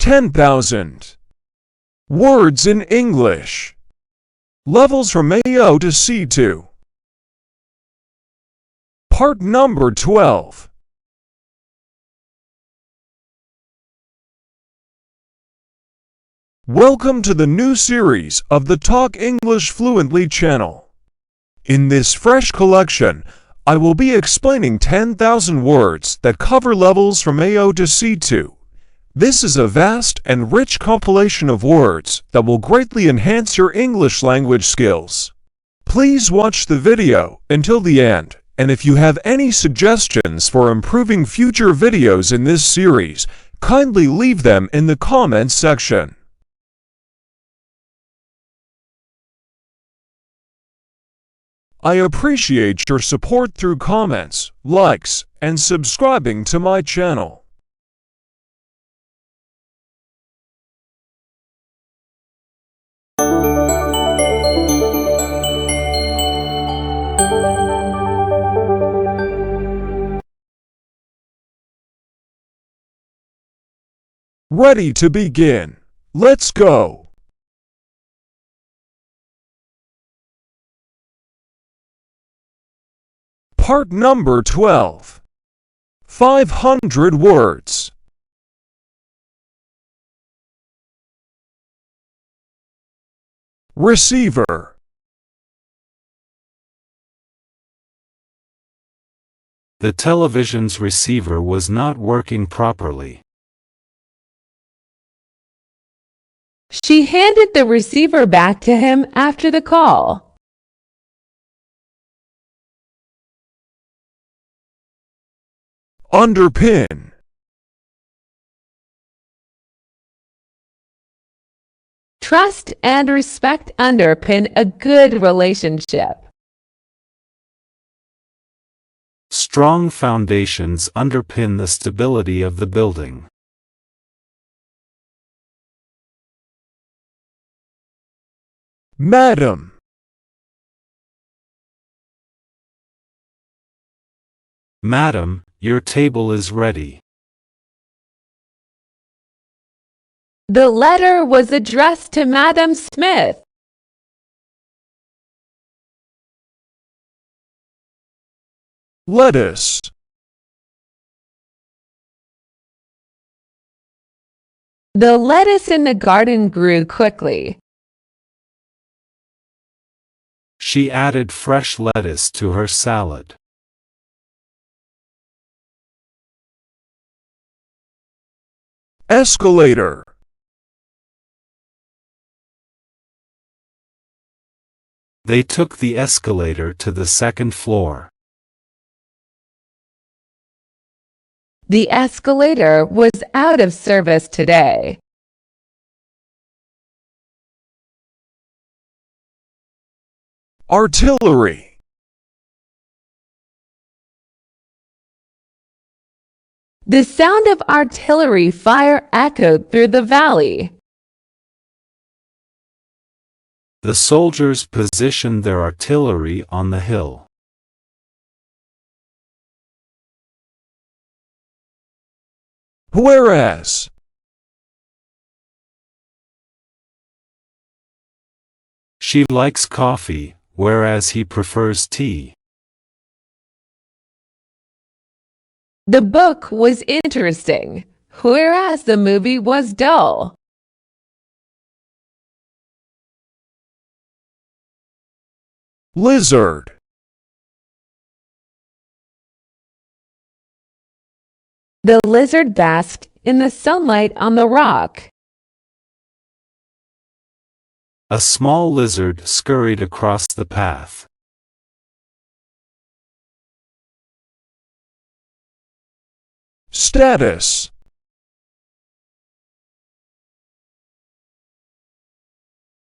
10,000 words in English. Levels from A0 to C2. Part number 12. Welcome to the new series of the Talk English Fluently channel. In this fresh collection, I will be explaining 10,000 words that cover levels from A0 to C2. This is a vast and rich compilation of words that will greatly enhance your English language skills. Please watch the video until the end, and if you have any suggestions for improving future videos in this series, kindly leave them in the comments section. I appreciate your support through comments, likes, and subscribing to my channel. Ready to begin? Let's go! Part number 12. 500 words. Receiver. The television's receiver was not working properly. She handed the receiver back to him after the call. Underpin. Trust and respect underpin a good relationship. Strong foundations underpin the stability of the building. Madam. Madam, your table is ready. The letter was addressed to Madam Smith. Lettuce. The lettuce in the garden grew quickly. She added fresh lettuce to her salad. Escalator. They took the escalator to the second floor. The escalator was out of service today. Artillery. The sound of artillery fire echoed through the valley. The soldiers positioned their artillery on the hill. Whereas. She likes coffee, whereas he prefers tea. The book was interesting, whereas the movie was dull. Lizard. The lizard basked in the sunlight on the rock. A small lizard scurried across the path. Status.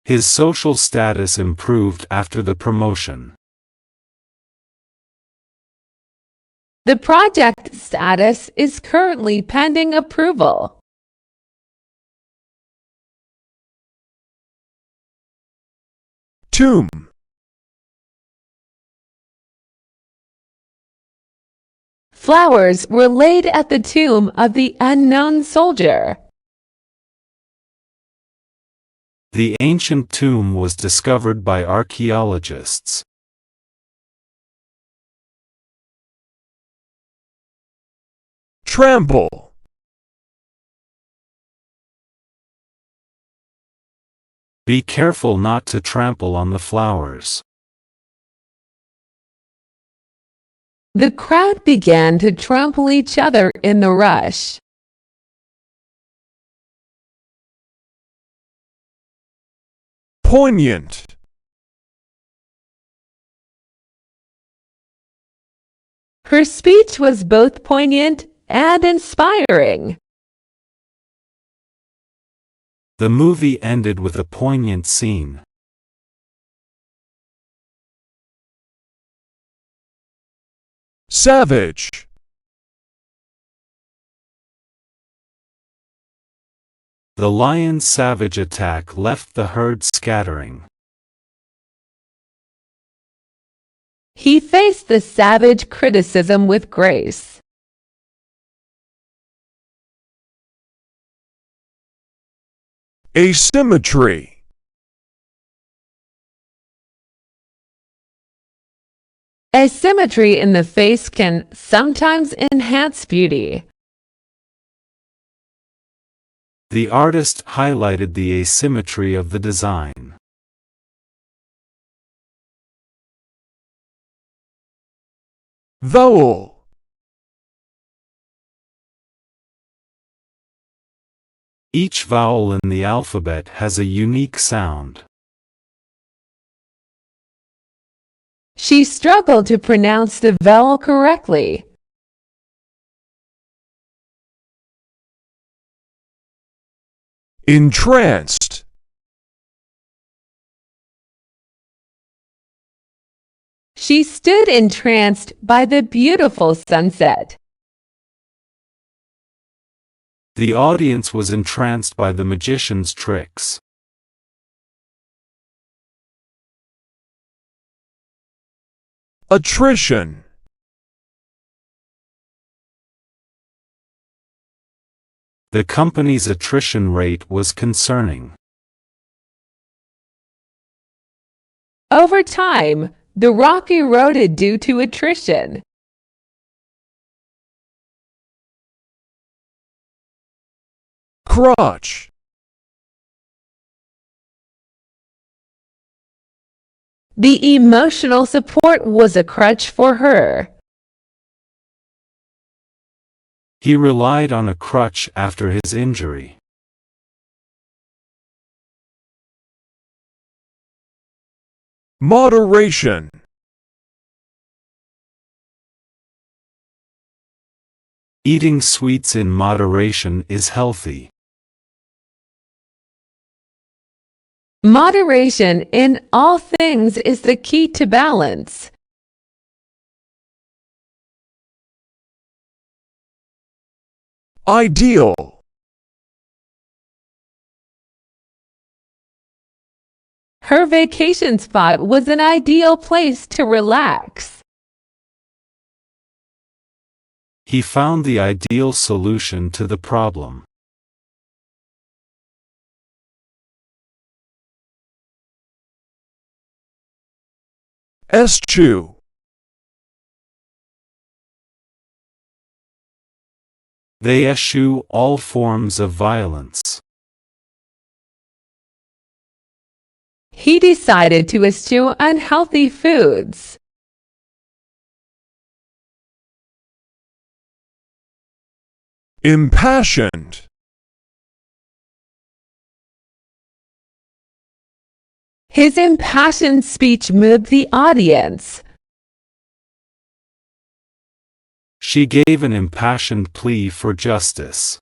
His social status improved after the promotion. The project status is currently pending approval. Tomb. Flowers were laid at the tomb of the unknown soldier. The ancient tomb was discovered by archaeologists. Trample. Be careful not to trample on the flowers. The crowd began to trample each other in the rush. Poignant. Her speech was both poignant and inspiring. The movie ended with a poignant scene. Savage. The lion's savage attack left the herd scattering. He faced the savage criticism with grace. Asymmetry. Asymmetry in the face can sometimes enhance beauty. The artist highlighted the asymmetry of the design. Vowel. Each vowel in the alphabet has a unique sound. She struggled to pronounce the vowel correctly. Entranced. She stood entranced by the beautiful sunset. The audience was entranced by the magician's tricks. Attrition. The company's attrition rate was concerning. Over time, the rock eroded due to attrition. Crotch. The emotional support was a crutch for her. He relied on a crutch after his injury. Moderation. Eating sweets in moderation is healthy. Moderation in all things is the key to balance. Ideal. Her vacation spot was an ideal place to relax. He found the ideal solution to the problem. Eschew. They eschew all forms of violence. He decided to eschew unhealthy foods. Impassioned. His impassioned speech moved the audience. She gave an impassioned plea for justice.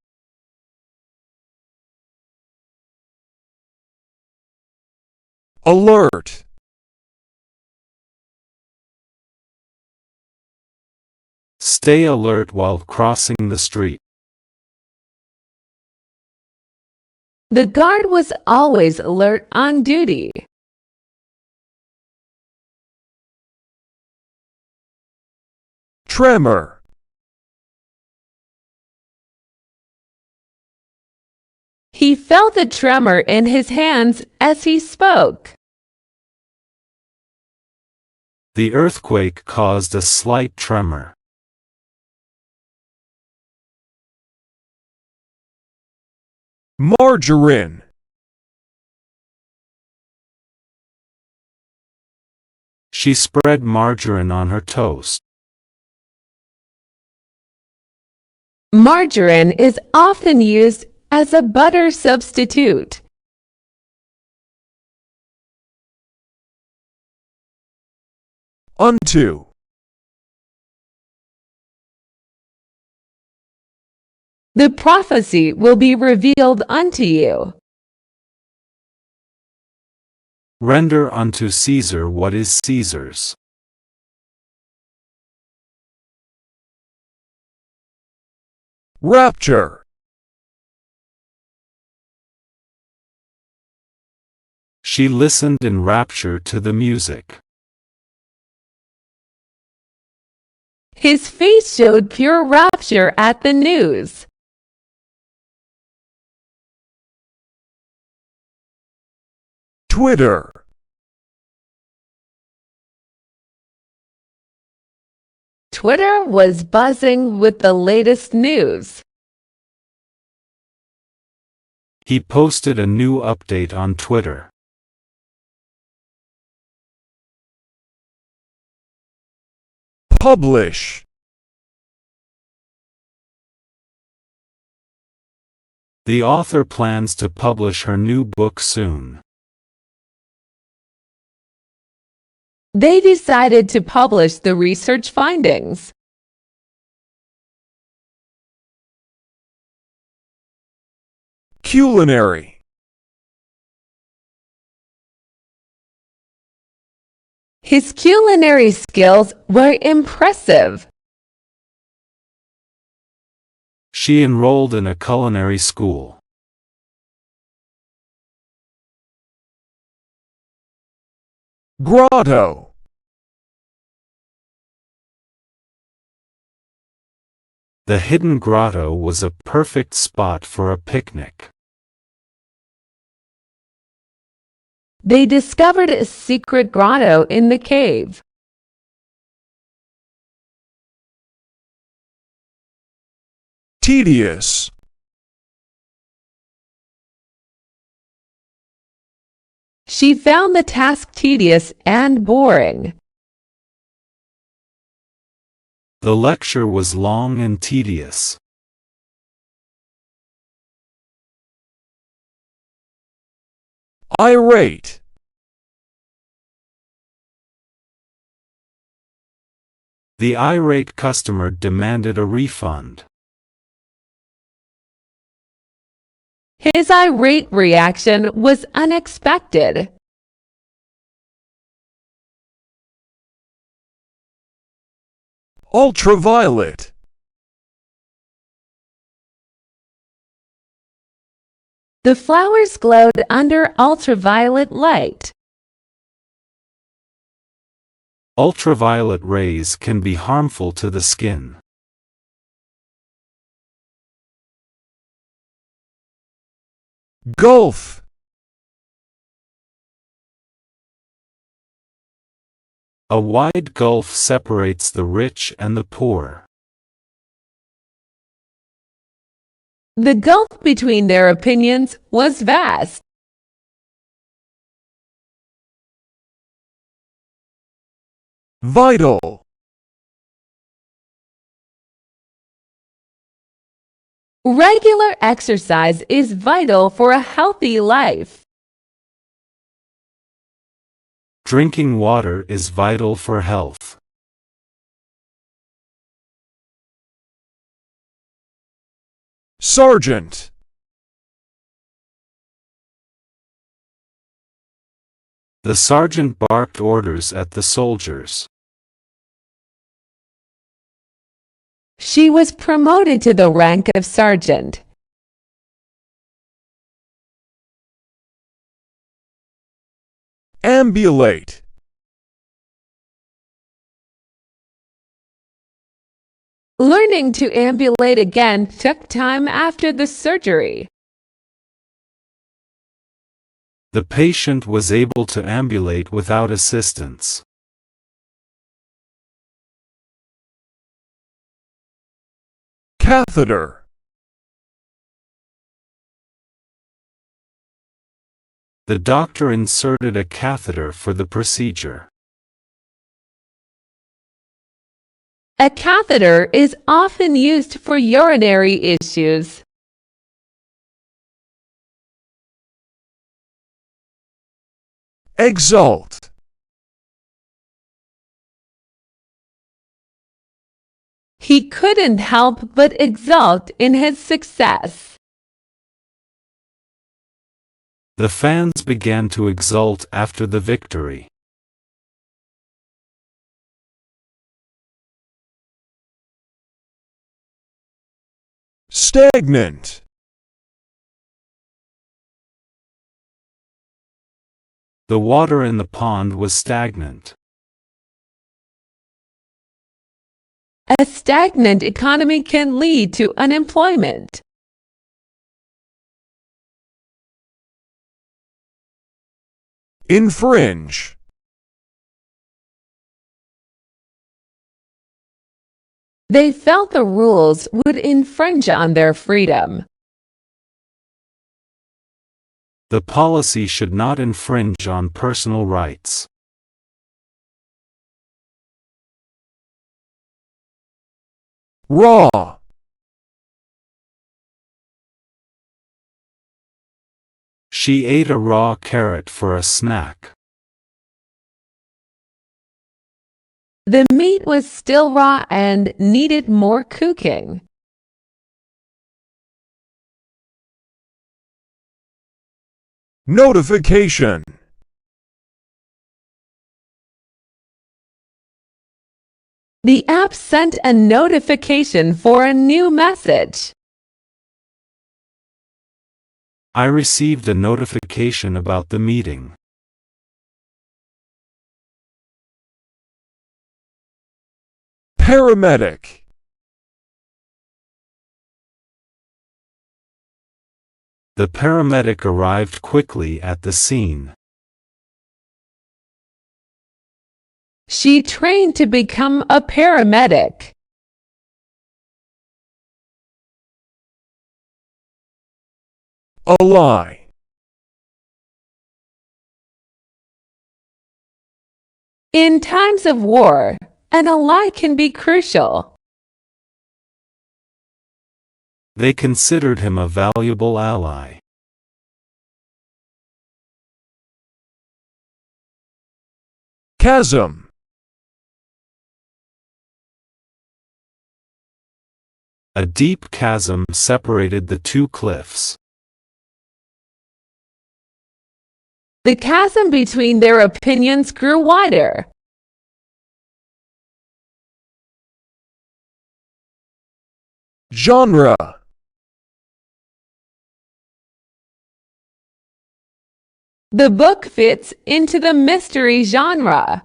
Alert. Stay alert while crossing the street. The guard was always alert on duty. Tremor. He She felt a tremor in his hands as he spoke. The earthquake caused a slight tremor. Margarine. She spread margarine on her toast. Margarine is often used as a butter substitute. Unto. The prophecy will be revealed unto you. Render unto Caesar what is Caesar's. Rapture. She listened in rapture to the music. His face showed pure rapture at the news. Twitter. Twitter was buzzing with the latest news. He posted a new update on Twitter. Publish. The author plans to publish her new book soon. They decided to publish the research findings. Culinary. His culinary skills were impressive. She enrolled in a culinary school. Grotto. The hidden grotto was a perfect spot for a picnic. They discovered a secret grotto in the cave. Tedious. She found the task tedious and boring. The lecture was long and tedious. Irate. The irate customer demanded a refund. His irate reaction was unexpected. Ultraviolet. The flowers glowed under ultraviolet light. Ultraviolet rays can be harmful to the skin. Gulf. A wide gulf separates the rich and the poor. The gulf between their opinions was vast. Vital. Regular exercise is vital for a healthy life. Drinking water is vital for health. Sergeant. The sergeant barked orders at the soldiers. She was promoted to the rank of sergeant. Ambulate. Learning to ambulate again took time after the surgery. The patient was able to ambulate without assistance. Catheter. The doctor inserted a catheter for the procedure. A catheter is often used for urinary issues. Exalt. He couldn't help but exult in his success. The fans began to exult after the victory. Stagnant. The water in the pond was stagnant. A stagnant economy can lead to unemployment. Infringe. They felt the rules would infringe on their freedom. The policy should not infringe on personal rights. Raw. She ate a raw carrot for a snack. The meat was still raw and needed more cooking. Notification. The app sent a notification for a new message. I received a notification about the meeting. Paramedic. The paramedic arrived quickly at the scene. She trained to become a paramedic. Ally. In times of war, an ally can be crucial. They considered him a valuable ally. Chasm. A deep chasm separated the two cliffs. The chasm between their opinions grew wider. Genre. The book fits into the mystery genre.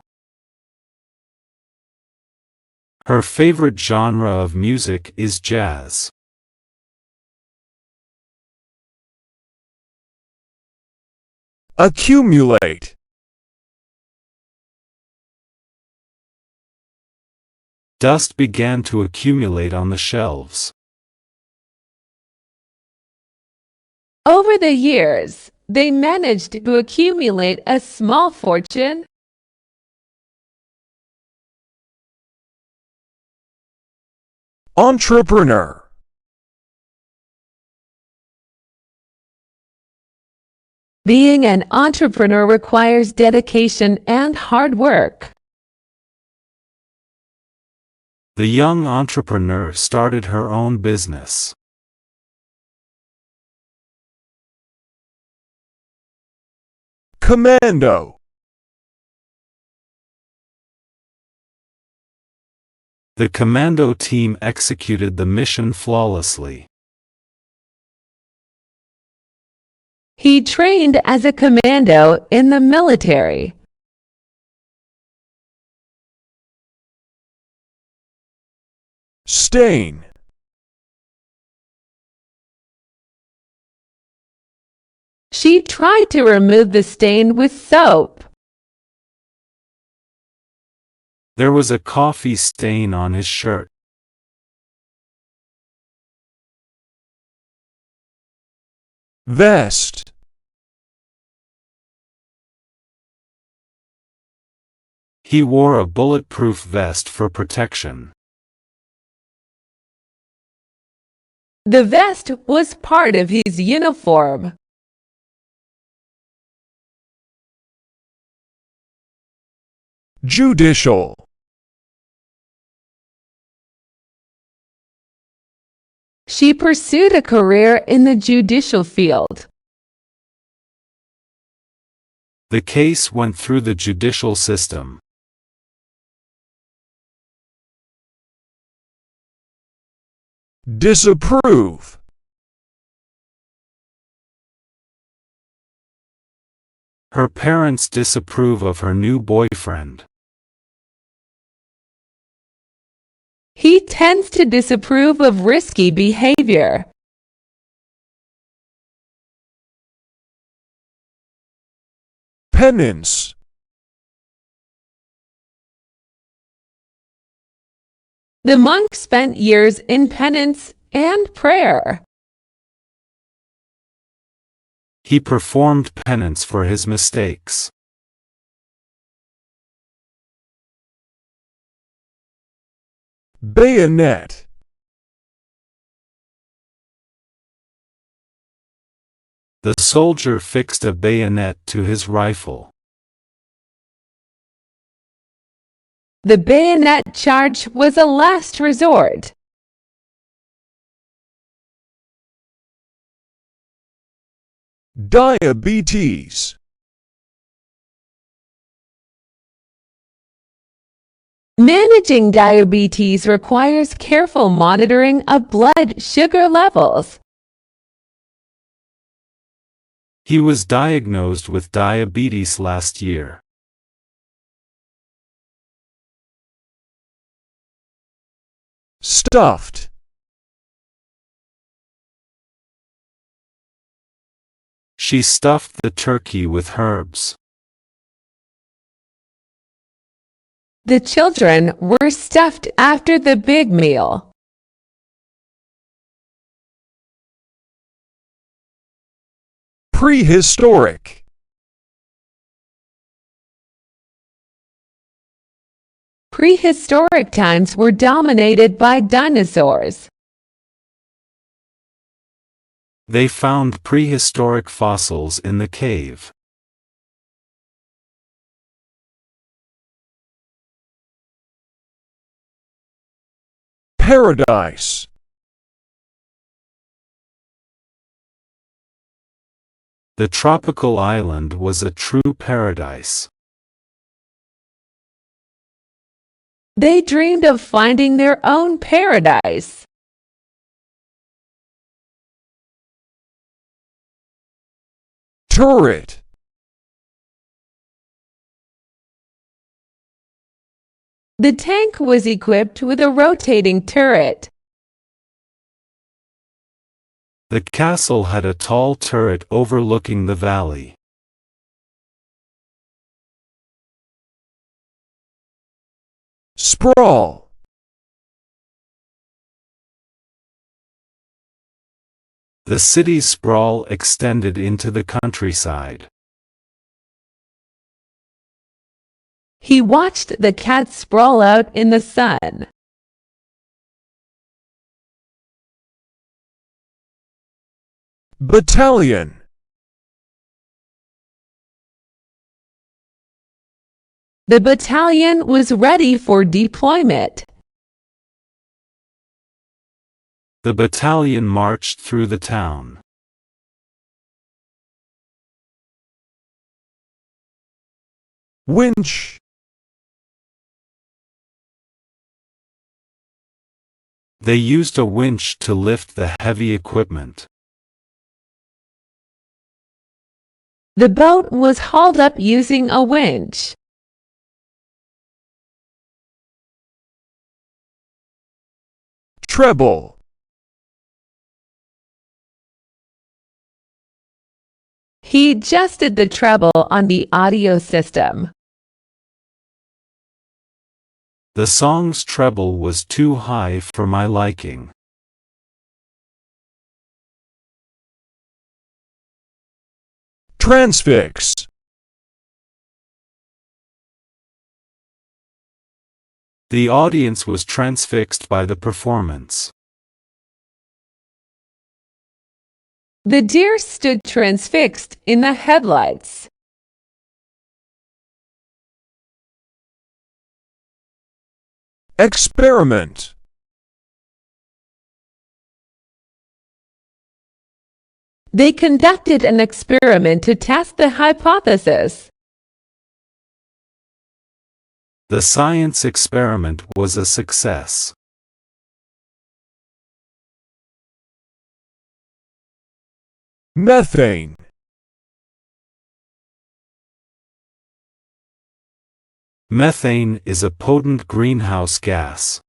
Her favorite genre of music is jazz. Accumulate. Dust began to accumulate on the shelves. Over the years, they managed to accumulate a small fortune. Entrepreneur. Being an entrepreneur requires dedication and hard work. The young entrepreneur started her own business. Commando. The commando team executed the mission flawlessly. He trained as a commando in the military. Stain. She tried to remove the stain with soap. There was a coffee stain on his shirt. Vest. He wore a bulletproof vest for protection. The vest was part of his uniform. Judicial. She pursued a career in the judicial field. The case went through the judicial system. Disapprove. Her parents disapprove of her new boyfriend. He tends to disapprove of risky behavior. Penance. The monk spent years in penance and prayer. He performed penance for his mistakes. Bayonet. The soldier fixed a bayonet to his rifle. The bayonet charge was a last resort. Diabetes. Managing diabetes requires careful monitoring of blood sugar levels. He was diagnosed with diabetes last year. Stuffed. She stuffed the turkey with herbs. The children were stuffed after the big meal. Prehistoric. Prehistoric times were dominated by dinosaurs. They found prehistoric fossils in the cave. Paradise. The tropical island was a true paradise. They dreamed of finding their own paradise. Turret. The tank was equipped with a rotating turret. The castle had a tall turret overlooking the valley. Sprawl. The city's sprawl extended into the countryside. He watched the cat sprawl out in the sun. Battalion. The battalion was ready for deployment. The battalion marched through the town. Winch. They used a winch to lift the heavy equipment. The boat was hauled up using a winch. Treble. He adjusted the treble on the audio system. The song's treble was too high for my liking. Transfix. The audience was transfixed by the performance. The deer stood transfixed in the headlights. Experiment. They conducted an experiment to test the hypothesis. The science experiment was a success. Methane. Methane is a potent greenhouse gas.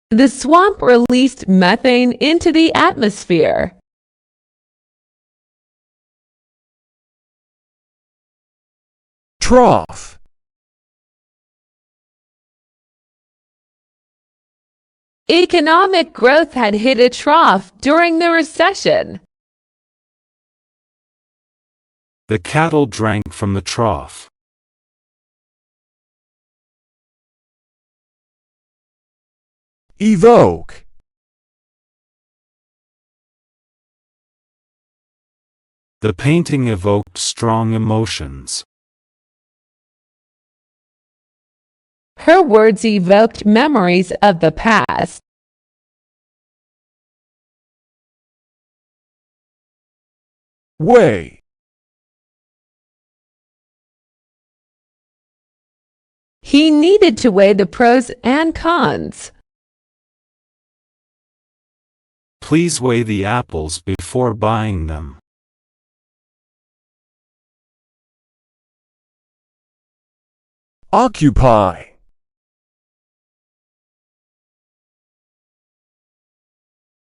The swamp released methane into the atmosphere. Trough. Economic growth had hit a trough during the recession. The cattle drank from the trough. Evoke. The painting evoked strong emotions. Her words evoked memories of the past. Weigh. He needed to weigh the pros and cons. Please weigh the apples before buying them. Occupy.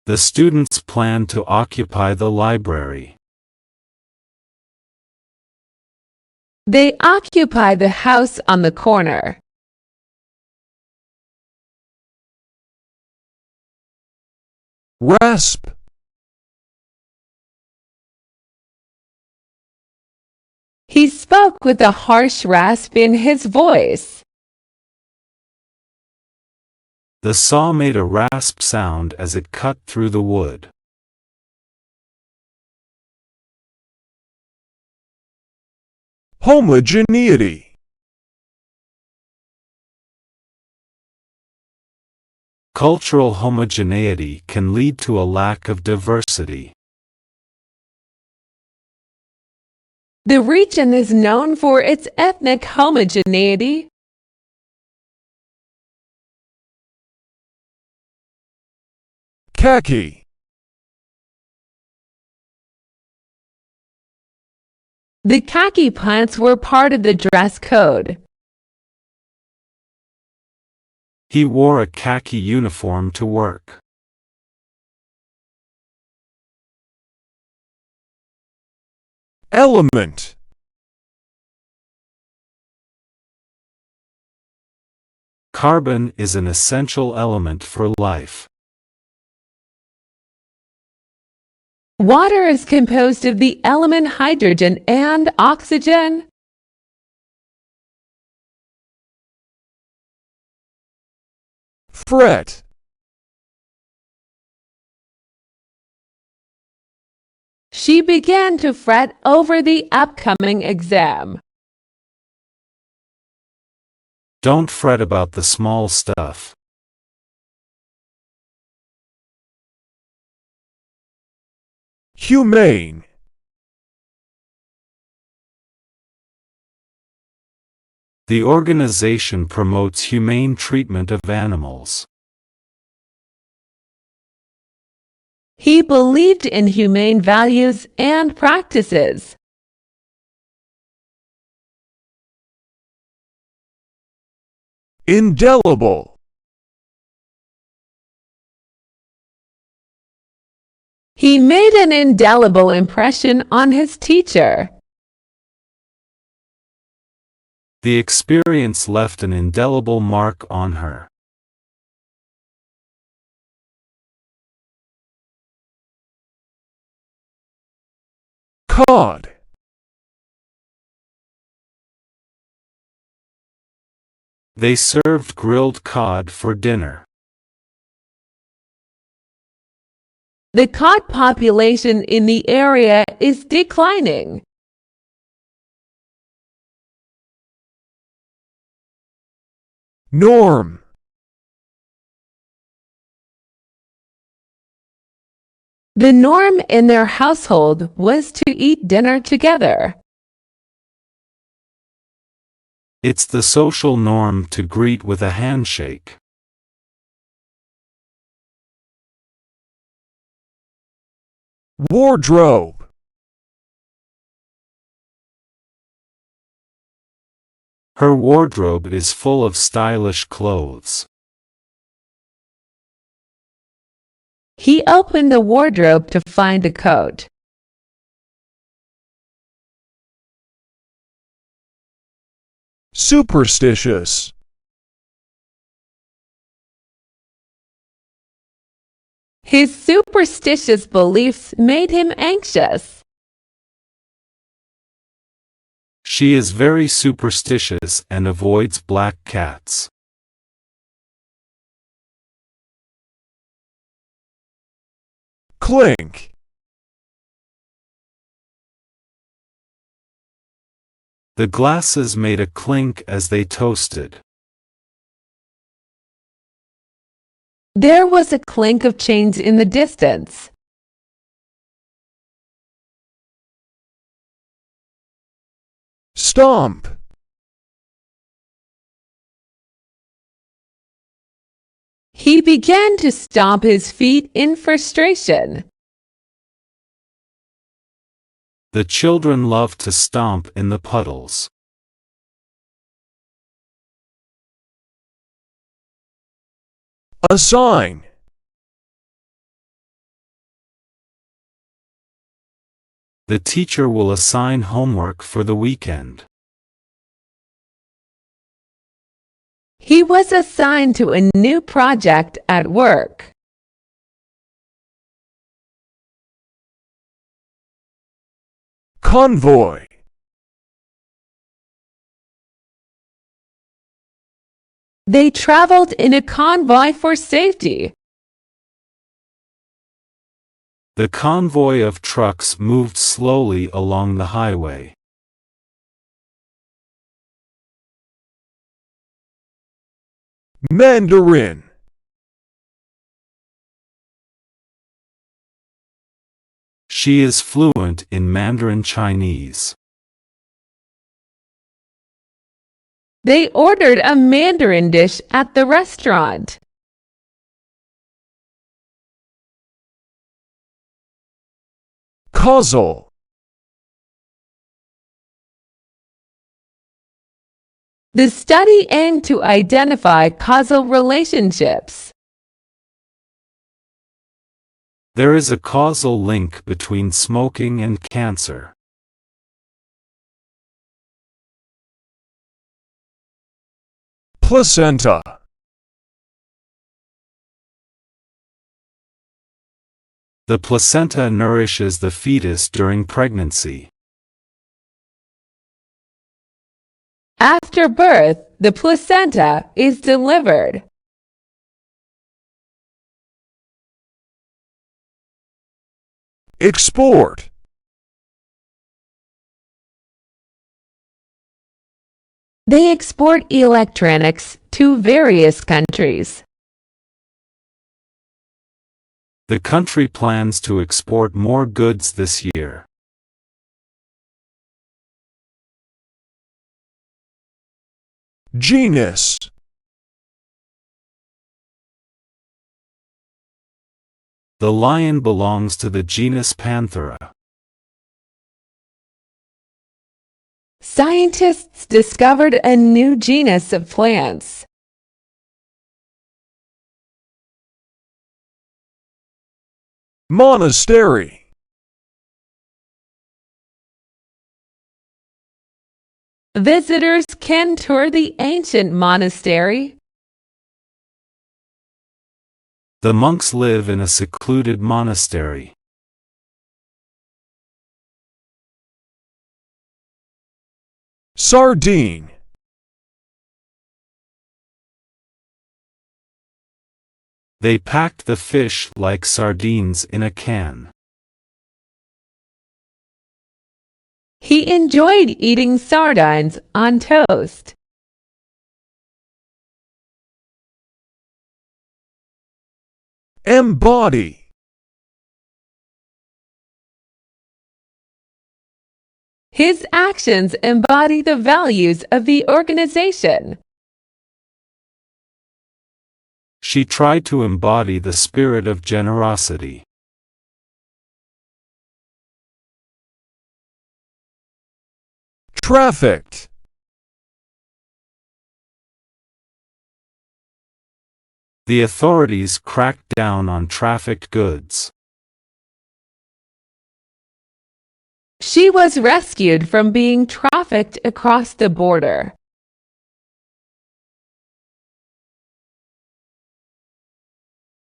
The students planned to occupy the library. They occupy the house on the corner. Rasp. He spoke with a harsh rasp in his voice. The saw made a rasp sound as it cut through the wood. Homogeneity. Cultural homogeneity can lead to a lack of diversity. The region is known for its ethnic homogeneity. Khaki. The khaki pants were part of the dress code. He wore a khaki uniform to work. Element. Carbon is an essential element for life. Water is composed of the element hydrogen and oxygen. Fret. She began to fret over the upcoming exam. Don't fret about the small stuff. Humane. The organization promotes humane treatment of animals. He believed in humane values and practices. Indelible. He made an indelible impression on his teacher. The experience left an indelible mark on her. Cod. They served grilled cod for dinner. The cod population in the area is declining. Norm. The norm in their household was to eat dinner together. It's the social norm to greet with a handshake. Wardrobe. Her wardrobe is full of stylish clothes. He opened the wardrobe to find a coat. Superstitious. His superstitious beliefs made him anxious. She is very superstitious and avoids black cats. Clink. The glasses made a clink as they toasted. There was a clink of chains in the distance. Stomp. He began to stomp his feet in frustration. The children love to stomp in the puddles. Assign. The teacher will assign homework for the weekend. He was assigned to a new project at work. Convoy. They traveled in a convoy for safety. The convoy of trucks moved slowly along the highway. Mandarin. She is fluent in Mandarin Chinese. They ordered a Mandarin dish at the restaurant. Causal. The study aimed to identify causal relationships. There is a causal link between smoking and cancer. Placenta. The placenta nourishes the fetus during pregnancy. After birth, the placenta is delivered. Export. They export electronics to various countries. The country plans to export more goods this year. Genus. The lion belongs to the genus Panthera. Scientists discovered a new genus of plants. Monastery. Visitors can tour the ancient monastery. The monks live in a secluded monastery. Sardine. They packed the fish like sardines in a can. He enjoyed eating sardines on toast. Embody. His actions embody the values of the organization. She tried to embody the spirit of generosity. Trafficked. The authorities cracked down on trafficked goods. She was rescued from being trafficked across the border.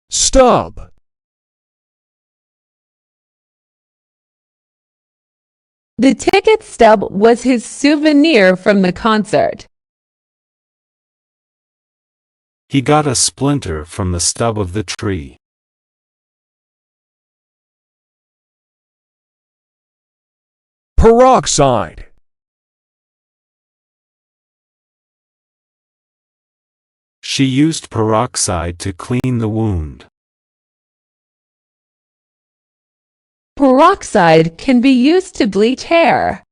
Stub. The ticket stub was his souvenir from the concert. He got a splinter from the stub of the tree. Peroxide. She used peroxide to clean the wound. Peroxide can be used to bleach hair.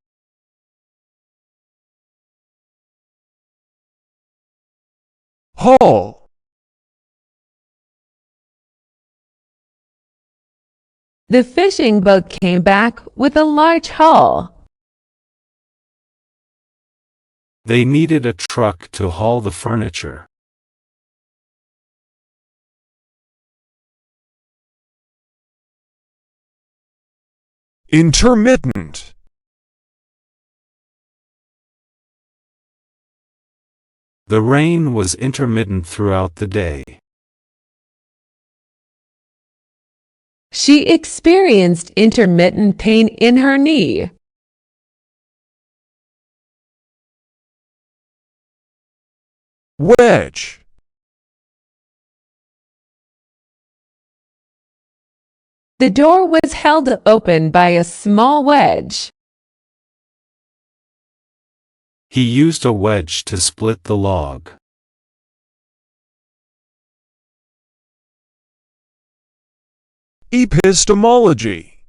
Haul. The fishing boat came back with a large haul. They needed a truck to haul the furniture. Intermittent. The rain was intermittent throughout the day. She experienced intermittent pain in her knee. Wedge. The door was held open by a small wedge. He used a wedge to split the log. Epistemology.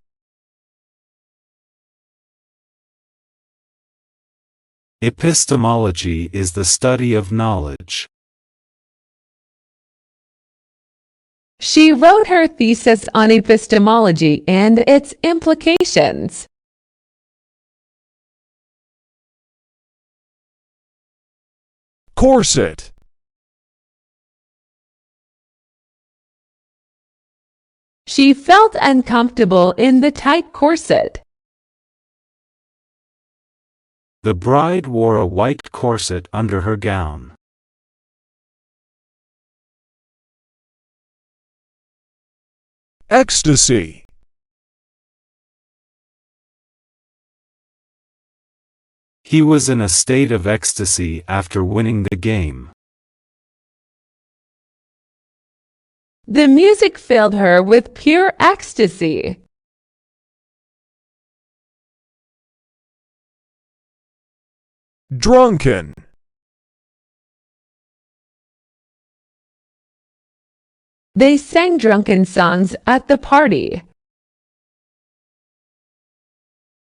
Epistemology is the study of knowledge. She wrote her thesis on epistemology and its implications. Corset. She felt uncomfortable in the tight corset. The bride wore a white corset under her gown. Ecstasy. He was in a state of ecstasy after winning the game. The music filled her with pure ecstasy. Drunken. They sang drunken songs at the party.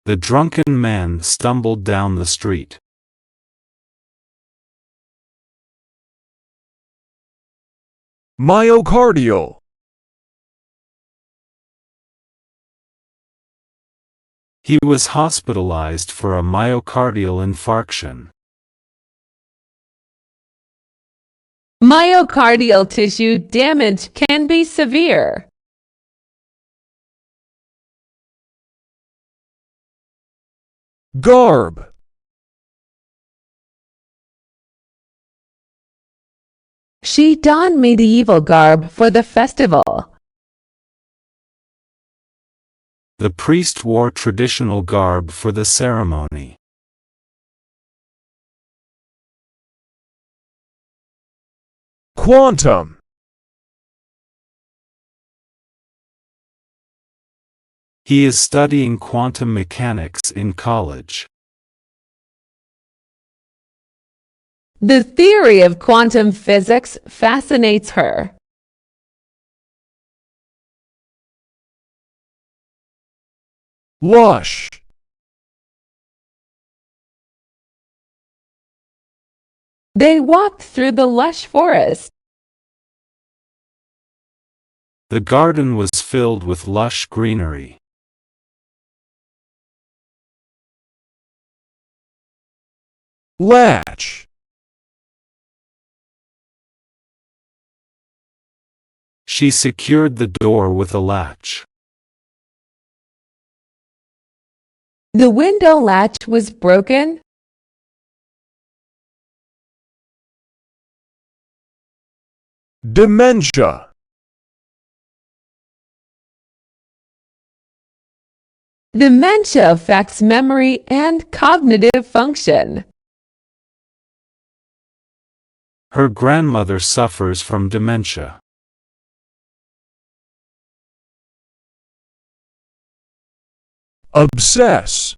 The drunken man stumbled down the street. Myocardial. He was hospitalized for a myocardial infarction. Myocardial tissue damage can be severe. Garb. She donned medieval garb for the festival. The priest wore traditional garb for the ceremony. Quantum. He is studying quantum mechanics in college. The theory of quantum physics fascinates her. Lush. They walked through the lush forest. The garden was filled with lush greenery. Latch. She secured the door with a latch. The window latch was broken. Dementia. Dementia affects memory and cognitive function. Her grandmother suffers from dementia. Obsess.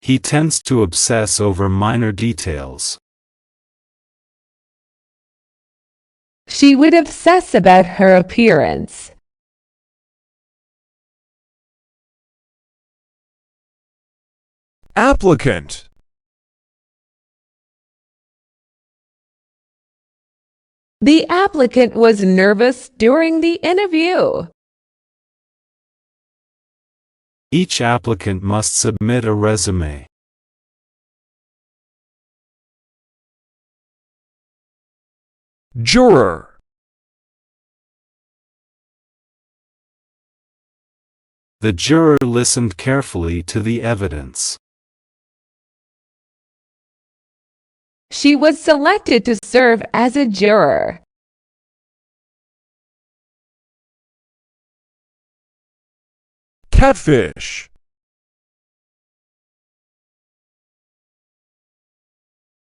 He tends to obsess over minor details. She would obsess about her appearance. Applicant. The applicant was nervous during the interview. Each applicant must submit a resume. Juror. The juror listened carefully to the evidence. She was selected to serve as a juror. Catfish.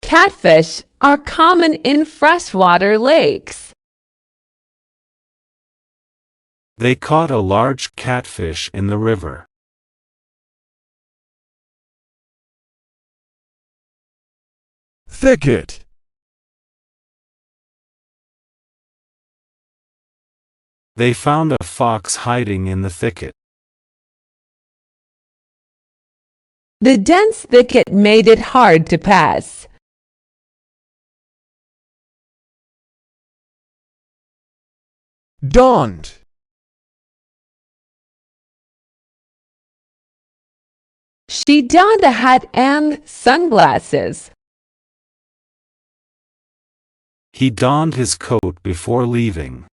Catfish are common in freshwater lakes. They caught a large catfish in the river. Thicket. They found a fox hiding in the thicket. The dense thicket made it hard to pass. Donned. She donned a hat and sunglasses. He donned his coat before leaving.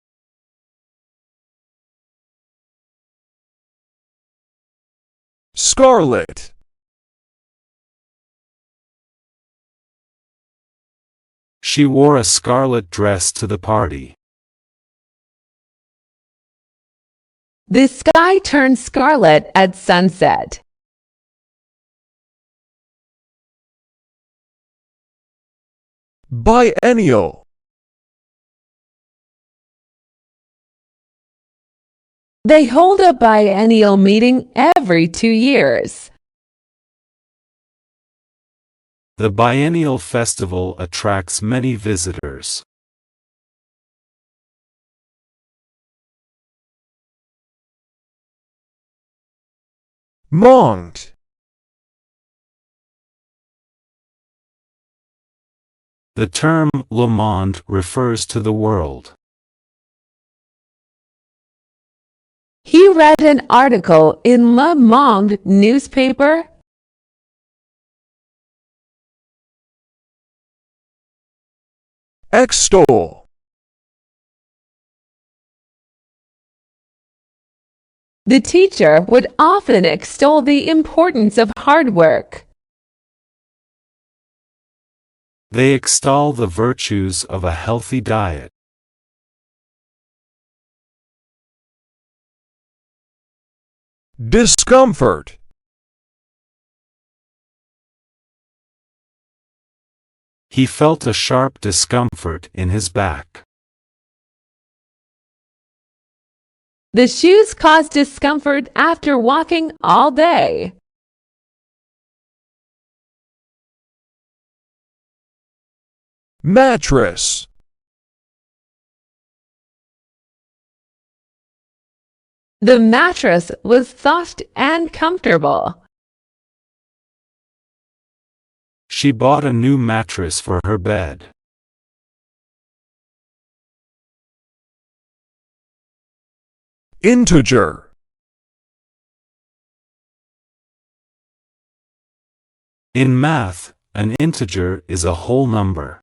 Scarlet. She wore a scarlet dress to the party. The sky turned scarlet at sunset. Biennial. They hold a biennial meeting every 2 years. The biennial festival attracts many visitors. Monde. The term le monde refers to the world. He read an article in Le Monde newspaper. Extol. The teacher would often extol the importance of hard work. They extol the virtues of a healthy diet. Discomfort. He felt a sharp discomfort in his back. The shoes caused discomfort after walking all day. Mattress. The mattress was soft and comfortable. She bought a new mattress for her bed. Integer. In math, an integer is a whole number.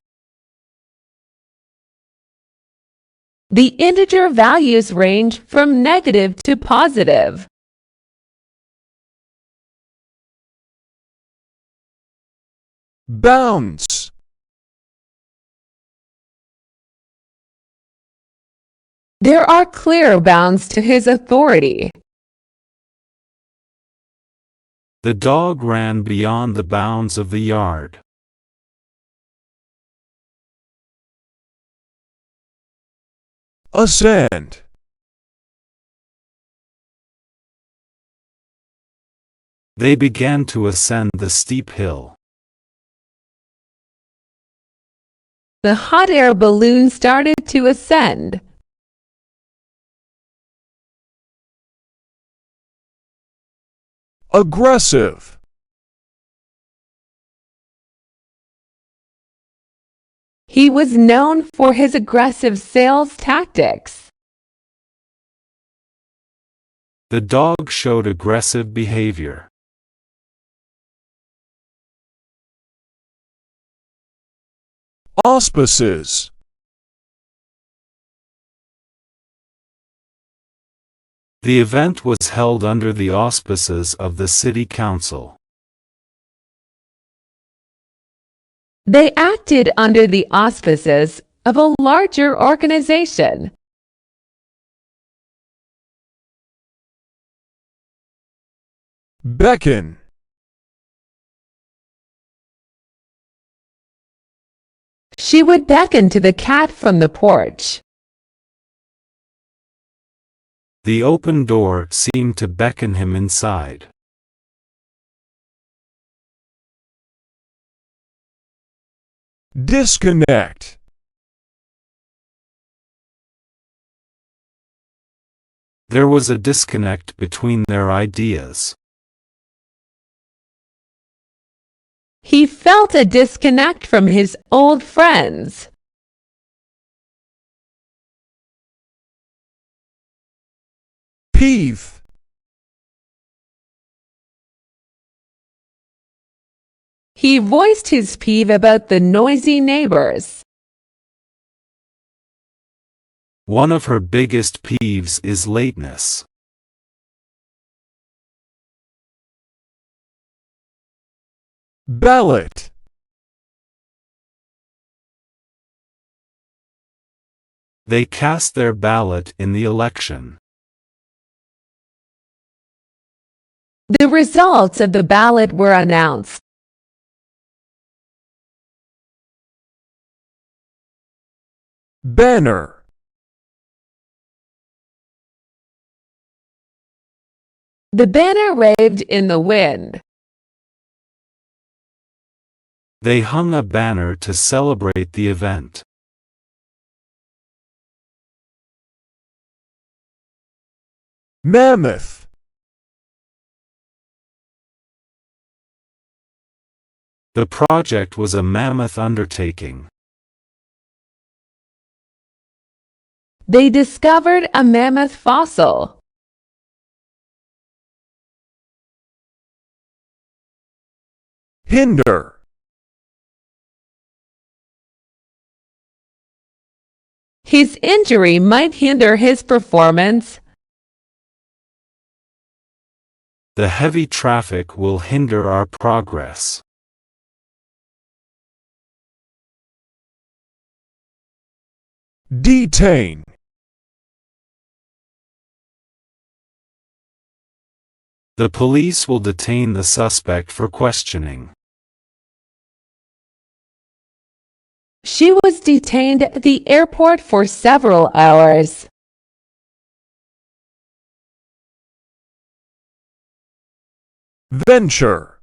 The integer values range from negative to positive. Bounds. There are clear bounds to his authority. The dog ran beyond the bounds of the yard. Ascend. They began to ascend the steep hill. The hot air balloon started to ascend. Aggressive. He was known for his aggressive sales tactics. The dog showed aggressive behavior. Auspices. The event was held under the auspices of the city council. They acted under the auspices of a larger organization. Beckon. She would beckon to the cat from the porch. The open door seemed to beckon him inside. Disconnect. There was a disconnect between their ideas. He felt a disconnect from his old friends. Peeve. He voiced his peeve about the noisy neighbors. One of her biggest peeves is lateness. Ballot. They cast their ballot in the election. The results of the ballot were announced. Banner. The banner waved in the wind. They hung a banner to celebrate the event. Mammoth. The project was a mammoth undertaking. They discovered a mammoth fossil. Hinder. His injury might hinder his performance. The heavy traffic will hinder our progress. Detain. The police will detain the suspect for questioning. She was detained at the airport for several hours. Venture.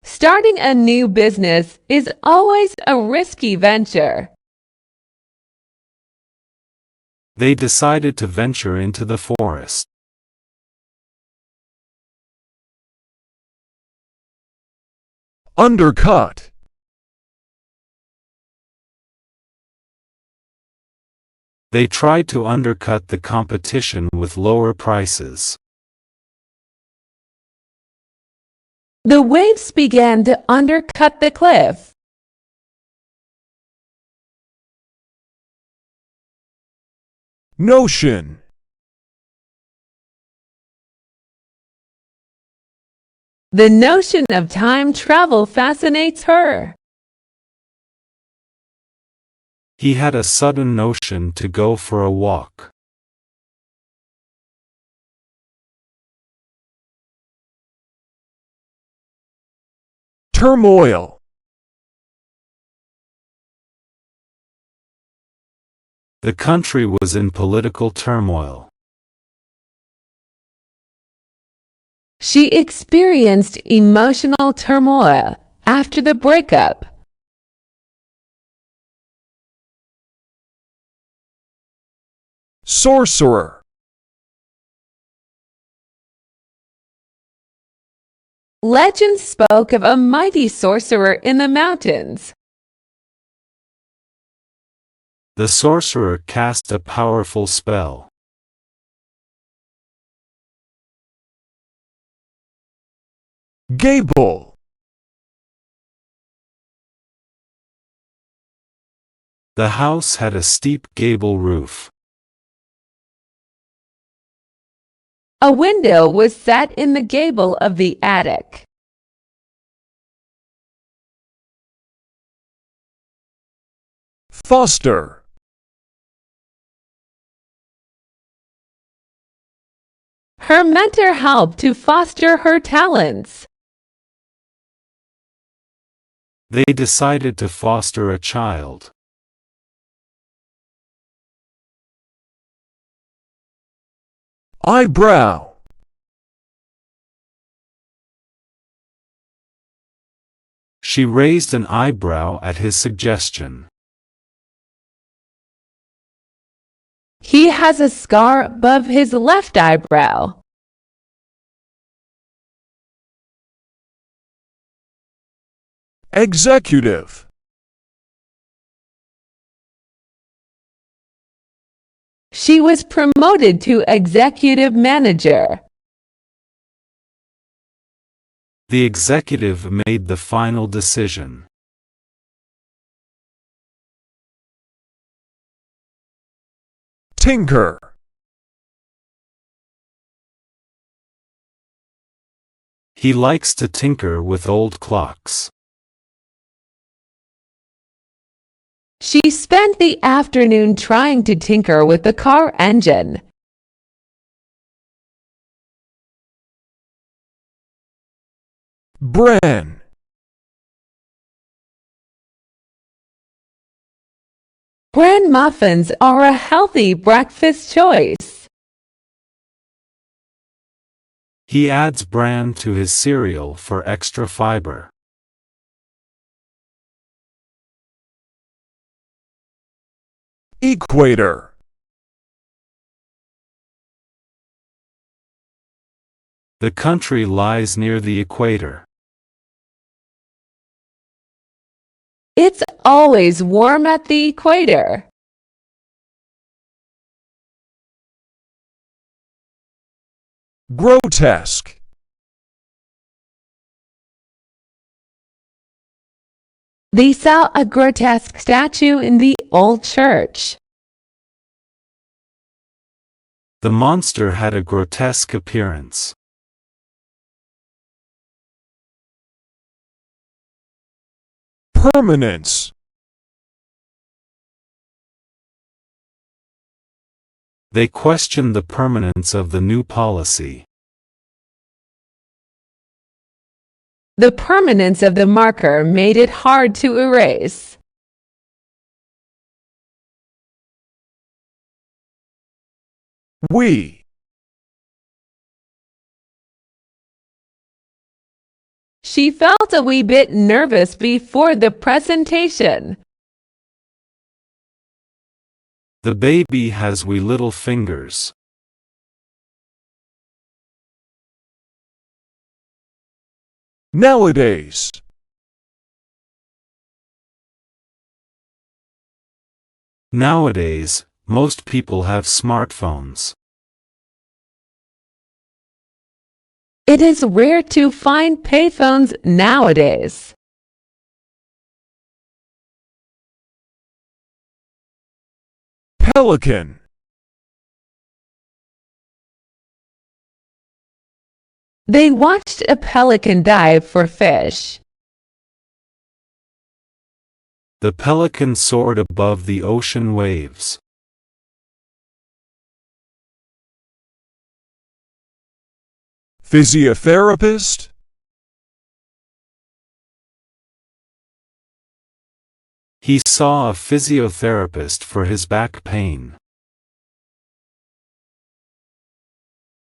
Starting a new business is always a risky venture. They decided to venture into the forest. Undercut. They tried to undercut the competition with lower prices. The waves began to undercut the cliff. Notion. The notion of time travel fascinates her. He had a sudden notion to go for a walk. Turmoil. The country was in political turmoil. She experienced emotional turmoil after the breakup. Sorcerer. Legend spoke of a mighty sorcerer in the mountains. The sorcerer cast a powerful spell. Gable. The house had a steep gable roof. A window was set in the gable of the attic. Foster. Her mentor helped to foster her talents. They decided to foster a child. Eyebrow. She raised an eyebrow at his suggestion. He has a scar above his left eyebrow. Executive. She was promoted to executive manager. The executive made the final decision. Tinker. He likes to tinker with old clocks. She spent the afternoon trying to tinker with the car engine. Bran. Bran muffins are a healthy breakfast choice. He adds bran to his cereal for extra fiber. Equator. The country lies near the equator. It's always warm at the equator. Grotesque. They saw a grotesque statue in the old church. The monster had a grotesque appearance. Permanence. They questioned the permanence of the new policy. The permanence of the marker made it hard to erase. We. She felt a wee bit nervous before the presentation. The baby has wee little fingers. Nowadays. Nowadays, most people have smartphones. It is rare to find payphones nowadays. Pelican. They watched a pelican dive for fish. The pelican soared above the ocean waves. Physiotherapist. He saw a physiotherapist for his back pain.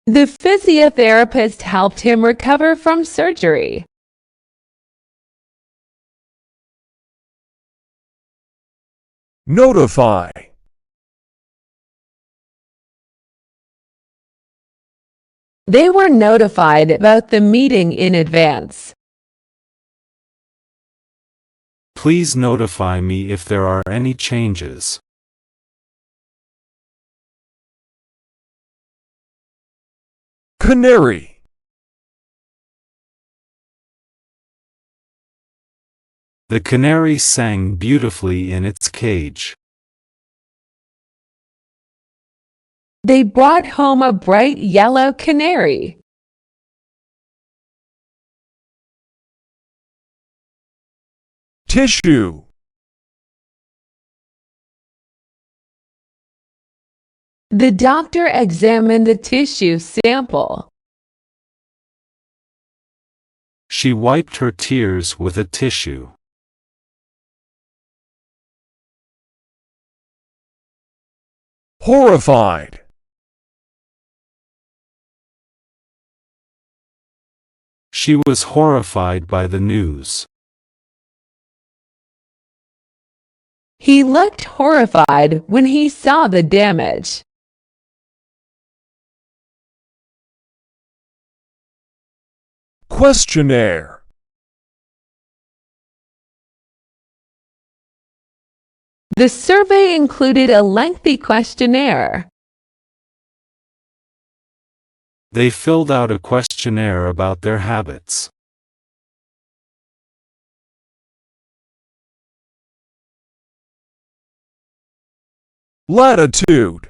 The physiotherapist helped him recover from surgery. Notify. They were notified about the meeting in advance. Please notify me if there are any changes. Canary. The canary sang beautifully in its cage. They brought home a bright yellow canary. Tissue. The doctor examined the tissue sample. She wiped her tears with a tissue. Horrified. She was horrified by the news. He looked horrified when he saw the damage. Questionnaire. The survey included a lengthy questionnaire. They filled out a questionnaire about their habits. Latitude.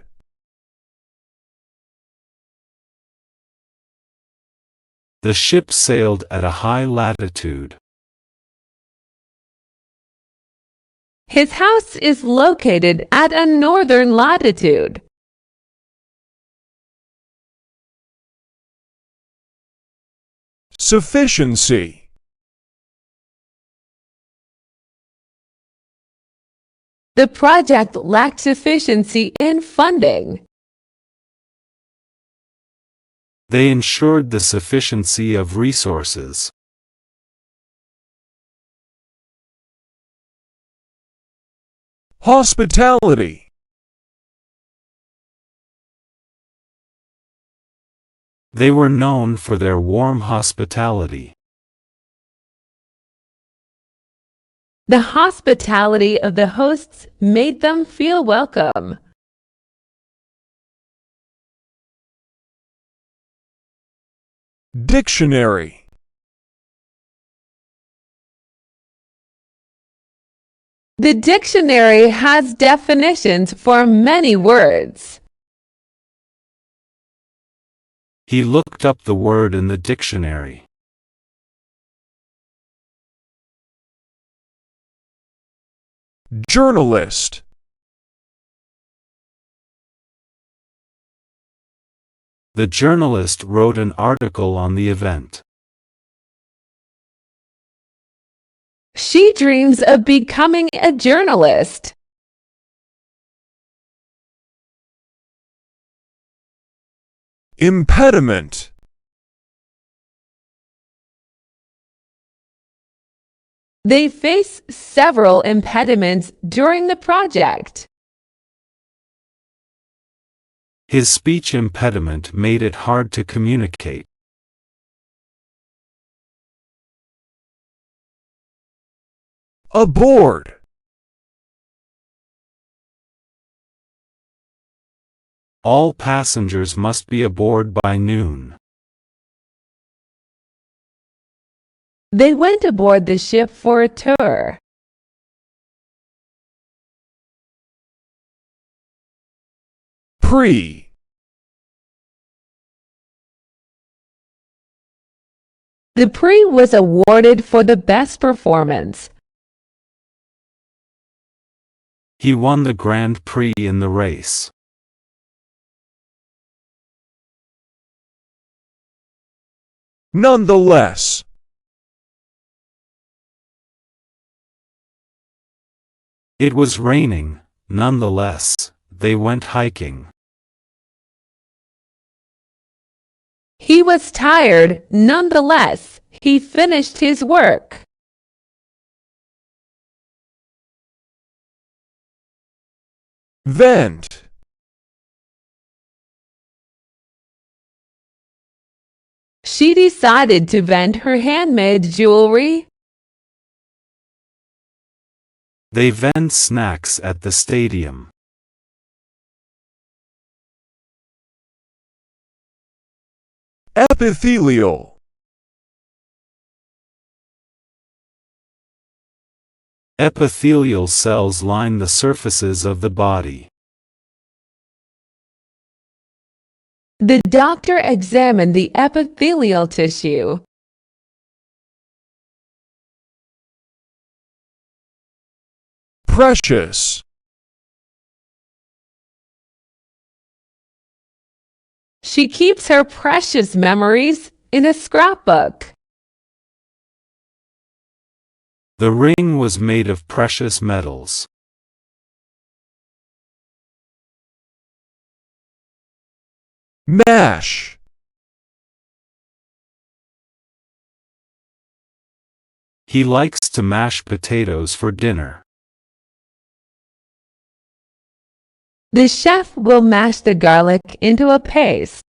The ship sailed at a high latitude. His house is located at a northern latitude. Sufficiency. The project lacked sufficiency in funding. They ensured the sufficiency of resources. Hospitality. They were known for their warm hospitality. The hospitality of the hosts made them feel welcome. Dictionary. The dictionary has definitions for many words. He looked up the word in the dictionary. Journalist. The journalist wrote an article on the event. She dreams of becoming a journalist. Impediment. They face several impediments during the project. His speech impediment made it hard to communicate. Aboard. All passengers must be aboard by noon. They went aboard the ship for a tour. Pre. The Prix was awarded for the best performance. He won the Grand Prix in the race. Nonetheless. It was raining, nonetheless, they went hiking. He was tired, nonetheless, he finished his work. Vent. She decided to vend her handmade jewelry. They vend snacks at the stadium. Epithelial. Epithelial cells line the surfaces of the body. The doctor examined the epithelial tissue. Precious. She keeps her precious memories in a scrapbook. The ring was made of precious metals. Mash. He likes to mash potatoes for dinner. The chef will mash the garlic into a paste.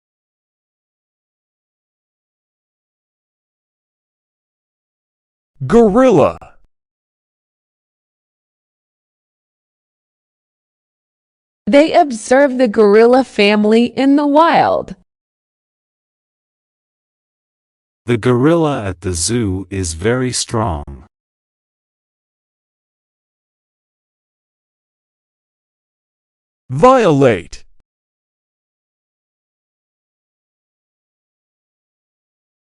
Gorilla. They observe the gorilla family in the wild. The gorilla at the zoo is very strong. Violate.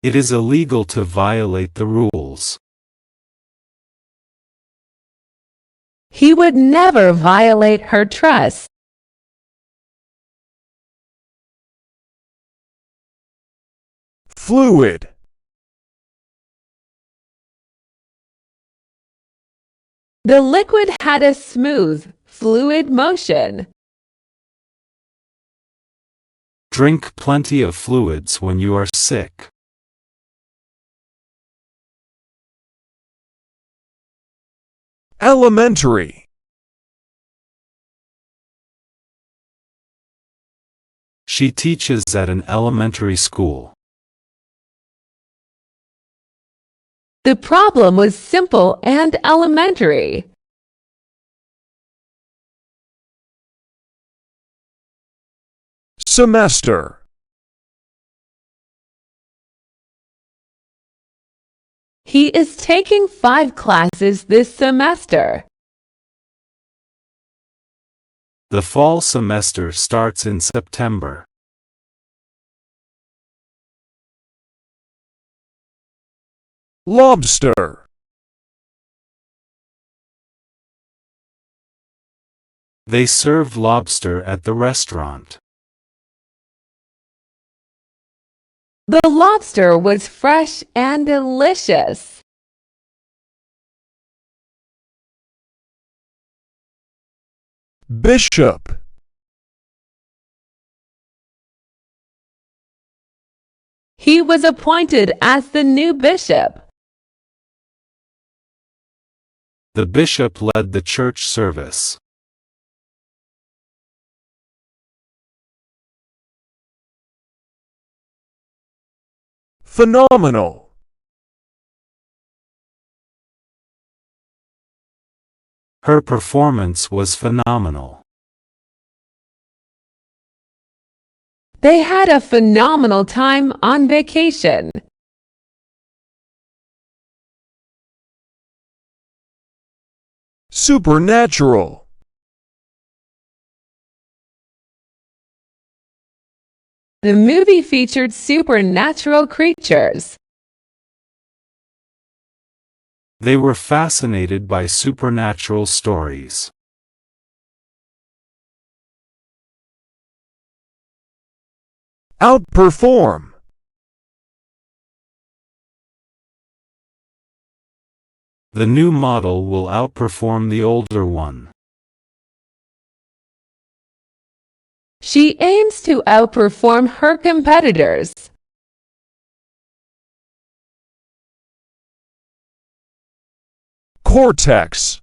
It is illegal to violate the rules. He would never violate her trust. Fluid. The liquid had a smooth, fluid motion. Drink plenty of fluids when you are sick. Elementary. She teaches at an elementary school. The problem was simple and elementary. Semester. He is taking 5 classes this semester. The fall semester starts in September. lobster, They serve lobster at the restaurant. The lobster was fresh and delicious. bishop, He was appointed as the new bishop. The bishop led the church service. phenomenal, Her performance was phenomenal. They had a phenomenal time on vacation. supernatural, The movie featured supernatural creatures. They were fascinated by supernatural stories. outperform, The new model will outperform the older one. She aims to outperform her competitors. cortex,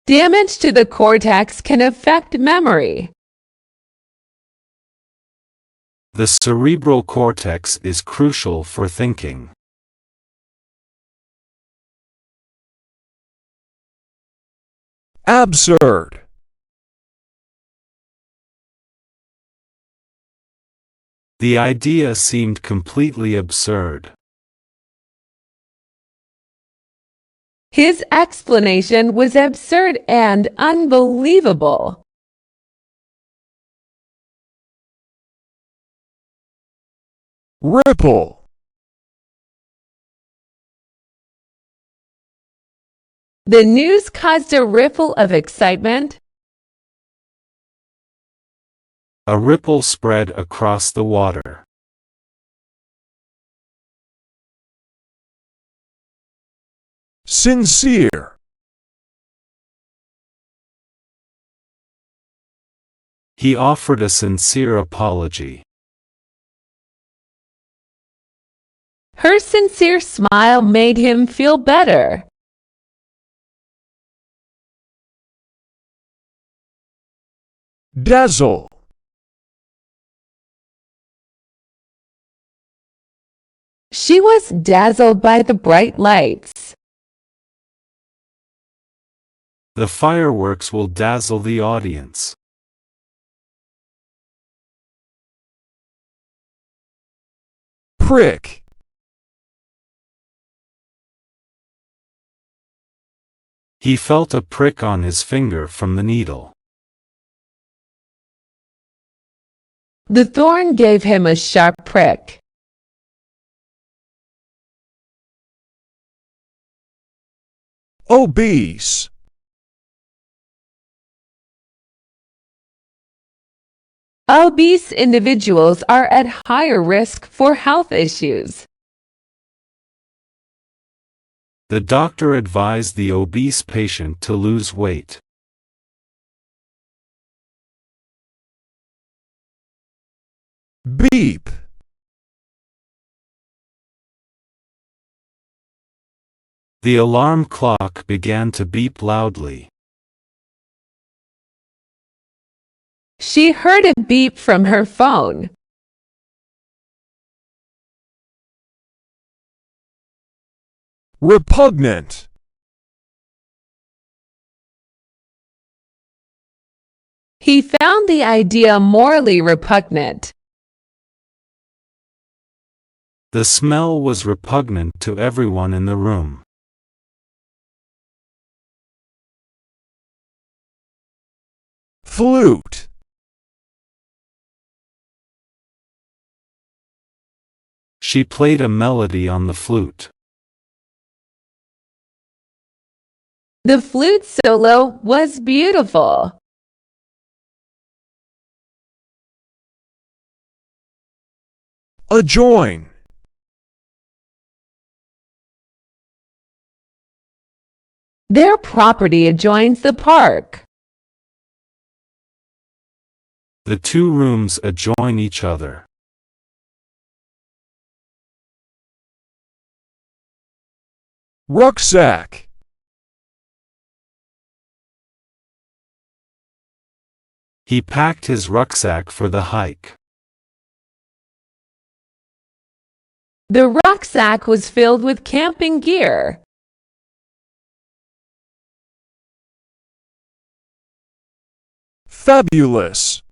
Damage to the cortex can affect memory. The cerebral cortex is crucial for thinking. absurd, The idea seemed completely absurd. His explanation was absurd and unbelievable. ripple, The news caused a ripple of excitement. A ripple spread across the water. sincere, He offered a sincere apology. Her sincere smile made him feel better. dazzle, She was dazzled by the bright lights. The fireworks will dazzle the audience. prick, He felt a prick on his finger from the needle. The thorn gave him a sharp prick. obese, Obese individuals are at higher risk for health issues. The doctor advised the obese patient to lose weight. beep, The alarm clock began to beep loudly. She heard a beep from her phone. repugnant, He found the idea morally repugnant. The smell was repugnant to everyone in the room. flute, She played a melody on the flute. The flute solo was beautiful. Adjoin. Their property adjoins the park. The two rooms adjoin each other. Rucksack. He packed his rucksack for the hike. The rucksack was filled with camping gear. Fabulous.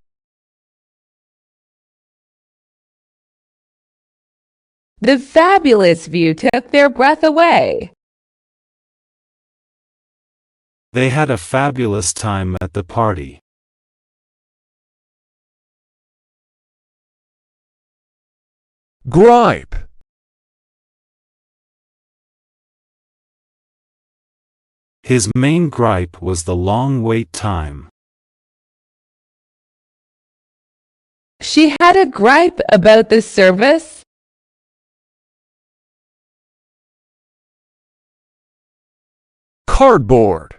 The fabulous view took their breath away. They had a fabulous time at the party. Gripe. His main gripe was the long wait time. She had a gripe about the service. Cardboard.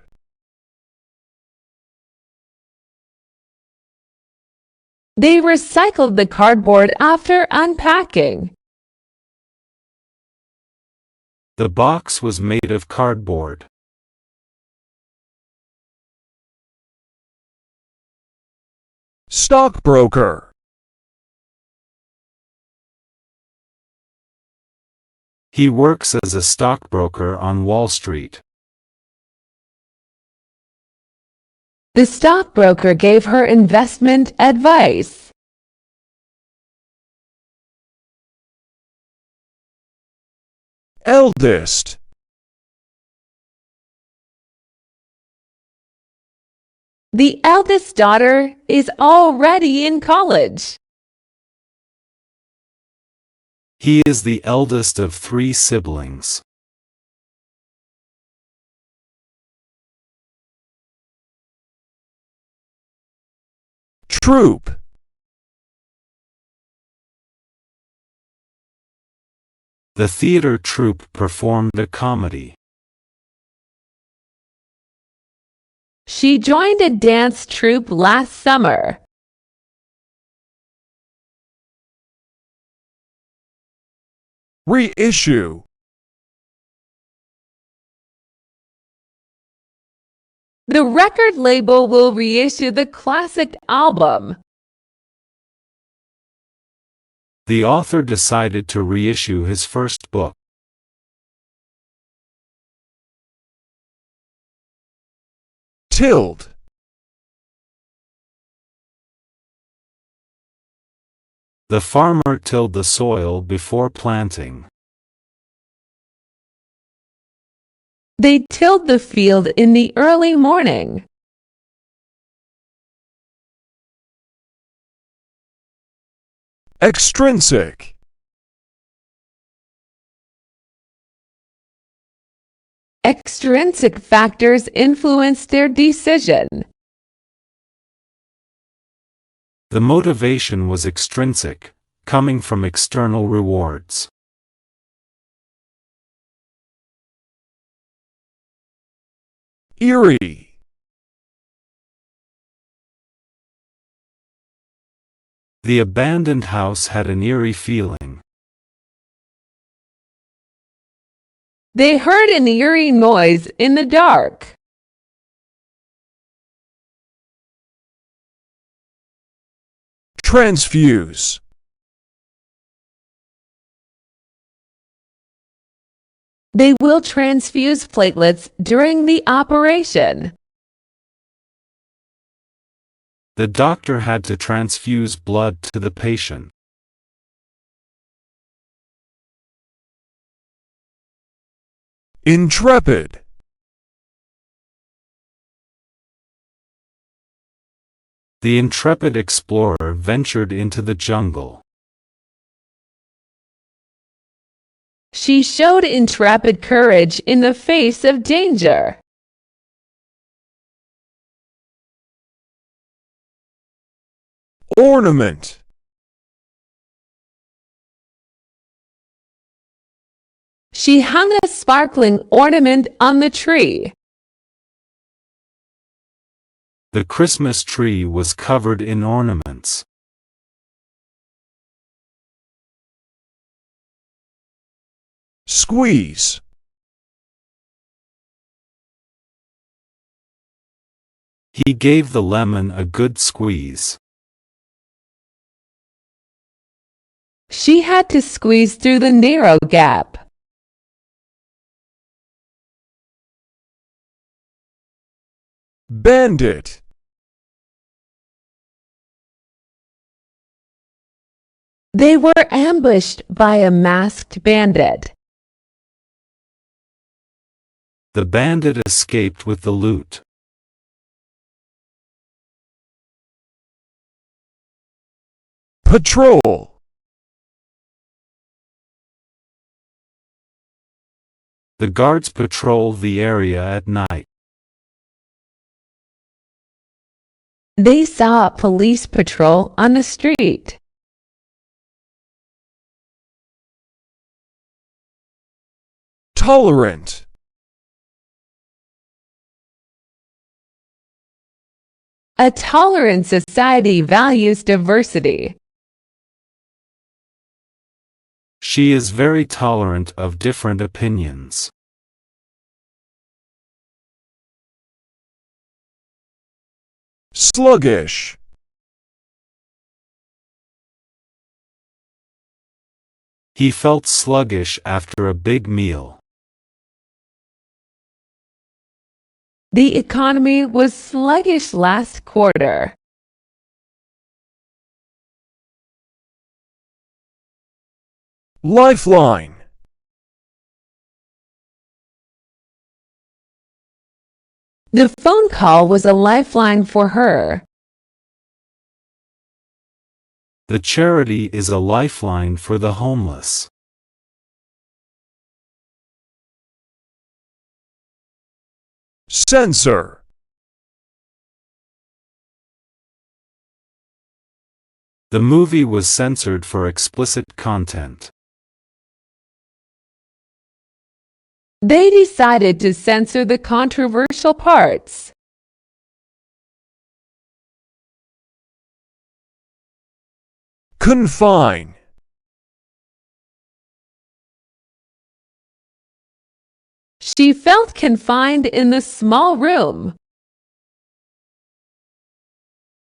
They recycled the cardboard after unpacking. The box was made of cardboard. Stockbroker. He works as a stockbroker on Wall Street. The stockbroker gave her investment advice. Eldest. The eldest daughter is already in college. He is the eldest of 3 siblings. Troop. The theater troupe performed a comedy. She joined a dance troupe last summer. Reissue. The record label will reissue the classic album. The author decided to reissue his first book. Tilled. The farmer tilled the soil before planting. They tilled the field in the early morning. Extrinsic. Extrinsic factors influence their decision. The motivation was extrinsic, coming from external rewards. Eerie. The abandoned house had an eerie feeling. They heard an eerie noise in the dark. Transfuse. They will transfuse platelets during the operation. The doctor had to transfuse blood to the patient. Intrepid. The intrepid explorer ventured into the jungle. She showed intrepid courage in the face of danger. Ornament. She hung a sparkling ornament on the tree. The Christmas tree was covered in ornaments. Squeeze. He gave the lemon a good squeeze. She had to squeeze through the narrow gap. Bandit. They were ambushed by a masked bandit. The bandit escaped with the loot. Patrol. The guards patrolled the area at night. They saw a police patrol on the street. Tolerant. A tolerant society values diversity. She is very tolerant of different opinions. Sluggish. He felt sluggish after a big meal. The economy was sluggish last quarter. Lifeline. The phone call was a lifeline for her. The charity is a lifeline for the homeless. Censor. The movie was censored for explicit content. They decided to censor the controversial parts. Confine. She felt confined in the small room.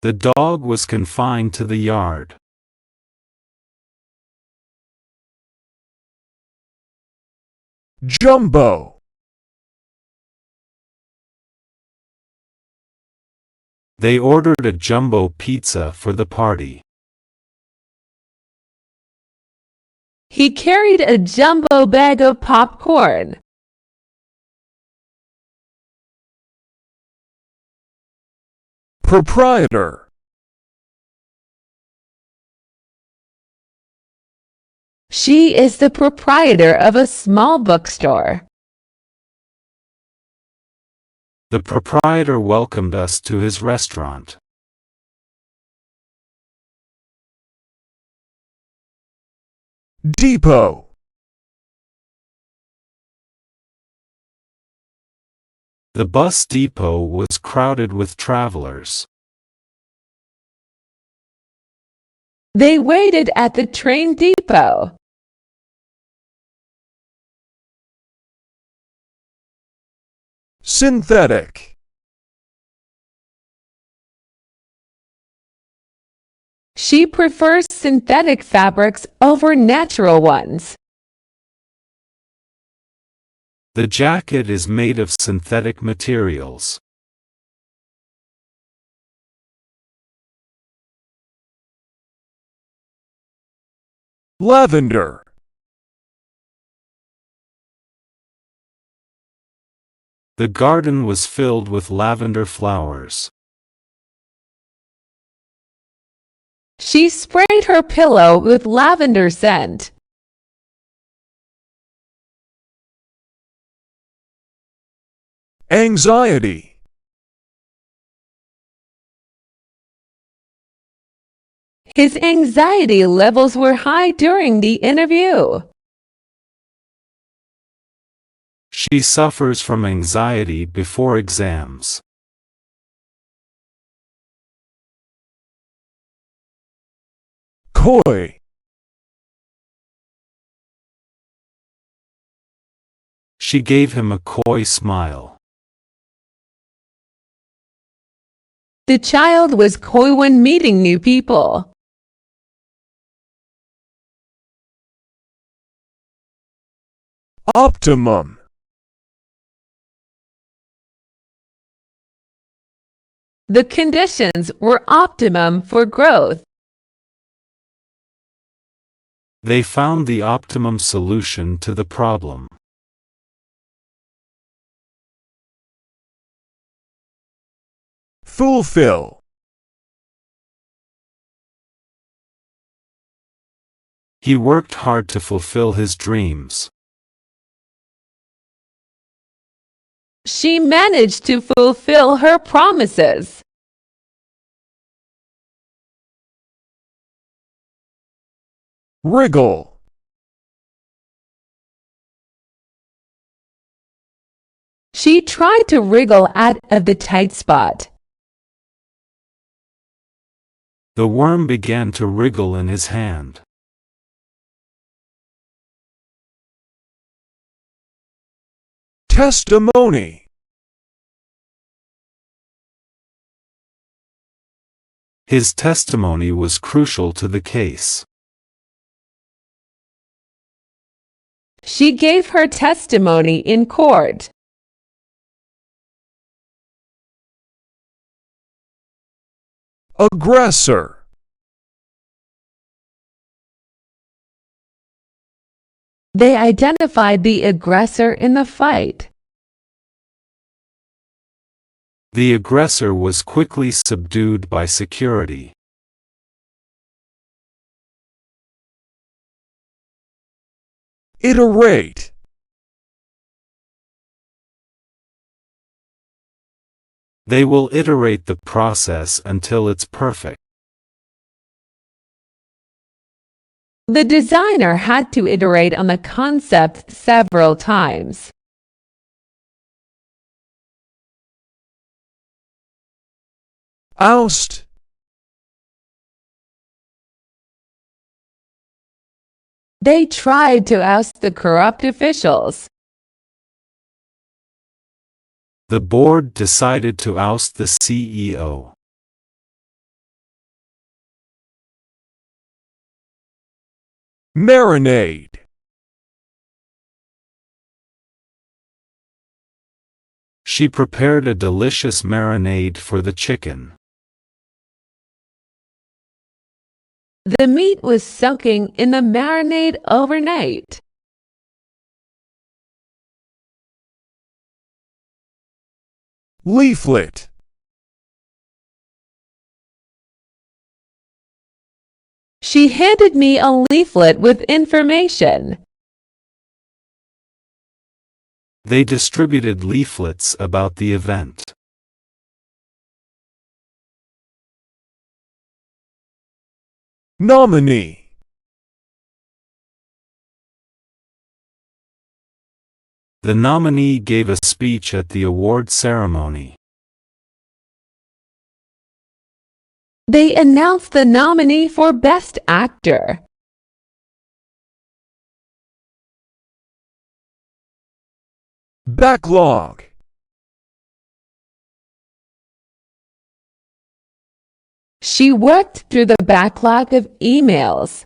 The dog was confined to the yard. Jumbo. They ordered a jumbo pizza for the party. He carried a jumbo bag of popcorn. Proprietor. She is the proprietor of a small bookstore. The proprietor welcomed us to his restaurant. Depot. The bus depot was crowded with travelers. They waited at the train depot. Synthetic. She prefers synthetic fabrics over natural ones. The jacket is made of synthetic materials. Lavender. The garden was filled with lavender flowers. She sprayed her pillow with lavender scent. Anxiety. His anxiety levels were high during the interview. She suffers from anxiety before exams. Coy. She gave him a coy smile. The child was coy when meeting new people. Optimum. The conditions were optimum for growth. They found the optimum solution to the problem. Fulfill. He worked hard to fulfill his dreams. She managed to fulfill her promises. Wriggle. She tried to wriggle out of the tight spot. The worm began to wriggle in his hand. Testimony. His testimony was crucial to the case. She gave her testimony in court. Aggressor. They identified the aggressor in the fight. The aggressor was quickly subdued by security. Iterate. They will iterate the process until it's perfect. The designer had to iterate on the concept several times. Oust. They tried to oust the corrupt officials. The board decided to oust the CEO. Marinade. She prepared a delicious marinade for the chicken. The meat was soaking in the marinade overnight. Leaflet. She handed me a leaflet with information. They distributed leaflets about the event. Nominee. The nominee gave a speech at the award ceremony. They announced the nominee for Best Actor. Backlog. She worked through the backlog of emails.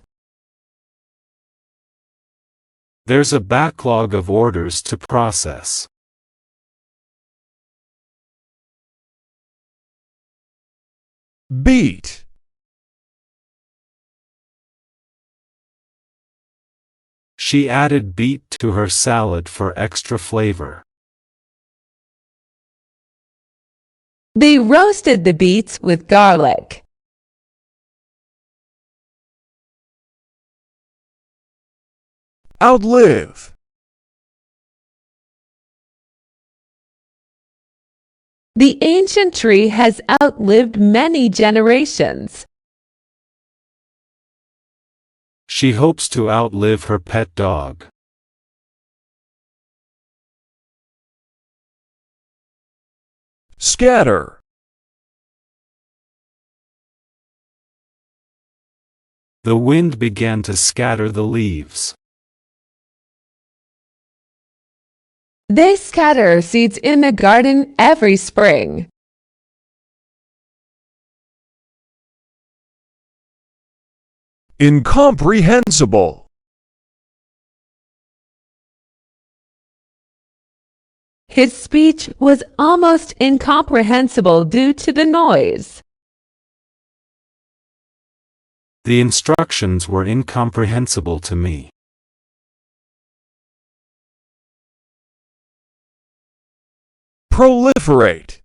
There's a backlog of orders to process. Beat. She added beet to her salad for extra flavor. They roasted the beets with garlic. Outlive. The ancient tree has outlived many generations. She hopes to outlive her pet dog. Scatter. The wind began to scatter the leaves. They scatter seeds in the garden every spring. Incomprehensible. His speech was almost incomprehensible due to the noise. The instructions were incomprehensible to me. Proliferate.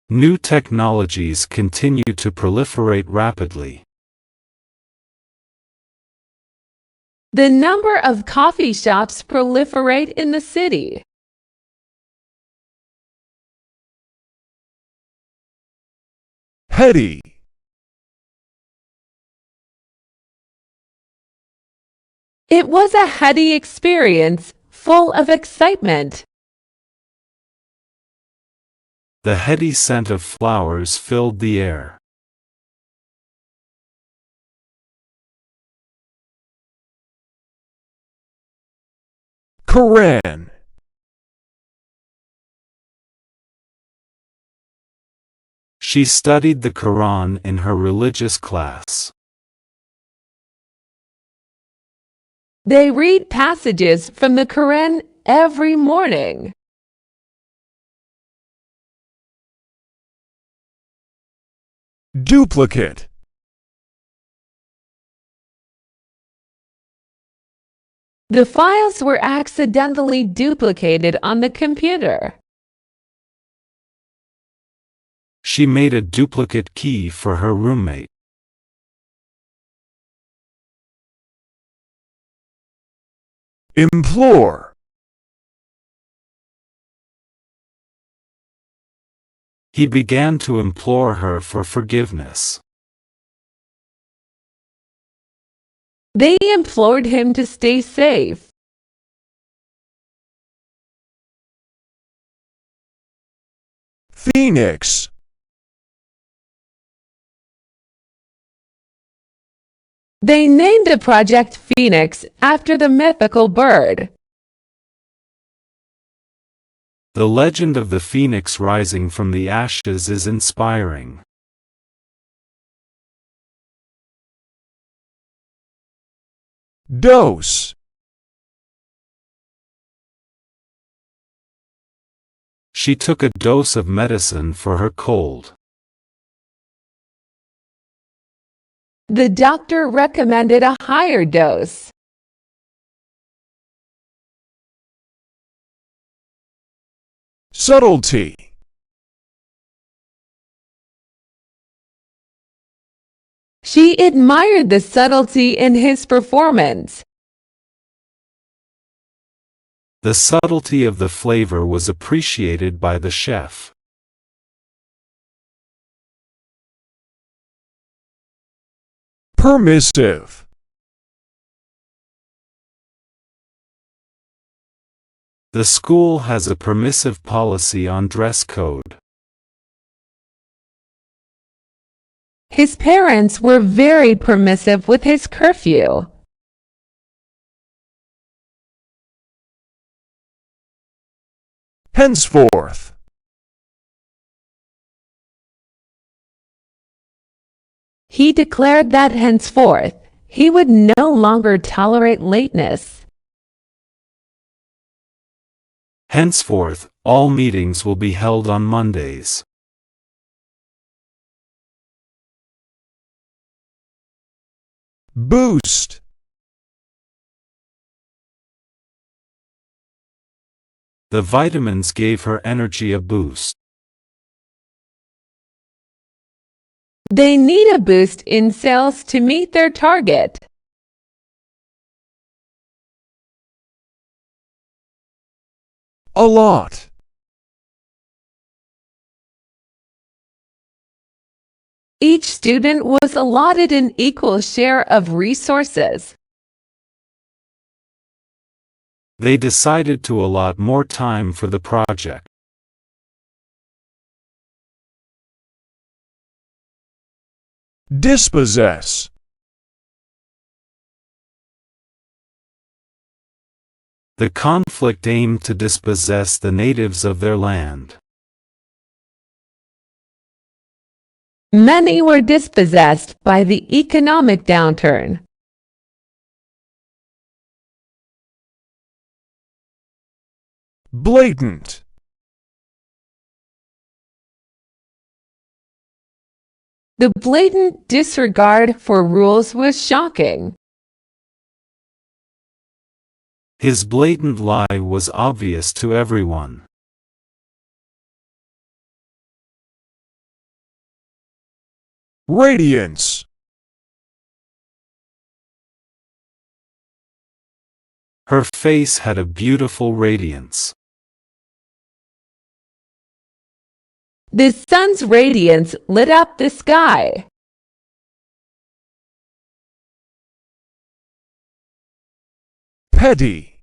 New technologies continue to proliferate rapidly. The number of coffee shops proliferate in the city. Heady. It was a heady experience, full of excitement. The heady scent of flowers filled the air. Quran. She studied the Quran in her religious class. They read passages from the Quran every morning. Duplicate. The files were accidentally duplicated on the computer. She made a duplicate key for her roommate. Implore. He began to implore her for forgiveness. They implored him to stay safe. Phoenix. They named the project Phoenix after the mythical bird. The legend of the phoenix rising from the ashes is inspiring. Dose. She took a dose of medicine for her cold. The doctor recommended a higher dose. Subtlety. She admired the subtlety in his performance. The subtlety of the flavor was appreciated by the chef. Permissive. The school has a permissive policy on dress code. His parents were very permissive with his curfew. Henceforth. He declared that henceforth, he would no longer tolerate lateness. Henceforth, all meetings will be held on Mondays. Boost. The vitamins gave her energy a boost. They need a boost in sales to meet their target. A lot. Each student was allotted an equal share of resources. They decided to allot more time for the project. Dispossess. The conflict aimed to dispossess the natives of their land. Many were dispossessed by the economic downturn. Blatant. The blatant disregard for rules was shocking. His blatant lie was obvious to everyone. Radiance. Her face had a beautiful radiance. The sun's radiance lit up the sky. Petty.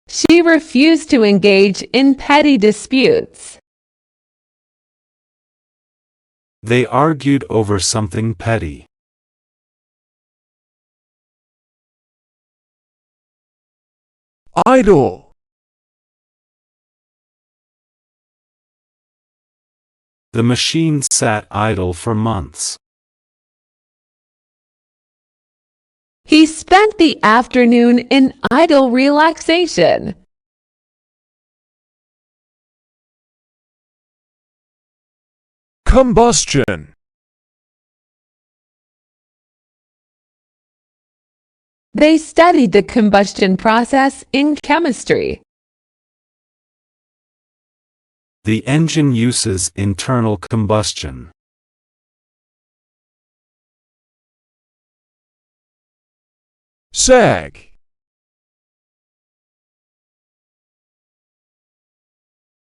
She refused to engage in petty disputes. They argued over something petty. Idle. The machine sat idle for months. He spent the afternoon in idle relaxation. Combustion. They studied the combustion process in chemistry. The engine uses internal combustion. Sag.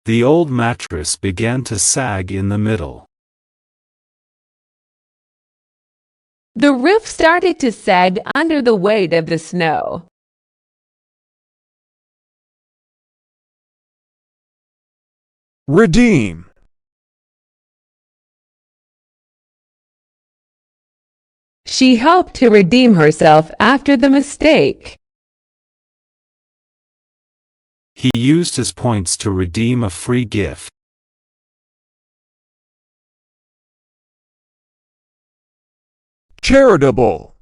The old mattress began to sag in the middle. The roof started to sag under the weight of the snow. Redeem. She hoped to redeem herself after the mistake. He used his points to redeem a free gift. Charitable.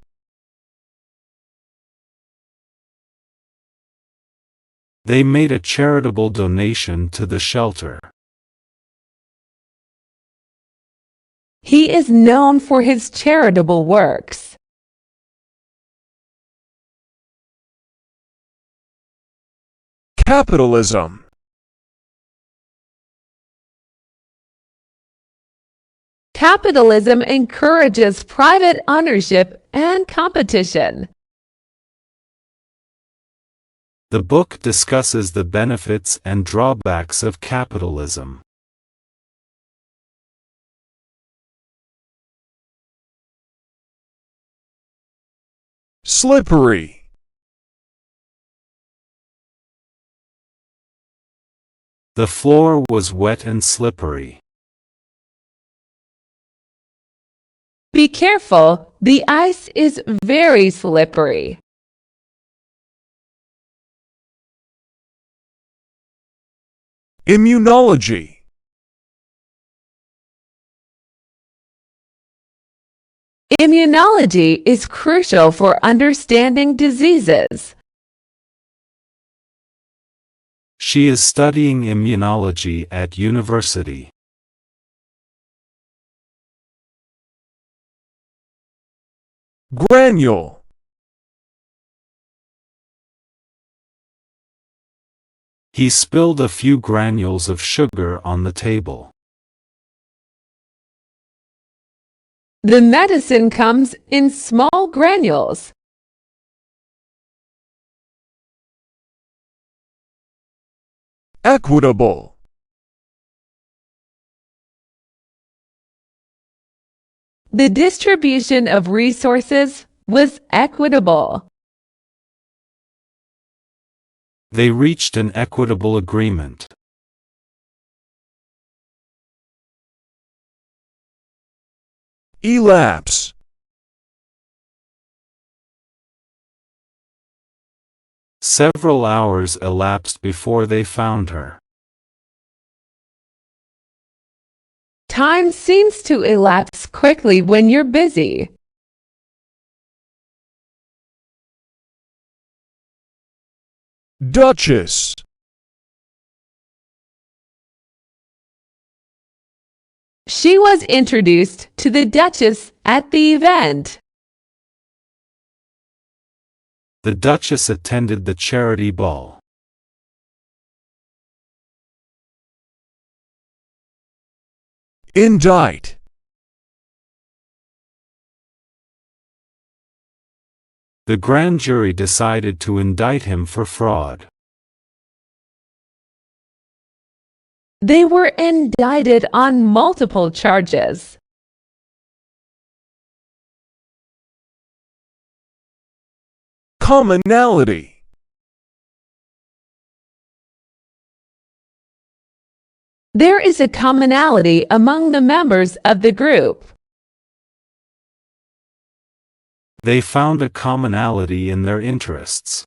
They made a charitable donation to the shelter. He is known for his charitable works. Capitalism. Capitalism encourages private ownership and competition. The book discusses the benefits and drawbacks of capitalism. Slippery. The floor was wet and slippery. Be careful, the ice is very slippery. Immunology. Immunology is crucial for understanding diseases. She is studying immunology at university. Granule. He spilled a few granules of sugar on the table. The medicine comes in small granules. Equitable. The distribution of resources was equitable. They reached an equitable agreement. Elapse. Several hours elapsed before they found her. Time seems to elapse quickly when you're busy. Duchess. She was introduced to the Duchess at the event. The Duchess attended the charity ball. Indict. The grand jury decided to indict him for fraud. They were indicted on multiple charges. Commonality. There is a commonality among the members of the group. They found a commonality in their interests.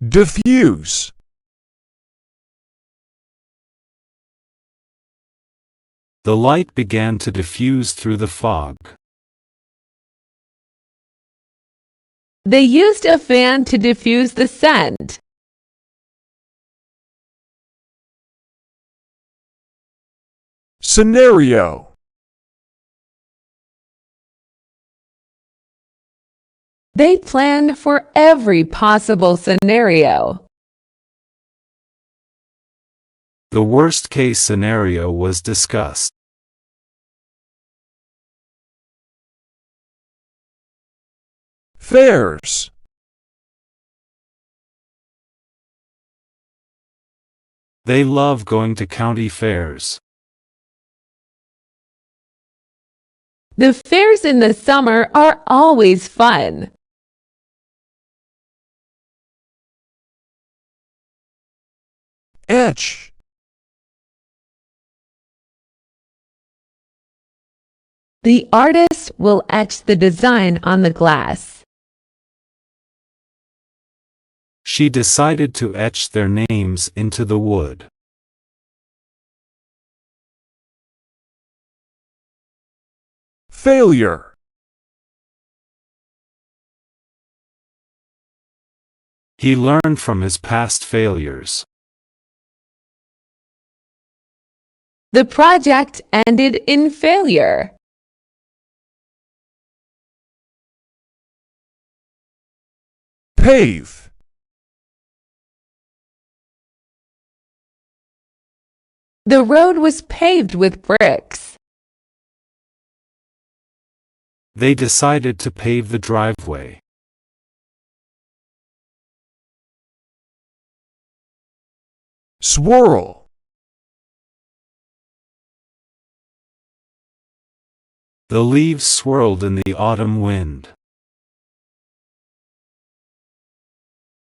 Diffuse. The light began to diffuse through the fog. They used a fan to diffuse the scent. Scenario. They planned for every possible scenario. The worst-case scenario was discussed. Fairs. They love going to county fairs. The fairs in the summer are always fun. Etch. The artist will etch the design on the glass. She decided to etch their names into the wood. Failure. He learned from his past failures. The project ended in failure. Pave. The road was paved with bricks. They decided to pave the driveway. Swirl. The leaves swirled in the autumn wind.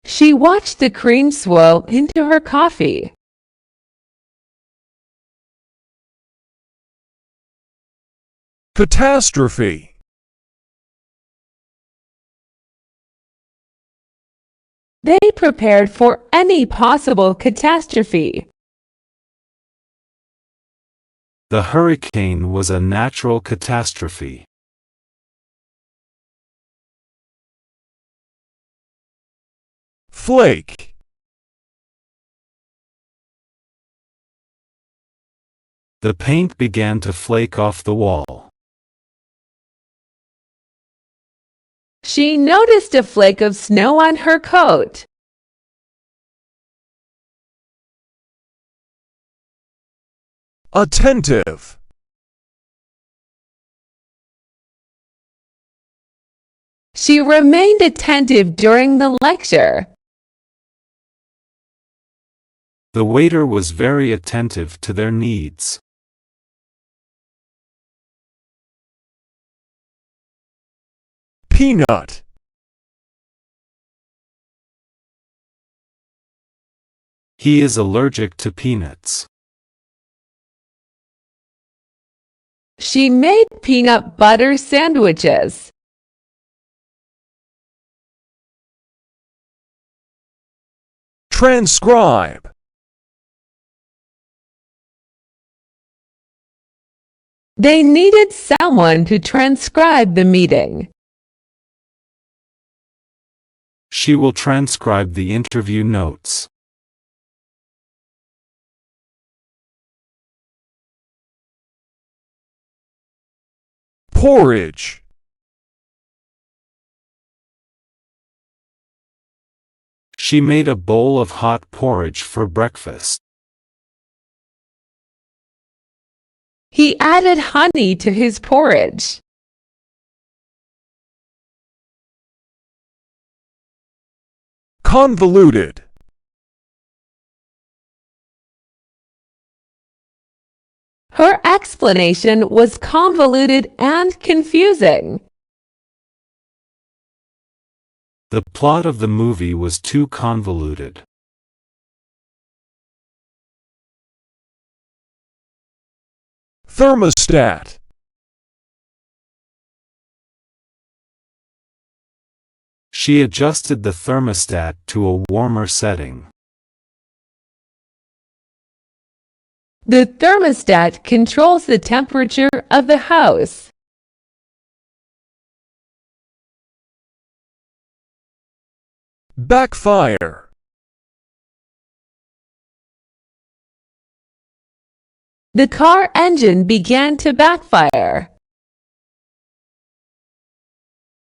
She watched the cream swirl into her coffee. Catastrophe. They prepared for any possible catastrophe. The hurricane was a natural catastrophe. Flake. The paint began to flake off the wall. She noticed a flake of snow on her coat. Attentive. She remained attentive during the lecture. The waiter was very attentive to their needs. Peanut. He is allergic to peanuts. She made peanut butter sandwiches. Transcribe. They needed someone to transcribe the meeting. She will transcribe the interview notes. Porridge. She made a bowl of hot porridge for breakfast. He added honey to his porridge. Convoluted. Her explanation was convoluted and confusing. The plot of the movie was too convoluted. Thermostat. She adjusted the thermostat to a warmer setting. The thermostat controls the temperature of the house. Backfire. The car engine began to backfire.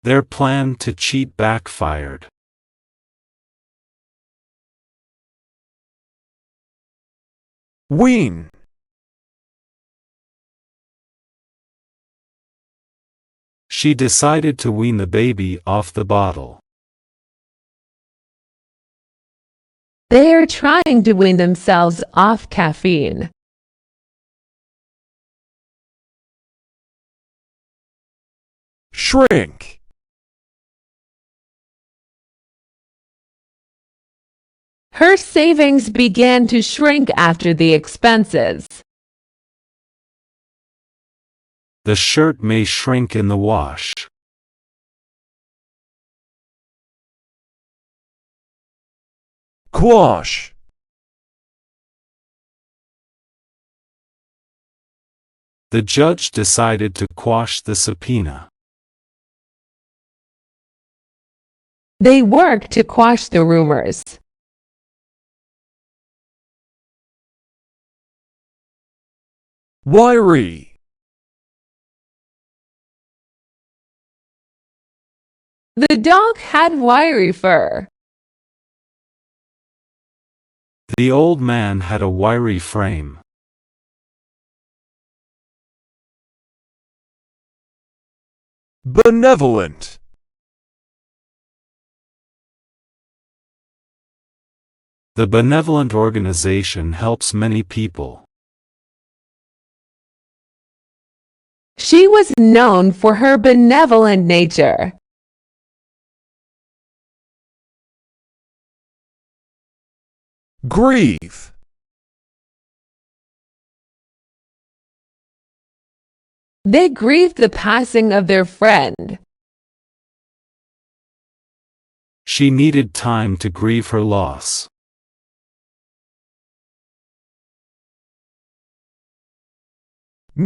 Their plan to cheat backfired. Wean. She decided to wean the baby off the bottle. They are trying to wean themselves off caffeine. Shrink. Her savings began to shrink after the expenses. The shirt may shrink in the wash. Quash. The judge decided to quash the subpoena. They worked to quash the rumors. Wiry. The dog had wiry fur. The old man had a wiry frame. Benevolent. The benevolent organization helps many people. She was known for her benevolent nature. Grieve. They grieved the passing of their friend. She needed time to grieve her loss.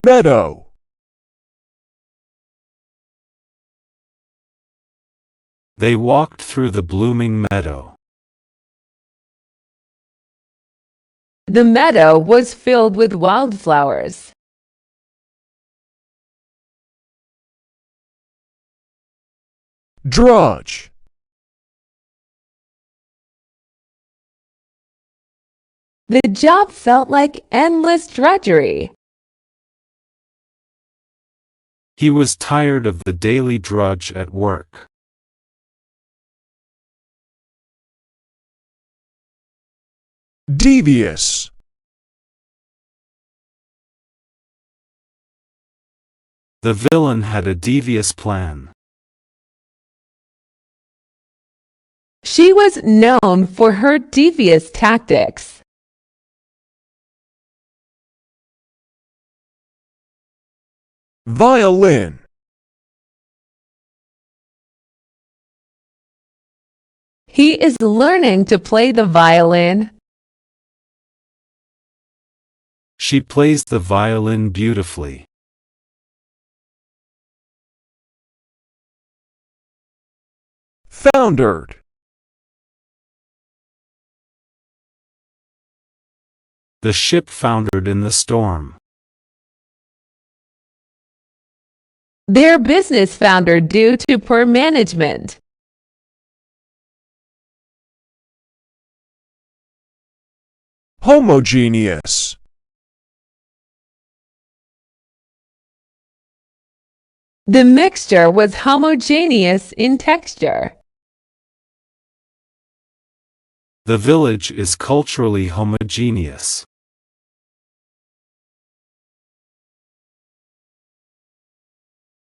Meadow. They walked through the blooming meadow. The meadow was filled with wildflowers. Drudge. The job felt like endless drudgery. He was tired of the daily drudge at work. Devious. The villain had a devious plan. She was known for her devious tactics. Violin. He is learning to play the violin. She plays the violin beautifully. Foundered. The ship foundered in the storm. Their business foundered due to poor management. Homogeneous. The mixture was homogeneous in texture. The village is culturally homogeneous.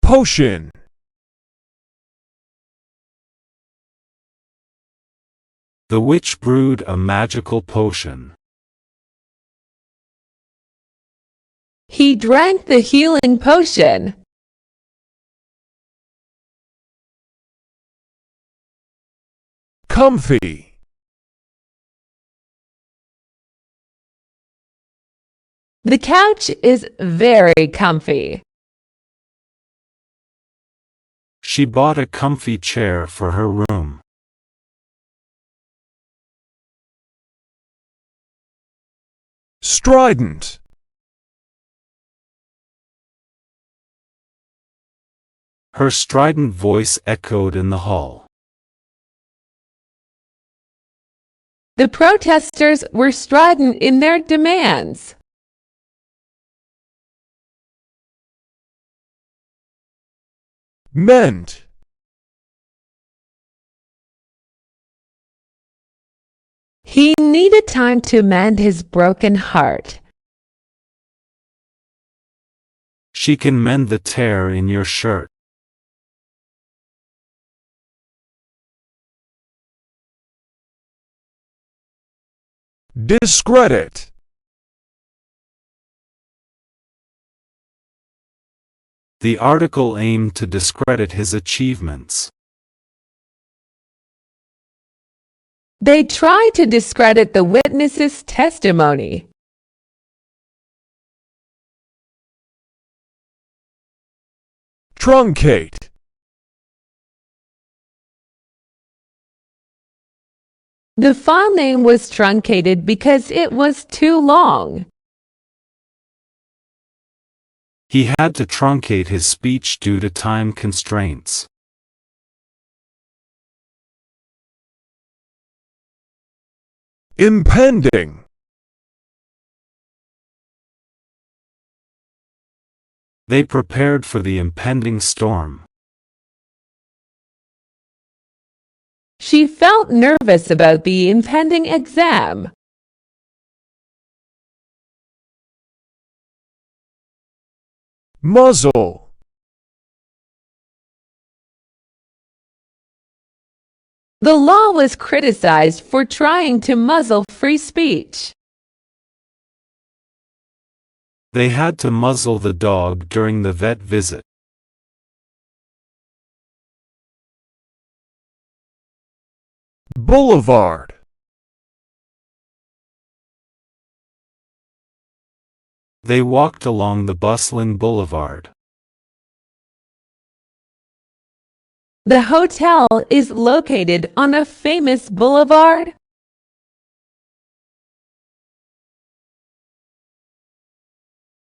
Potion. The witch brewed a magical potion. He drank the healing potion. Comfy. The couch is very comfy. She bought a comfy chair for her room. Strident. Her strident voice echoed in the hall. The protesters were strident in their demands. Mend. He needed time to mend his broken heart. She can mend the tear in your shirt. Discredit. The article aimed to discredit his achievements. They tried to discredit the witness's testimony. Truncate. The file name was truncated because it was too long. He had to truncate his speech due to time constraints. Impending. They prepared for the impending storm. She felt nervous about the impending exam. Muzzle. The law was criticized for trying to muzzle free speech. They had to muzzle the dog during the vet visit. Boulevard. They walked along the bustling boulevard. The hotel is located on a famous boulevard.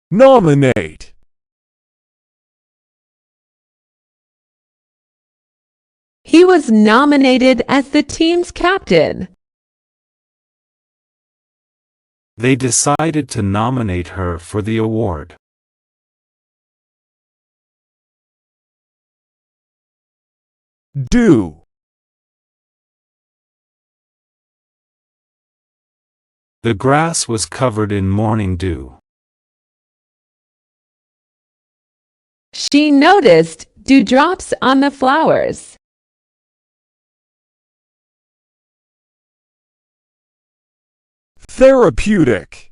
Nominate. He was nominated as the team's captain. They decided to nominate her for the award. Do. The grass was covered in morning dew. She noticed dewdrops on the flowers. Therapeutic.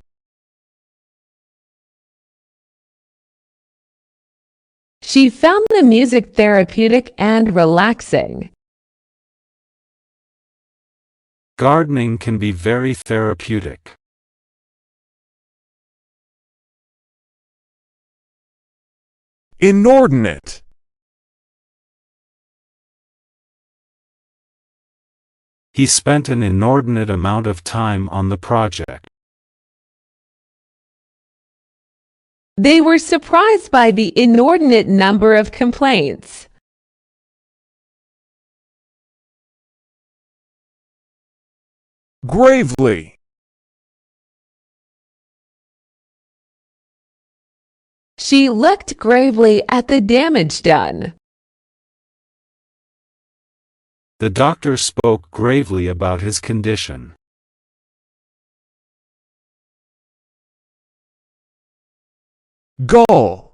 She found the music therapeutic and relaxing. Gardening can be very therapeutic. Inordinate. He spent an inordinate amount of time on the project. They were surprised by the inordinate number of complaints. Gravely. She looked gravely at the damage done. The doctor spoke gravely about his condition. Gall.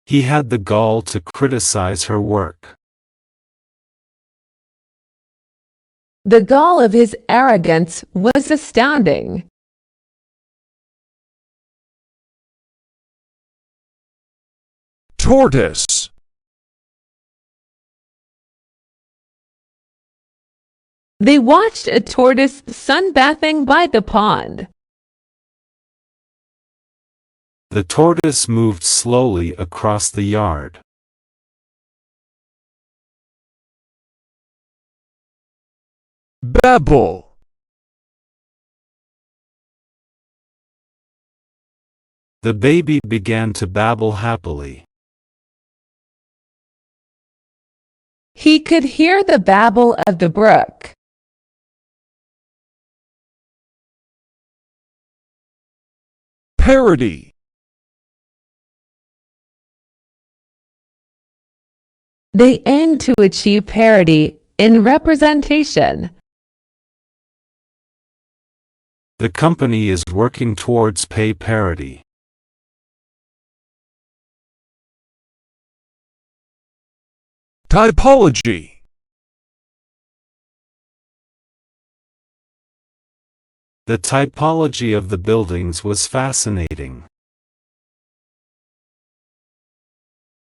He had the gall to criticize her work. The gall of his arrogance was astounding. Tortoise. They watched a tortoise sunbathing by the pond. The tortoise moved slowly across the yard. Babble. The baby began to babble happily. He could hear the babble of the brook. Parody. They aim to achieve parity in representation. The company is working towards pay parity. Typology. The typology of the buildings was fascinating.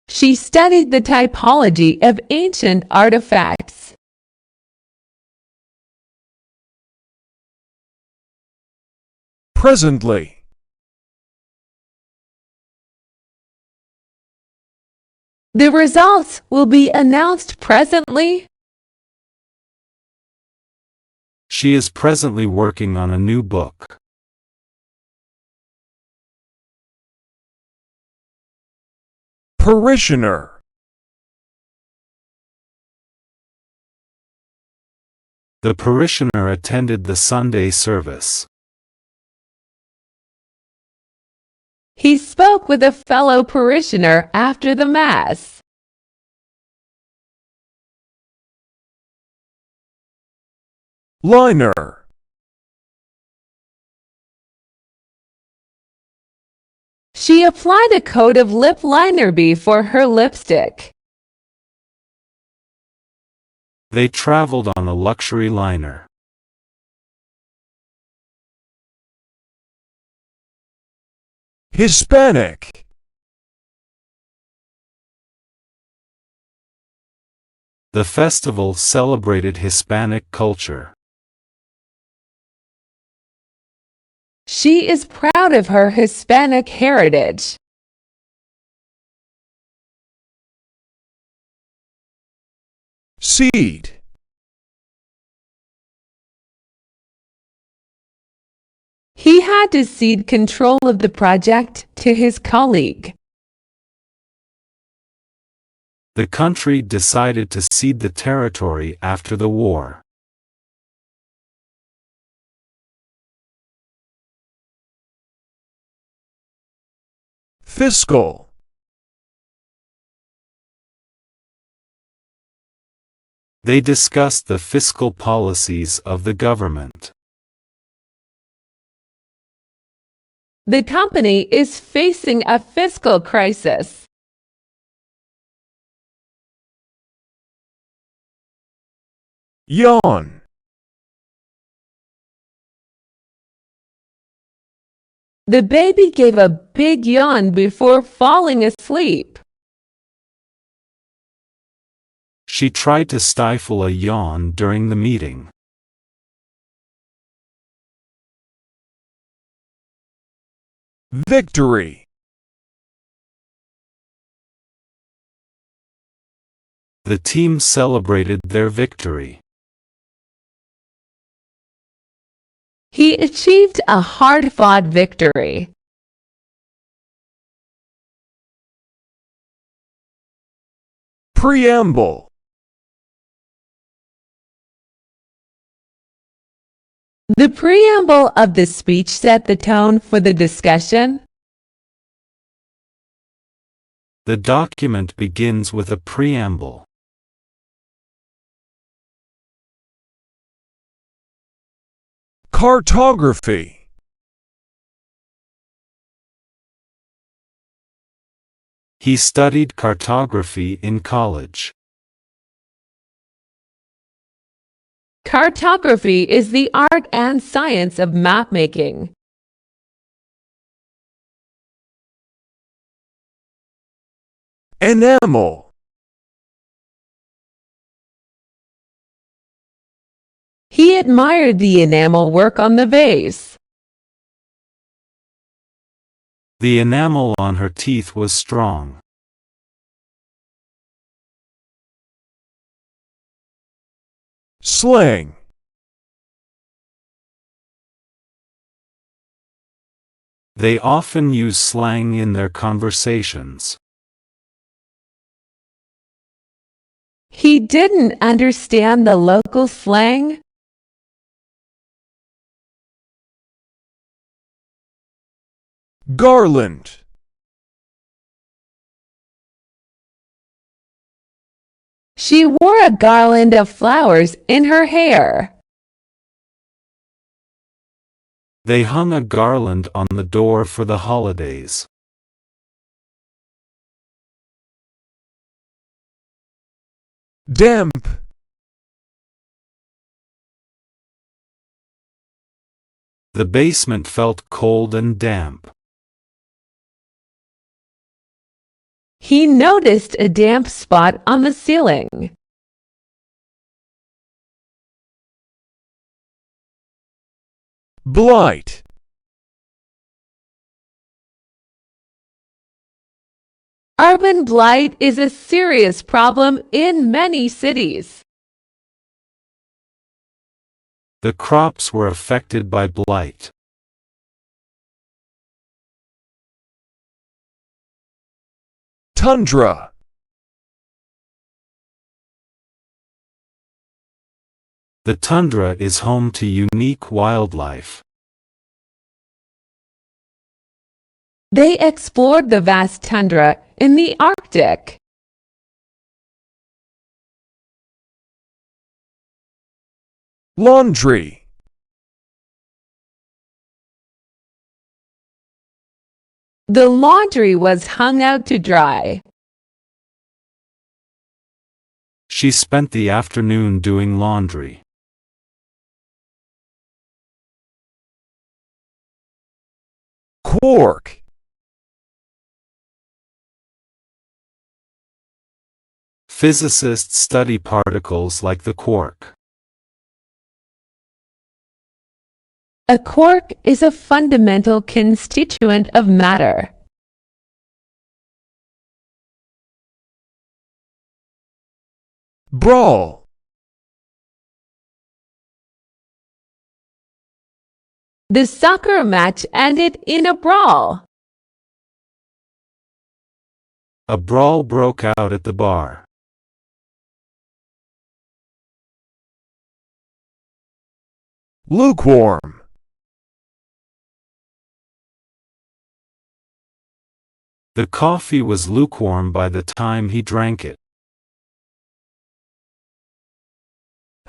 She studied the typology of ancient artifacts. Presently. The results will be announced presently. She is presently working on a new book. Parishioner. The parishioner attended the Sunday service. He spoke with a fellow parishioner after the Mass. Liner. She applied a coat of lip liner before her lipstick. They traveled on a luxury liner. Hispanic. The festival celebrated Hispanic culture. She is proud of her Hispanic heritage. Seed. He had to cede control of the project to his colleague. The country decided to cede the territory after the war. Fiscal. They discussed the fiscal policies of the government. The company is facing a fiscal crisis. Yawn. The baby gave a big yawn before falling asleep. She tried to stifle a yawn during the meeting. Victory. The team celebrated their victory. He achieved a hard-fought victory. Preamble. The preamble of the speech set the tone for the discussion. The document begins with a preamble. Cartography. He studied cartography in college. Cartography is the art and science of map-making. Enamel. He admired the enamel work on the vase. The enamel on her teeth was strong. Slang. They often use slang in their conversations. He didn't understand the local slang. Garland. She wore a garland of flowers in her hair. They hung a garland on the door for the holidays. Damp. The basement felt cold and damp. He noticed a damp spot on the ceiling. Blight. Urban blight is a serious problem in many cities. The crops were affected by blight. Tundra. The tundra is home to unique wildlife. They explored the vast tundra in the Arctic. Laundry. The laundry was hung out to dry. She spent the afternoon doing laundry. Quark. Physicists study particles like the quark. A quark is a fundamental constituent of matter. Brawl. The soccer match ended in a brawl. A brawl broke out at the bar. Lukewarm. The coffee was lukewarm by the time he drank it.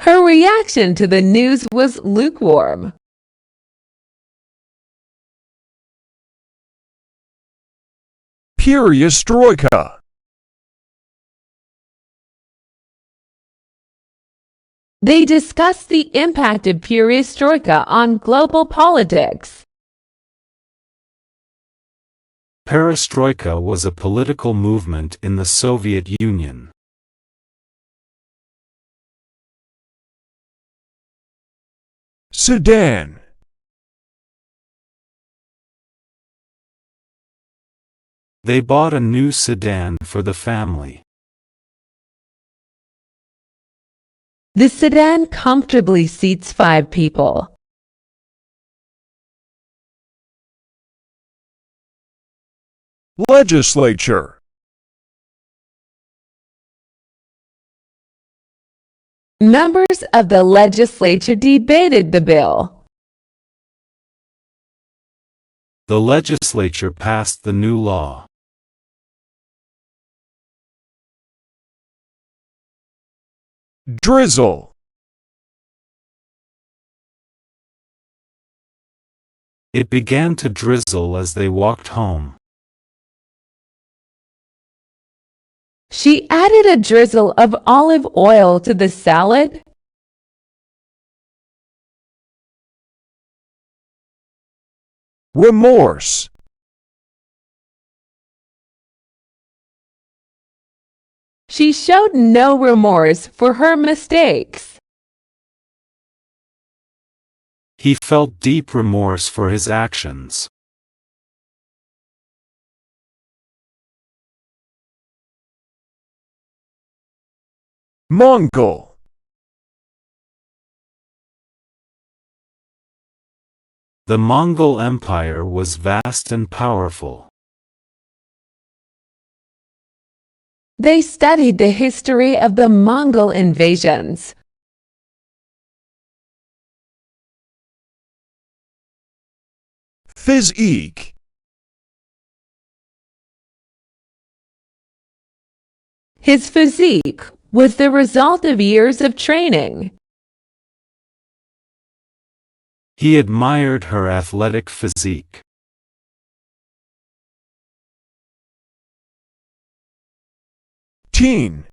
Her reaction to the news was lukewarm. Perestroika. They discussed the impact of perestroika on global politics. Perestroika was a political movement in the Soviet Union. Sedan. They bought a new sedan for the family. The sedan comfortably seats 5 people. Legislature. Members of the legislature debated the bill. The legislature passed the new law. Drizzle. It began to drizzle as they walked home. She added a drizzle of olive oil to the salad. Remorse. She showed no remorse for her mistakes. He felt deep remorse for his actions. Mongol. The Mongol Empire was vast and powerful. They studied the history of the Mongol invasions. Physique. His physique was the result of years of training. He admired her athletic physique. Teen.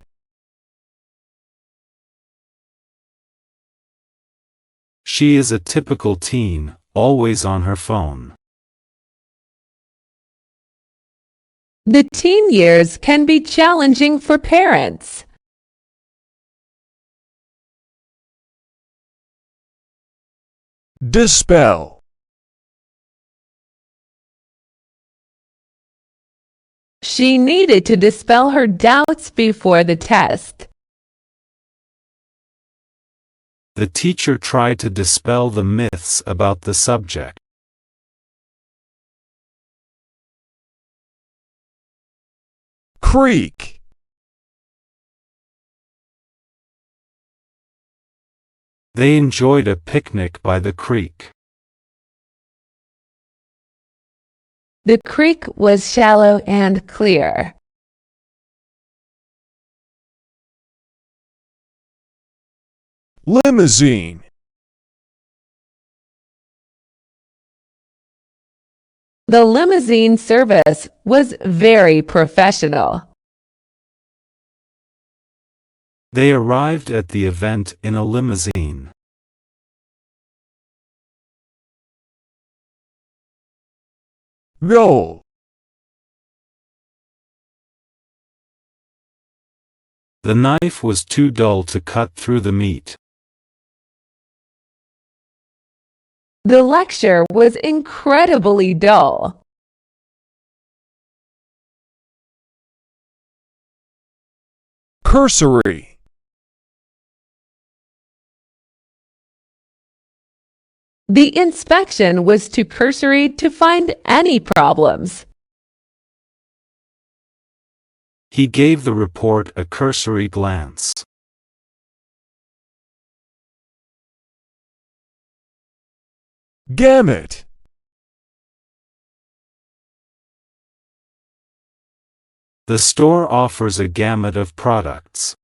She is a typical teen, always on her phone. The teen years can be challenging for parents. Dispel. She needed to dispel her doubts before the test. The teacher tried to dispel the myths about the subject. Creek. They enjoyed a picnic by the creek. The creek was shallow and clear. Limousine. The limousine service was very professional. They arrived at the event in a limousine. Goal. The knife was too dull to cut through the meat. The lecture was incredibly dull. Cursory. The inspection was too cursory to find any problems. He gave the report a cursory glance. Gamut. The store offers a gamut of products.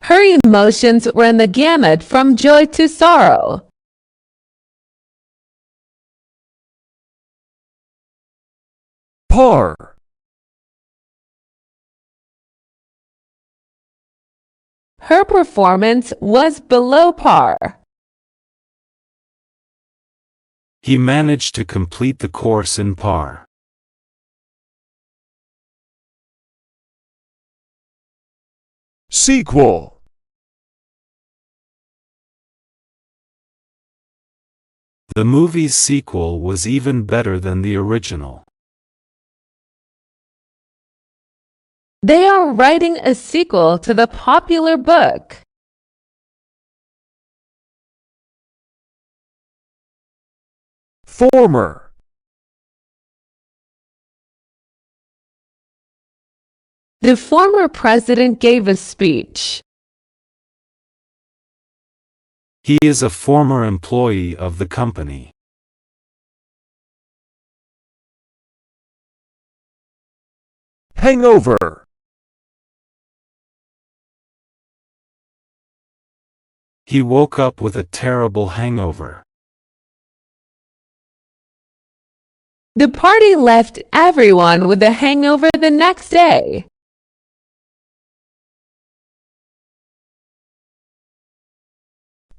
Her emotions ran the gamut from joy to sorrow. Par. Her performance was below par. He managed to complete the course in par. Sequel. The movie's sequel was even better than the original. They are writing a sequel to the popular book. Former. The former president gave a speech. He is a former employee of the company. Hangover. He woke up with a terrible hangover. The party left everyone with a hangover the next day.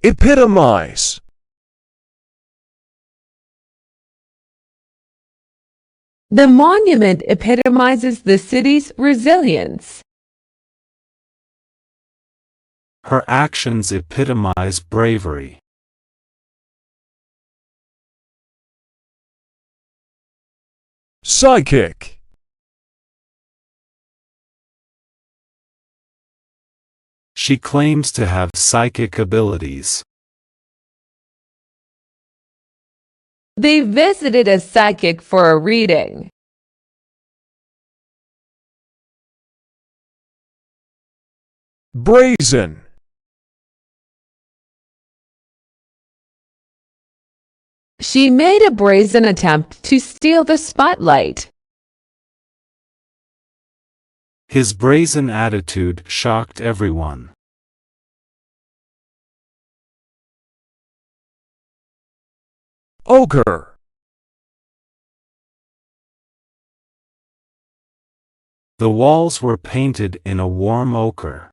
Epitomize. The monument epitomizes the city's resilience. Her actions epitomize bravery. Psychic. She claims to have psychic abilities. They visited a psychic for a reading. Brazen. She made a brazen attempt to steal the spotlight. His brazen attitude shocked everyone. Ochre. The walls were painted in a warm ochre.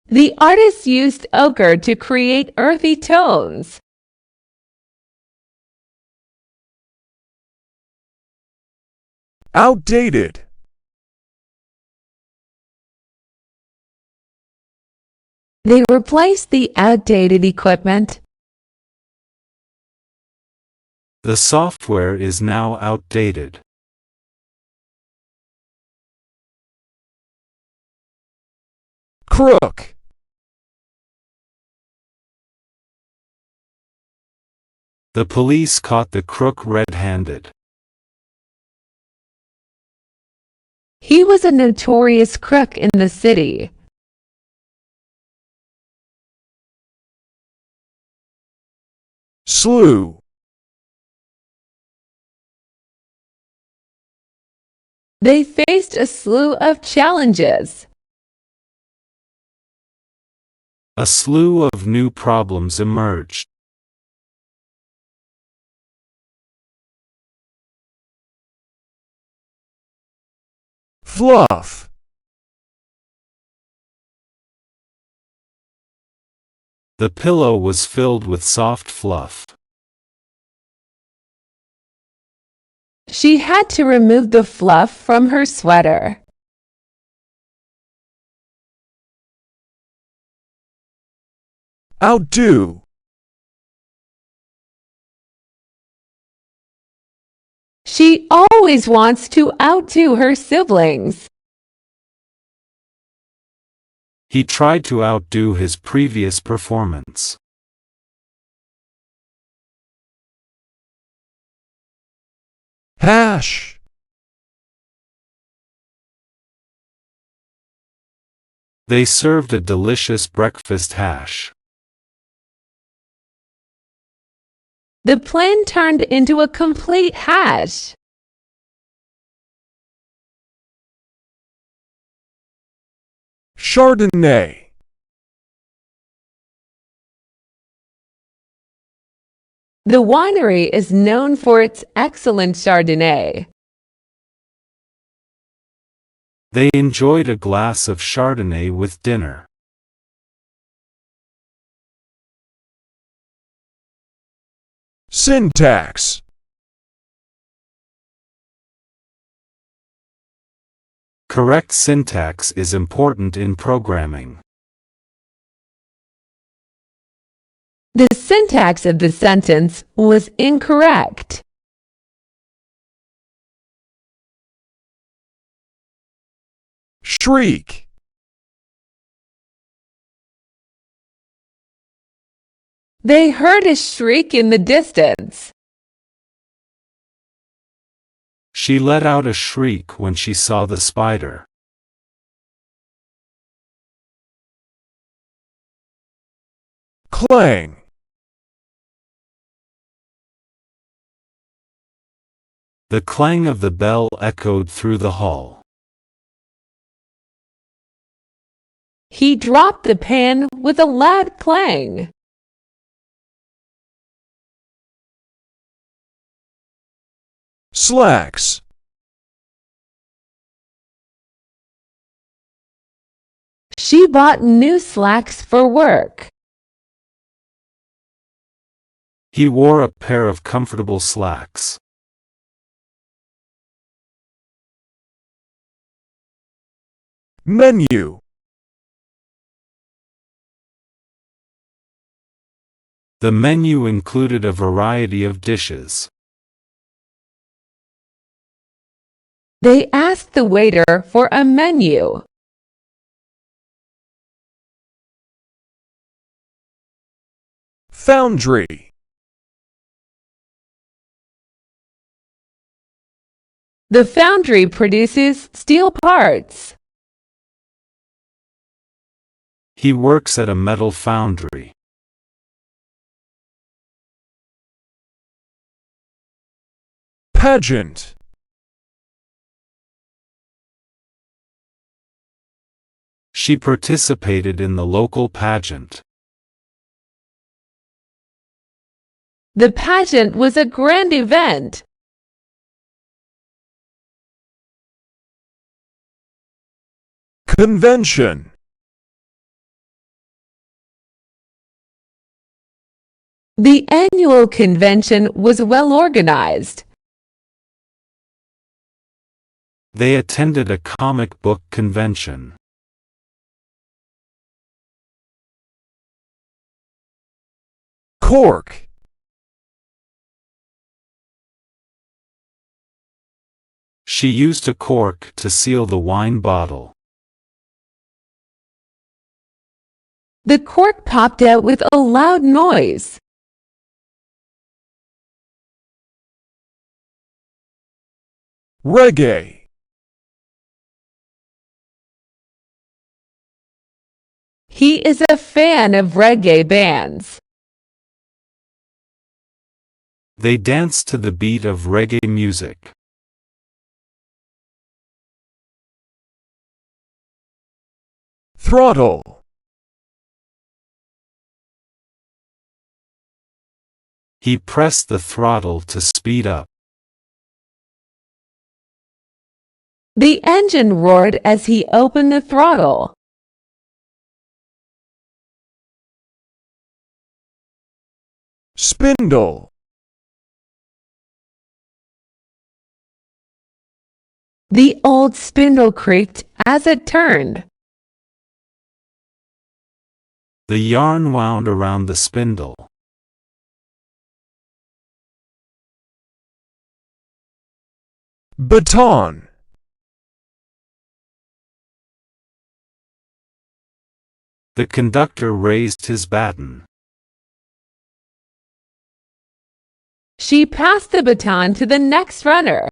The artist used ochre to create earthy tones. Outdated. They replaced the outdated equipment. The software is now outdated. Crook. The police caught the crook red-handed. He was a notorious crook in the city. Slew. They faced a slew of challenges. A slew of new problems emerged. Fluff. The pillow was filled with soft fluff. She had to remove the fluff from her sweater. Outdo. She always wants to outdo her siblings. He tried to outdo his previous performance. Hash. They served a delicious breakfast hash. The plan turned into a complete hash. Chardonnay. The winery is known for its excellent Chardonnay. They enjoyed a glass of Chardonnay with dinner. Syntax. Correct syntax is important in programming. The syntax of the sentence was incorrect. Shriek. They heard a shriek in the distance. She let out a shriek when she saw the spider. Clang. The clang of the bell echoed through the hall. He dropped the pan with a loud clang. Slacks. She bought new slacks for work. He wore a pair of comfortable slacks. Menu. The menu included a variety of dishes. They asked the waiter for a menu. Foundry. The foundry produces steel parts. He works at a metal foundry. Pageant. She participated in the local pageant. The pageant was a grand event. Convention. The annual convention was well organized. They attended a comic book convention. Cork. She used a cork to seal the wine bottle. The cork popped out with a loud noise. Reggae. He is a fan of reggae bands. They danced to the beat of reggae music. Throttle. He pressed the throttle to speed up. The engine roared as he opened the throttle. Spindle. The old spindle creaked as it turned. The yarn wound around the spindle. Baton. The conductor raised his baton. She passed the baton to the next runner.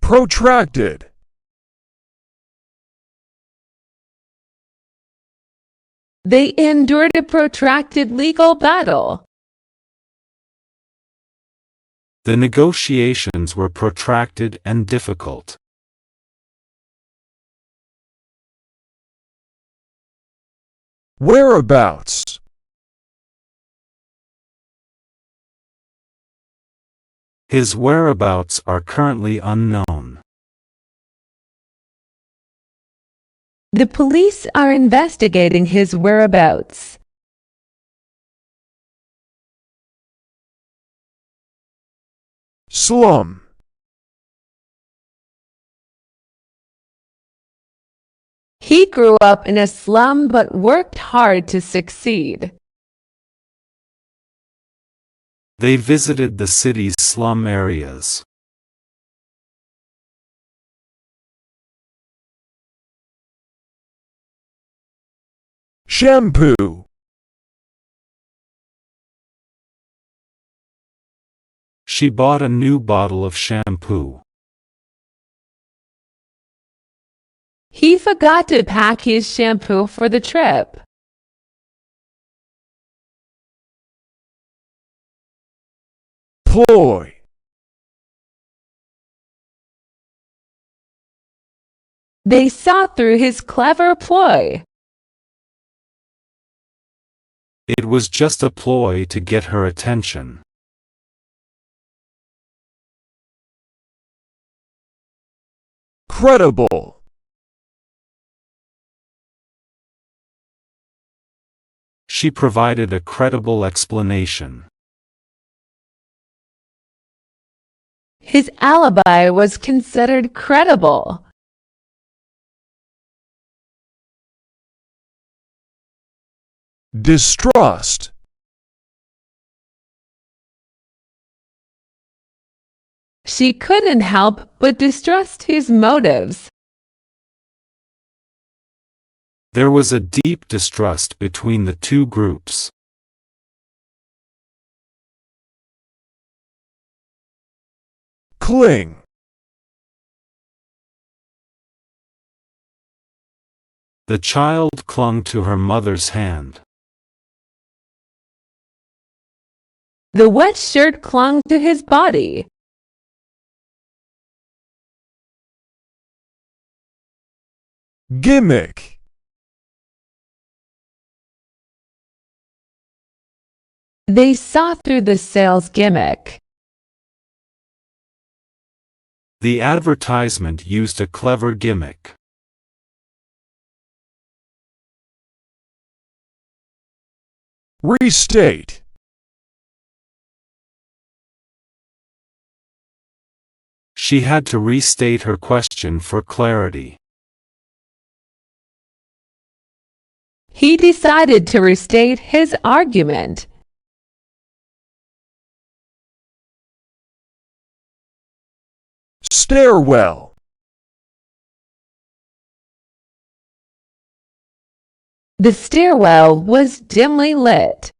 Protracted. They endured a protracted legal battle. The negotiations were protracted and difficult. Whereabouts? His whereabouts are currently unknown. The police are investigating his whereabouts. Slum. He grew up in a slum but worked hard to succeed. They visited the city's slum areas. Shampoo. She bought a new bottle of shampoo. He forgot to pack his shampoo for the trip. Ploy. They saw through his clever ploy. It was just a ploy to get her attention. Credible. She provided a credible explanation. His alibi was considered credible. Distrust. She couldn't help but distrust his motives. There was a deep distrust between the two groups. Cling. The child clung to her mother's hand. The wet shirt clung to his body. Gimmick. They saw through the sales gimmick. The advertisement used a clever gimmick. Restate. She had to restate her question for clarity. He decided to restate his argument. Stairwell. The stairwell was dimly lit.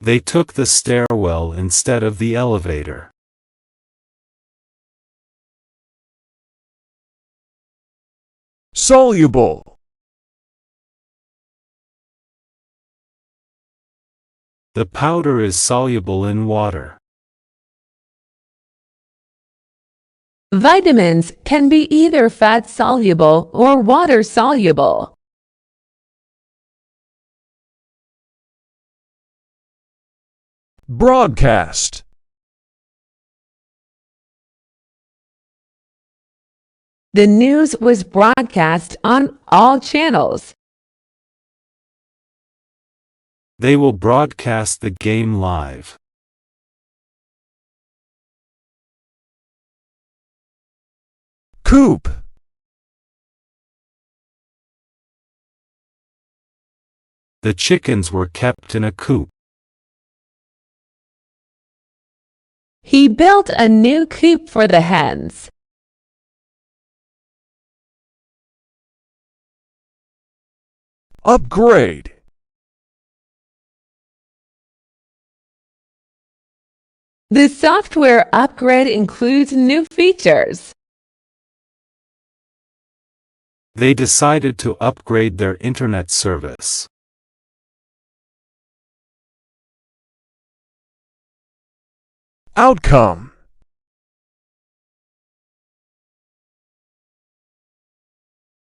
They took the stairwell instead of the elevator. Soluble. The powder is soluble in water. Vitamins can be either fat-soluble or water-soluble. Broadcast. The news was broadcast on all channels. They will broadcast the game live. Coop. The chickens were kept in a coop. He built a new coop for the hens. Upgrade. The software upgrade includes new features. They decided to upgrade their internet service. Outcome.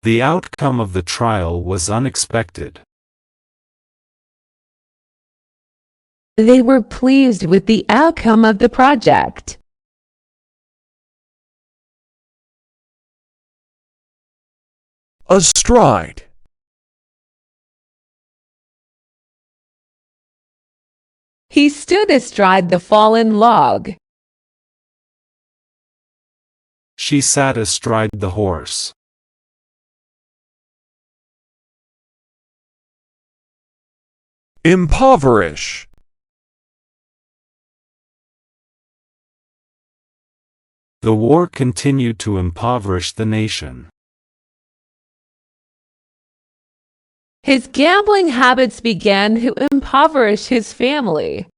The outcome of the trial was unexpected. They were pleased with the outcome of the project. Astride. He stood astride the fallen log. She sat astride the horse. Impoverish. The war continued to impoverish the nation. His gambling habits began to impoverish his family.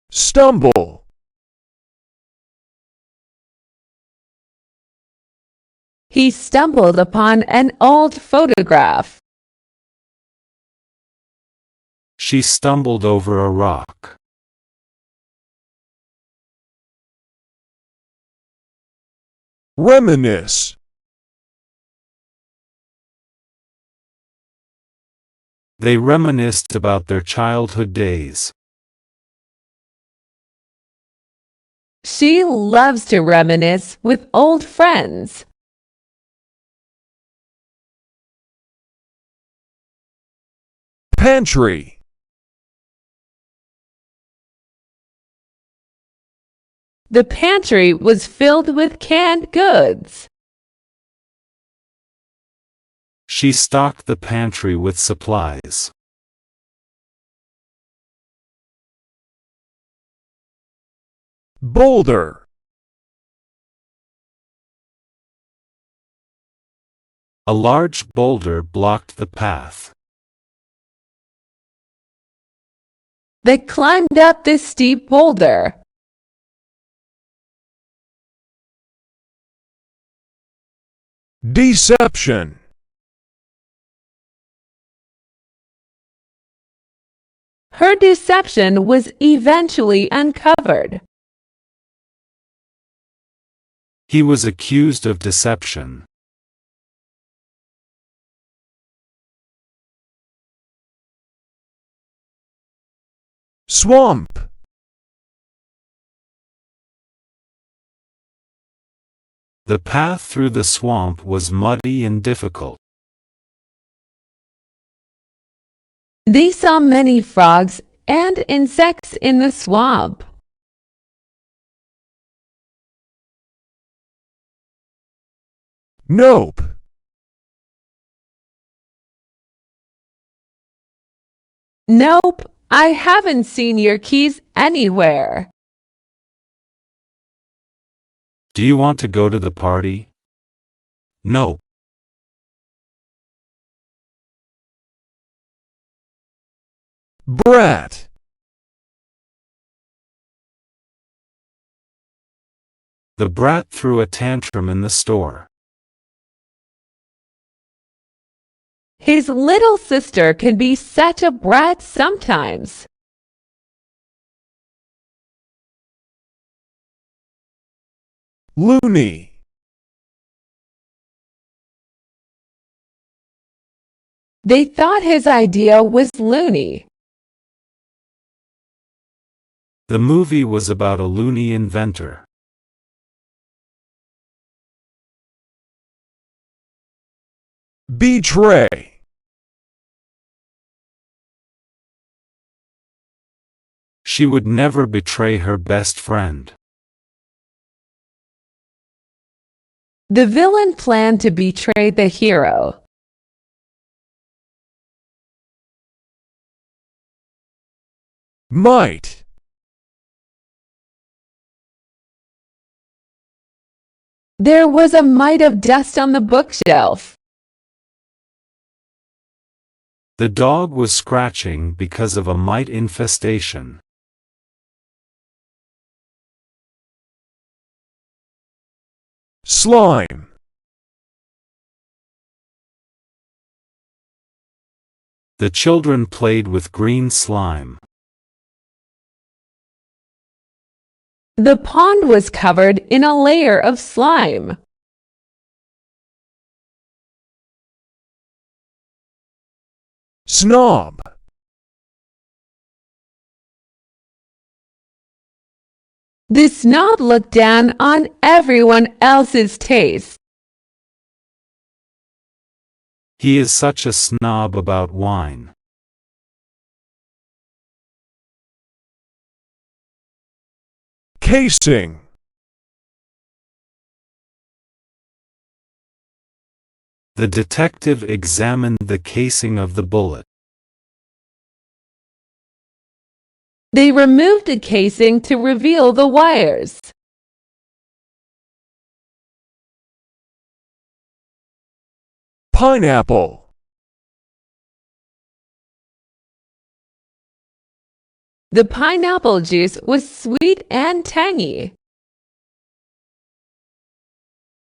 Stumble. He stumbled upon an old photograph. She stumbled over a rock. Reminisce. They reminisced about their childhood days. She loves to reminisce with old friends. Pantry. The pantry was filled with canned goods. She stocked the pantry with supplies. Boulder. A large boulder blocked the path. They climbed up this steep boulder. Deception. Her deception was eventually uncovered. He was accused of deception. Swamp. The path through the swamp was muddy and difficult. They saw many frogs and insects in the swamp. Nope. Nope, I haven't seen your keys anywhere. Do you want to go to the party? No. Brat. The brat threw a tantrum in the store. His little sister can be such a brat sometimes. Loony. They thought his idea was loony. The movie was about a loony inventor. Betray. She would never betray her best friend. The villain planned to betray the hero. Might. There was a mite of dust on the bookshelf. The dog was scratching because of a mite infestation. Slime. The children played with green slime. The pond was covered in a layer of slime. Snob. The snob looked down on everyone else's taste. He is such a snob about wine. Casing. The detective examined the casing of the bullet. They removed the casing to reveal the wires. Pineapple. The pineapple juice was sweet and tangy.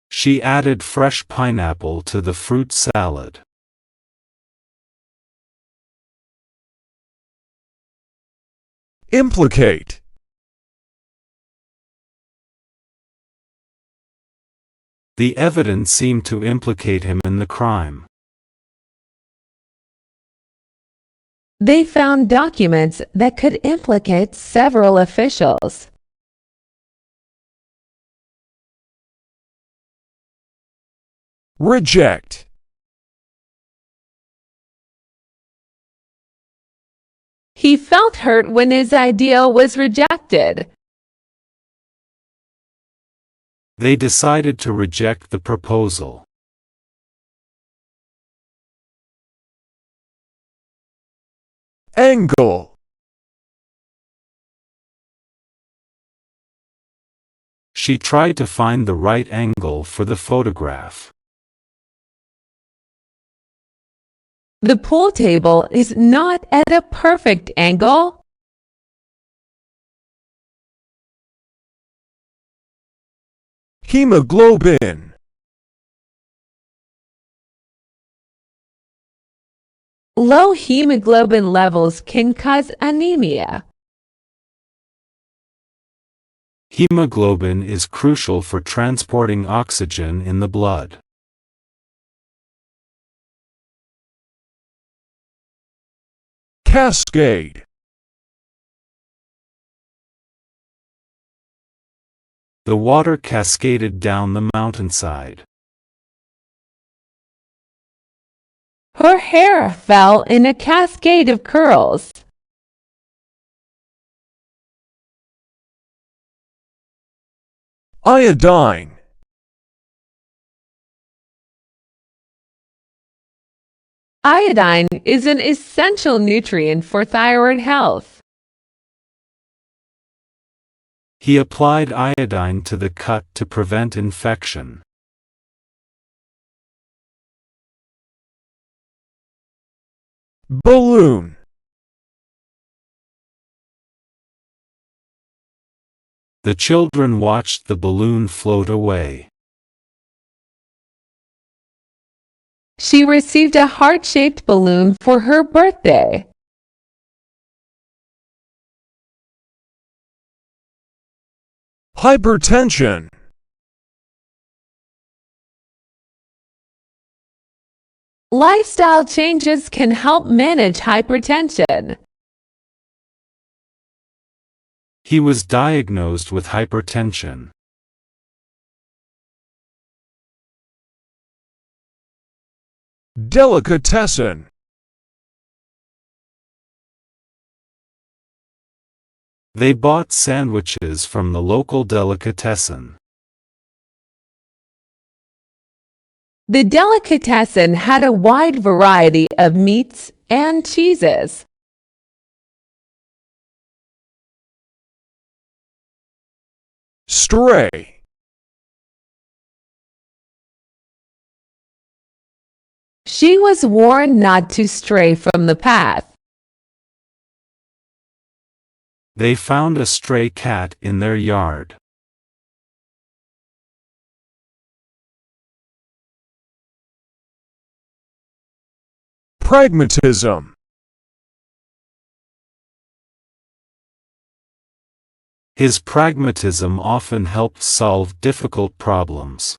She added fresh pineapple to the fruit salad. Implicate. The evidence seemed to implicate him in the crime. They found documents that could implicate several officials. Reject. He felt hurt when his idea was rejected. They decided to reject the proposal. Angle. She tried to find the right angle for the photograph. The pool table is not at a perfect angle. Hemoglobin. Low hemoglobin levels can cause anemia. Hemoglobin is crucial for transporting oxygen in the blood. Cascade. The water cascaded down the mountainside. Her hair fell in a cascade of curls. Iodine. Iodine is an essential nutrient for thyroid health. He applied iodine to the cut to prevent infection. Balloon. The children watched the balloon float away. She received a heart-shaped balloon for her birthday. Hypertension. Lifestyle changes can help manage hypertension. He was diagnosed with hypertension. Delicatessen. They bought sandwiches from the local delicatessen. The delicatessen had a wide variety of meats and cheeses. Stray. She was warned not to stray from the path. They found a stray cat in their yard. Pragmatism. His pragmatism often helped solve difficult problems.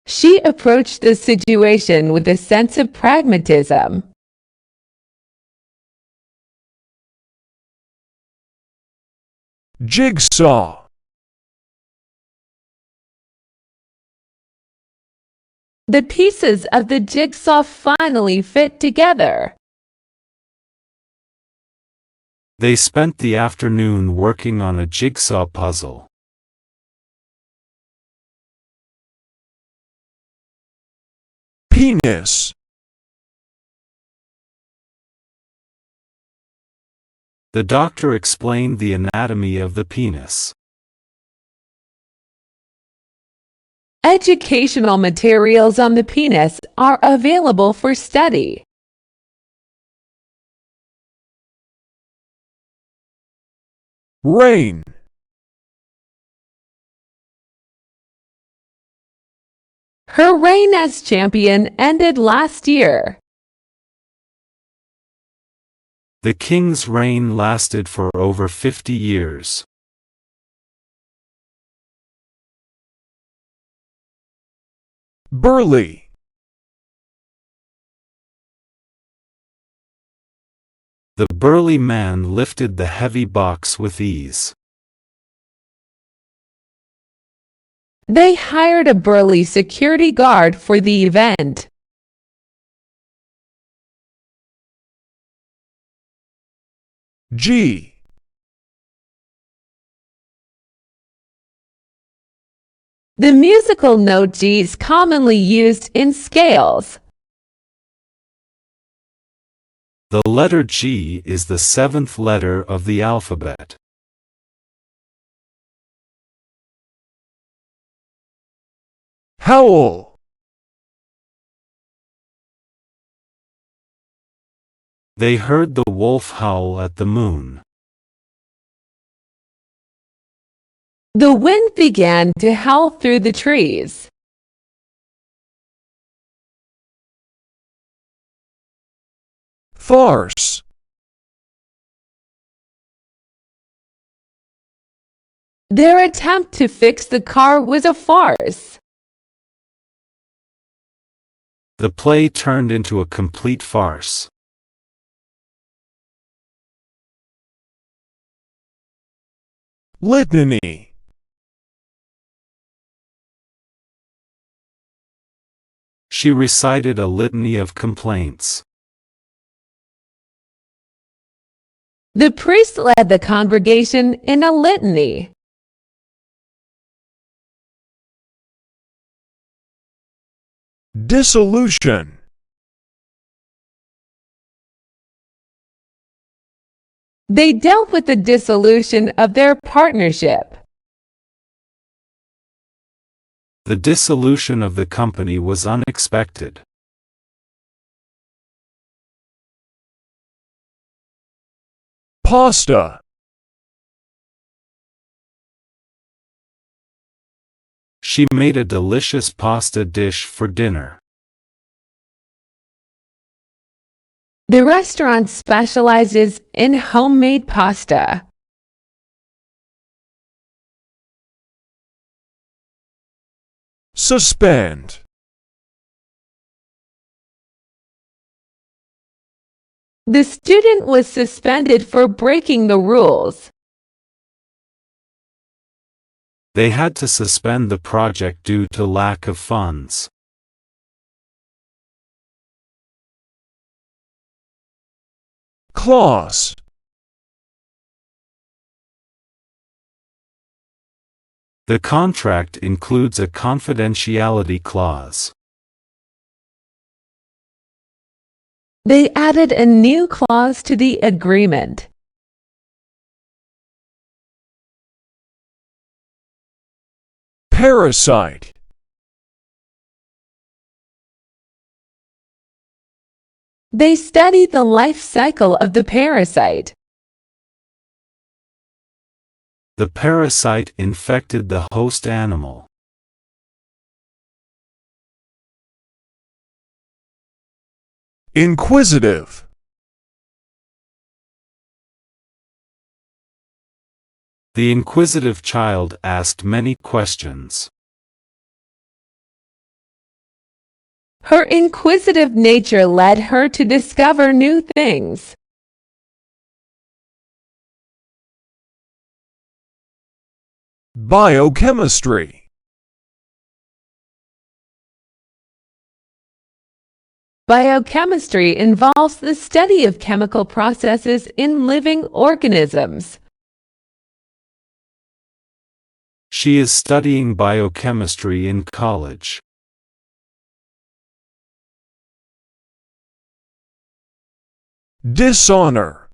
She approached the situation with a sense of pragmatism. Jigsaw. The pieces of the jigsaw finally fit together. They spent the afternoon working on a jigsaw puzzle. Penis. The doctor explained the anatomy of the penis. Educational materials on the penis are available for study. Rain. Her reign as champion ended last year. The king's reign lasted for over 50 years. Burly. The burly man lifted the heavy box with ease. They hired a burly security guard for the event. G. The musical note G is commonly used in scales. The letter G is the seventh letter of the alphabet. Howl. They heard the wolf howl at the moon. The wind began to howl through the trees. Farce. Their attempt to fix the car was a farce. The play turned into a complete farce. Litany. She recited a litany of complaints. The priest led the congregation in a litany. Dissolution. They dealt with the dissolution of their partnership. The dissolution of the company was unexpected. Pasta. She made a delicious pasta dish for dinner. The restaurant specializes in homemade pasta. Suspend. The student was suspended for breaking the rules. They had to suspend the project due to lack of funds. Clause. The contract includes a confidentiality clause. They added a new clause to the agreement. Parasite. They studied the life cycle of the parasite. The parasite infected the host animal. Inquisitive. The inquisitive child asked many questions. Her inquisitive nature led her to discover new things. Biochemistry. Biochemistry involves the study of chemical processes in living organisms. She is studying biochemistry in college. Dishonor.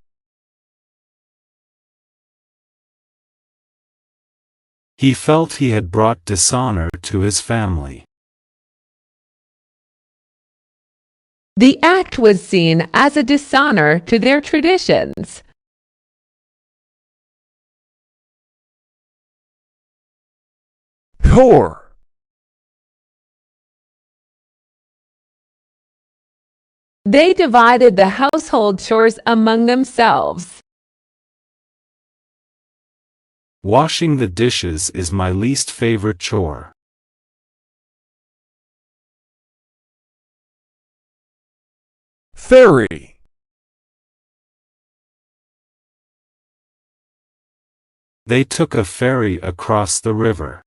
He felt he had brought dishonor to his family. The act was seen as a dishonor to their traditions. Whore. They divided the household chores among themselves. Washing the dishes is my least favorite chore. Ferry. They took a ferry across the river.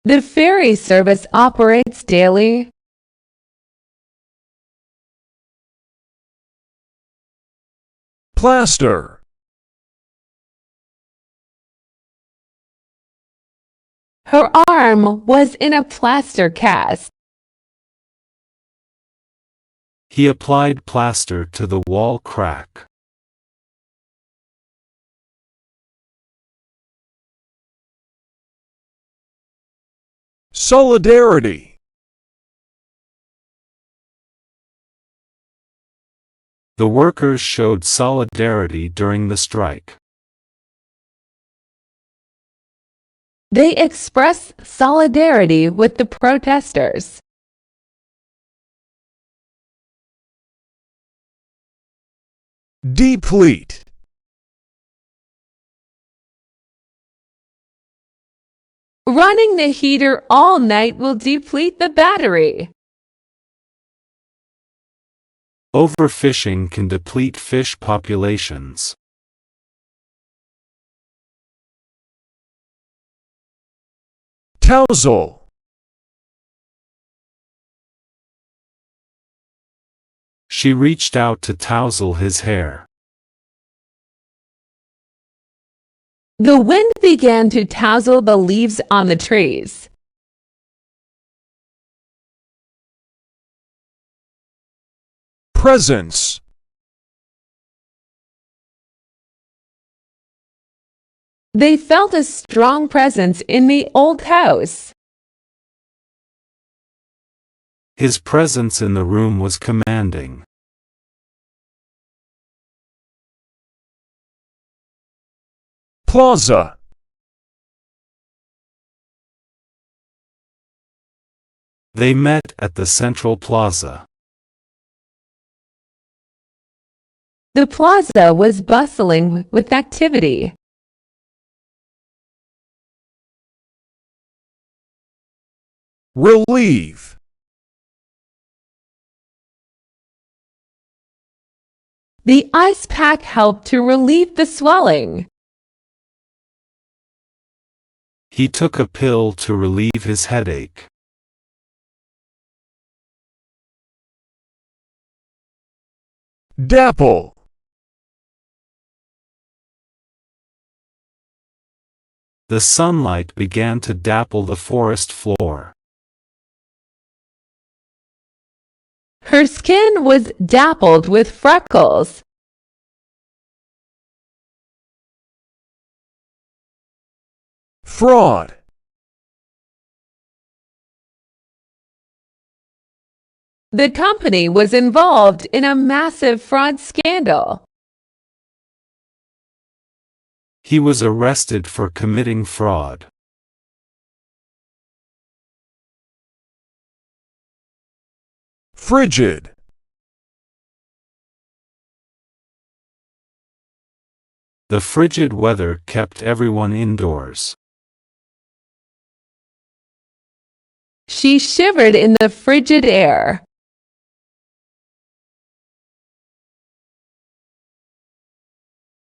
The ferry service operates daily. Plaster. Her arm was in a plaster cast. He applied plaster to the wall crack. Solidarity. The workers showed solidarity during the strike. They expressed solidarity with the protesters. Deplete. Running the heater all night will deplete the battery. Overfishing can deplete fish populations. Tousle. She reached out to tousle his hair. The wind began to tousle the leaves on the trees. Presence. They felt a strong presence in the old house. His presence in the room was commanding. Plaza. They met at the central plaza. The plaza was bustling with activity. Relieve. The ice pack helped to relieve the swelling. He took a pill to relieve his headache. Dapple. The sunlight began to dapple the forest floor. Her skin was dappled with freckles. Fraud. The company was involved in a massive fraud scandal. He was arrested for committing fraud. Frigid. The frigid weather kept everyone indoors. She shivered in the frigid air.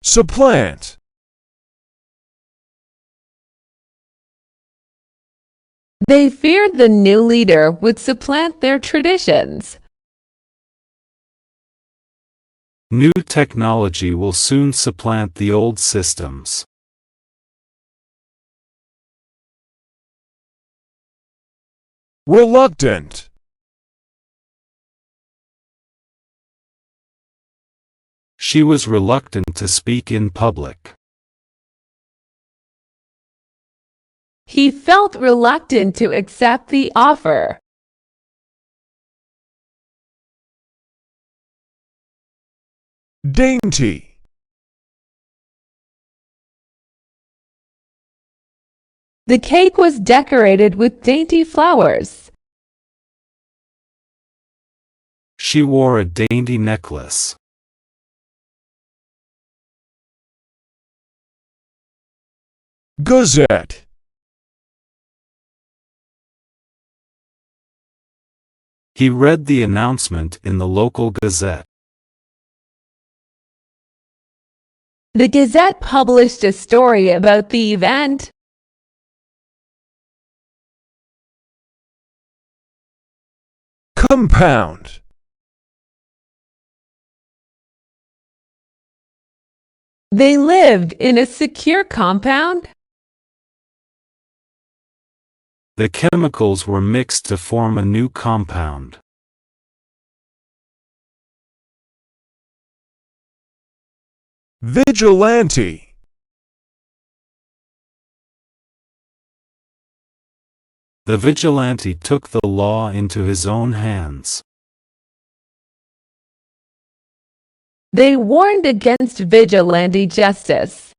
Supplant. They feared the new leader would supplant their traditions. New technology will soon supplant the old systems. Reluctant. She was reluctant to speak in public. He felt reluctant to accept the offer. Dainty. The cake was decorated with dainty flowers. She wore a dainty necklace. Gazette. He read the announcement in the local gazette. The Gazette published a story about the event. Compound. They lived in a secure compound. The chemicals were mixed to form a new compound. Vigilante. The vigilante took the law into his own hands. They warned against vigilante justice.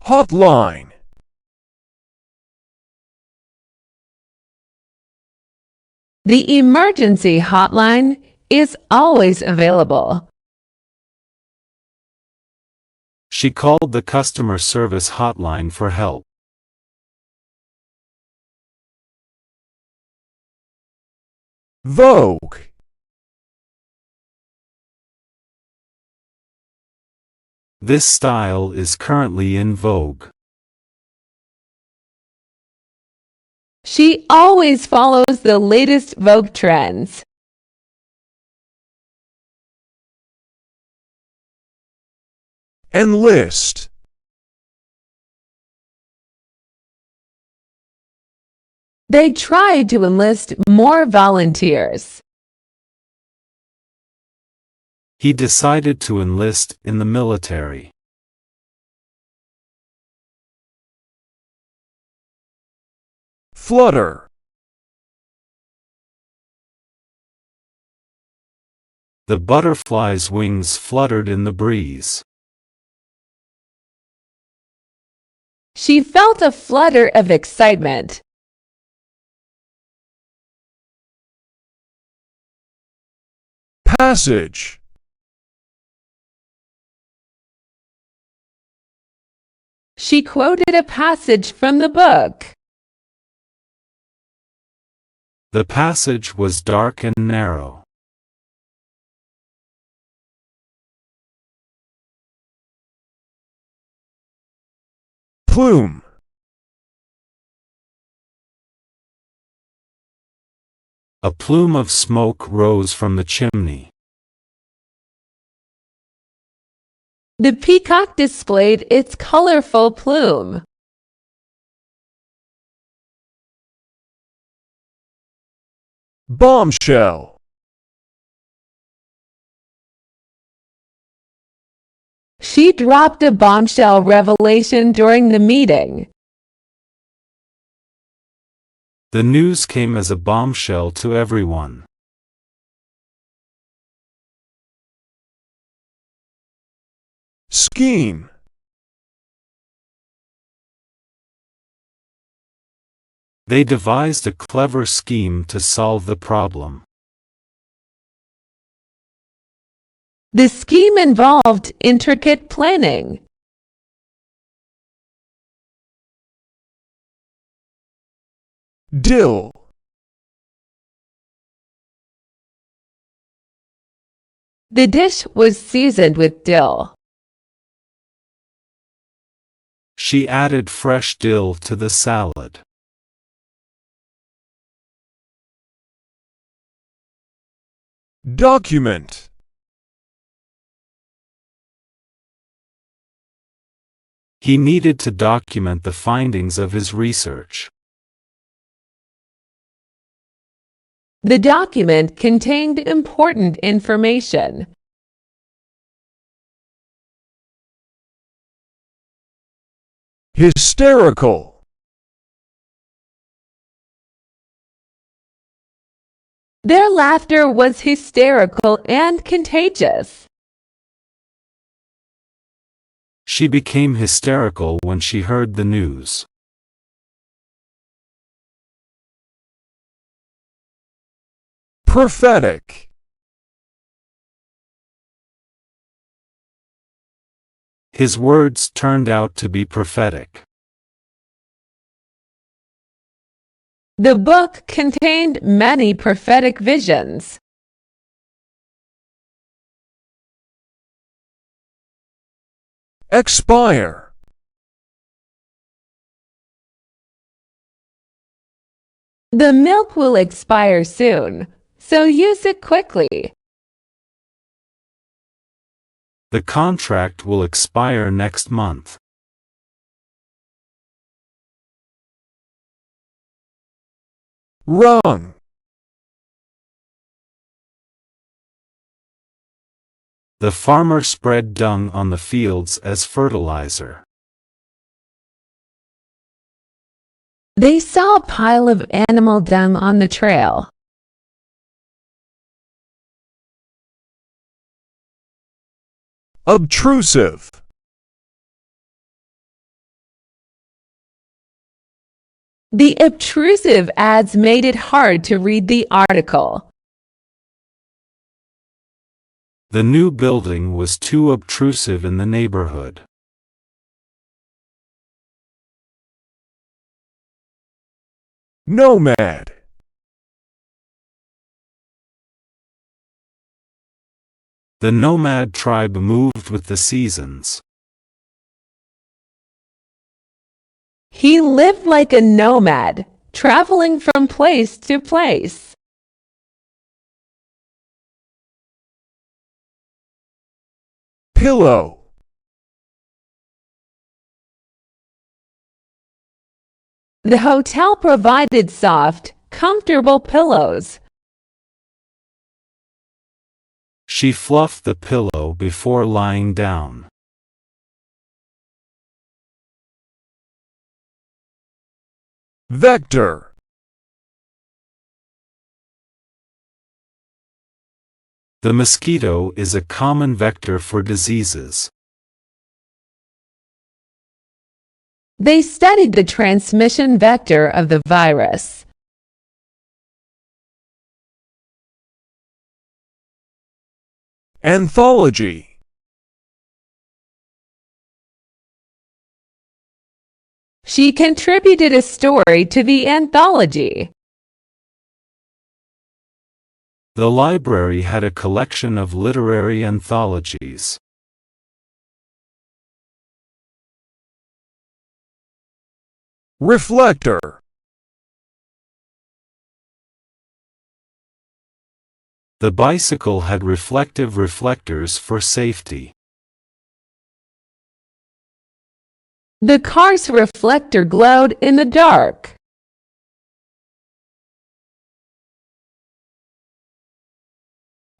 Hotline. The emergency hotline is always available. She called the customer service hotline for help. Vogue. This style is currently in vogue. She always follows the latest Vogue trends. Enlist. They tried to enlist more volunteers. He decided to enlist in the military. Flutter. The butterfly's wings fluttered in the breeze. She felt a flutter of excitement. Passage. She quoted a passage from the book. The passage was dark and narrow. Plume. A plume of smoke rose from the chimney. The peacock displayed its colorful plume. Bombshell. She dropped a bombshell revelation during the meeting. The news came as a bombshell to everyone. Scheme. They devised a clever scheme to solve the problem. The scheme involved intricate planning. Dill. The dish was seasoned with dill. She added fresh dill to the salad. Document. He needed to document the findings of his research. The document contained important information. Hysterical. Their laughter was hysterical and contagious. She became hysterical when she heard the news. Prophetic. His words turned out to be prophetic. The book contained many prophetic visions. Expire. The milk will expire soon, so use it quickly. The contract will expire next month. Wrong. The farmer spread dung on the fields as fertilizer. They saw a pile of animal dung on the trail. Obtrusive. The obtrusive ads made it hard to read the article. The new building was too obtrusive in the neighborhood. Nomad. The nomad tribe moved with the seasons. He lived like a nomad, traveling from place to place. Pillow. The hotel provided soft, comfortable pillows. She fluffed the pillow before lying down. Vector. The mosquito is a common vector for diseases. They studied the transmission vector of the virus. Anthology. She contributed a story to the anthology. The library had a collection of literary anthologies. Reflector. The bicycle had reflective reflectors for safety. The car's reflector glowed in the dark.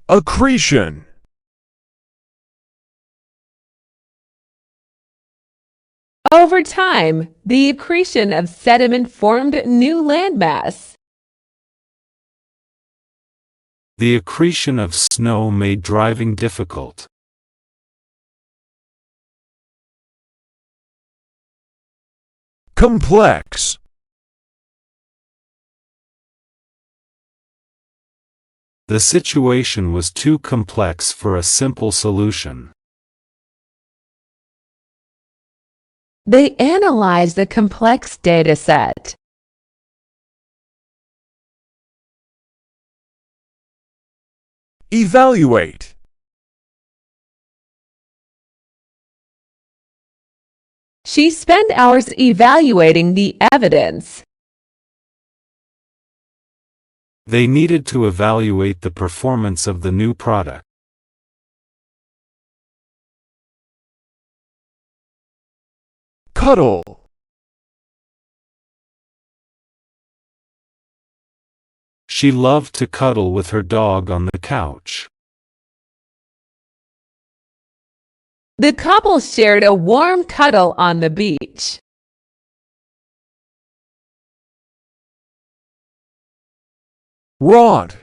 Accretion. Over time, the accretion of sediment formed new landmass. The accretion of snow made driving difficult. Complex. The situation was too complex for a simple solution. They analyzed a complex data set. Evaluate. She spent hours evaluating the evidence. They needed to evaluate the performance of the new product. Cuddle. She loved to cuddle with her dog on the couch. The couple shared a warm cuddle on the beach. Rod.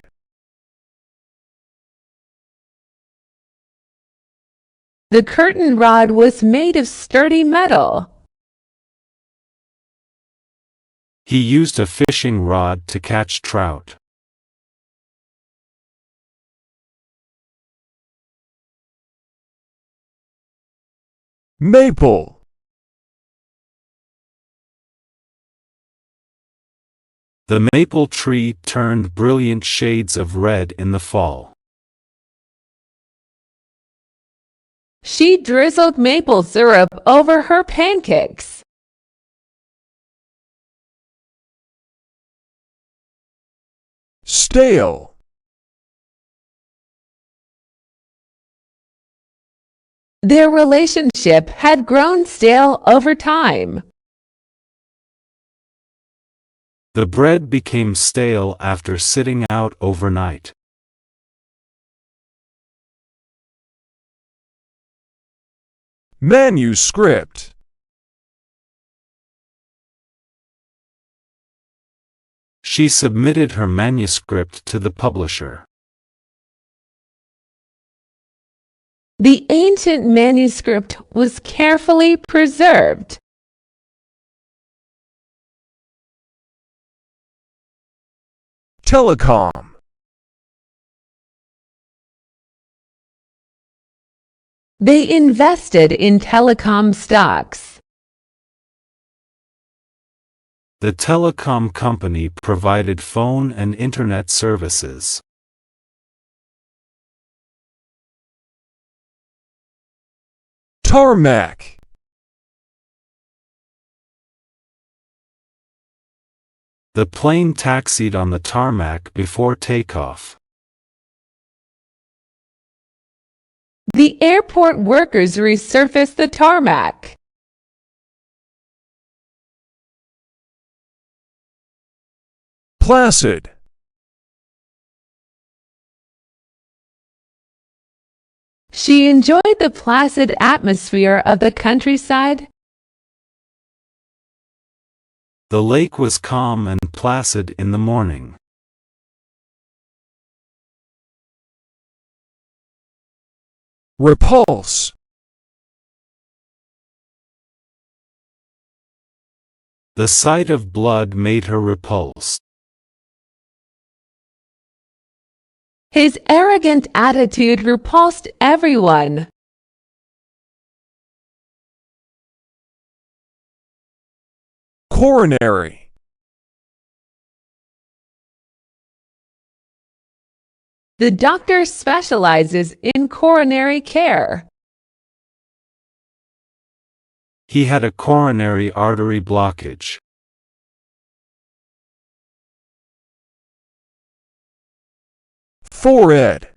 The curtain rod was made of sturdy metal. He used a fishing rod to catch trout. Maple. The maple tree turned brilliant shades of red in the fall. She drizzled maple syrup over her pancakes. Stale. Their relationship had grown stale over time. The bread became stale after sitting out overnight. Manuscript. She submitted her manuscript to the publisher. The ancient manuscript was carefully preserved. Telecom. They invested in telecom stocks. The telecom company provided phone and internet services. Tarmac. The plane taxied on the tarmac before takeoff. The airport workers resurfaced the tarmac. Placid. She enjoyed the placid atmosphere of the countryside. The lake was calm and placid in the morning. Repulse. The sight of blood made her repulsed. His arrogant attitude repulsed everyone. Coronary. The doctor specializes in coronary care. He had a coronary artery blockage. Forehead.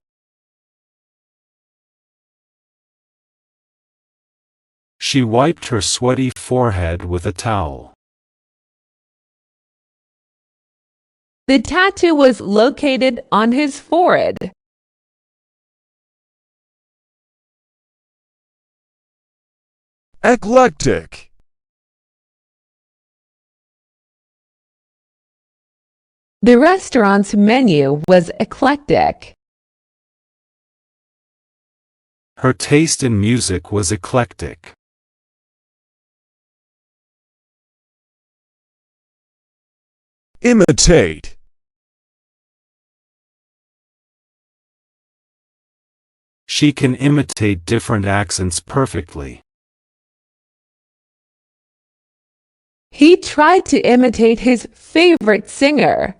She wiped her sweaty forehead with a towel. The tattoo was located on his forehead. Eclectic. The restaurant's menu was eclectic. Her taste in music was eclectic. Imitate. She can imitate different accents perfectly. He tried to imitate his favorite singer.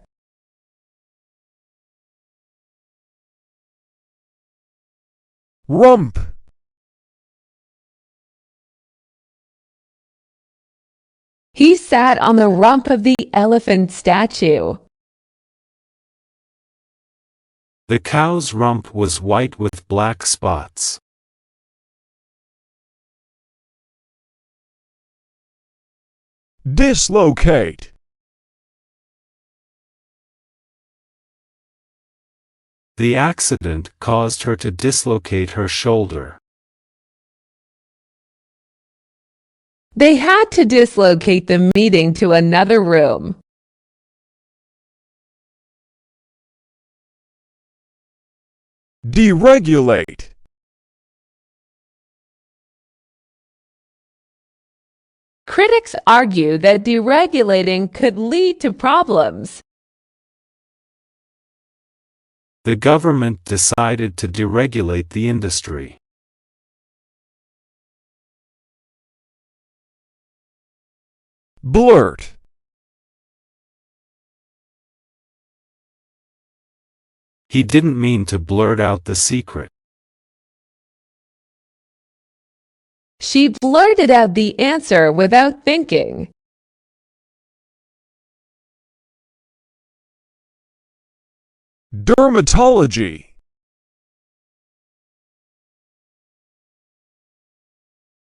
Rump. He sat on the rump of the elephant statue. The cow's rump was white with black spots. Dislocate. The accident caused her to dislocate her shoulder. They had to dislocate the meeting to another room. Deregulate. Critics argue that deregulating could lead to problems. The government decided to deregulate the industry. Blurt. He didn't mean to blurt out the secret. She blurted out the answer without thinking. Dermatology.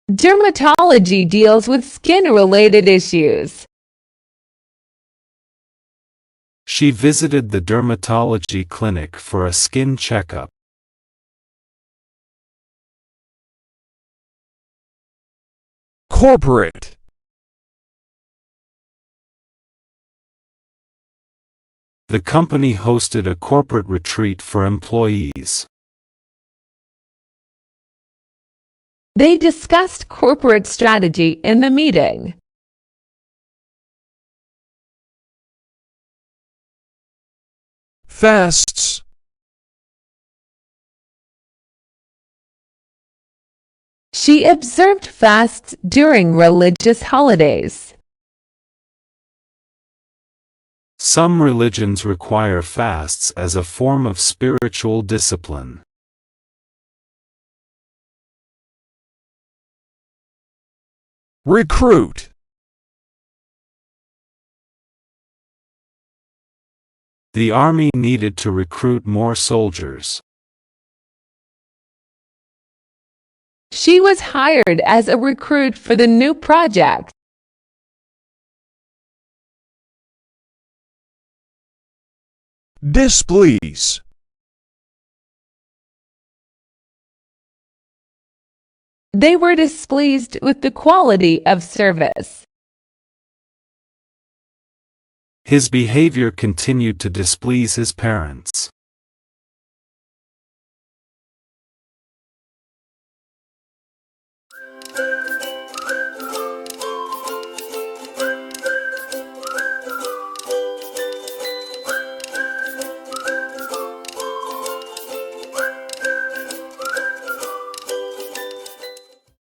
Dermatology deals with skin-related issues. She visited the dermatology clinic for a skin checkup. Corporate. The company hosted a corporate retreat for employees. They discussed corporate strategy in the meeting. Fasts. She observed fasts during religious holidays. Some religions require fasts as a form of spiritual discipline. Recruit. The army needed to recruit more soldiers. She was hired as a recruit for the new project. Displease. They were displeased with the quality of service. His behavior continued to displease his parents.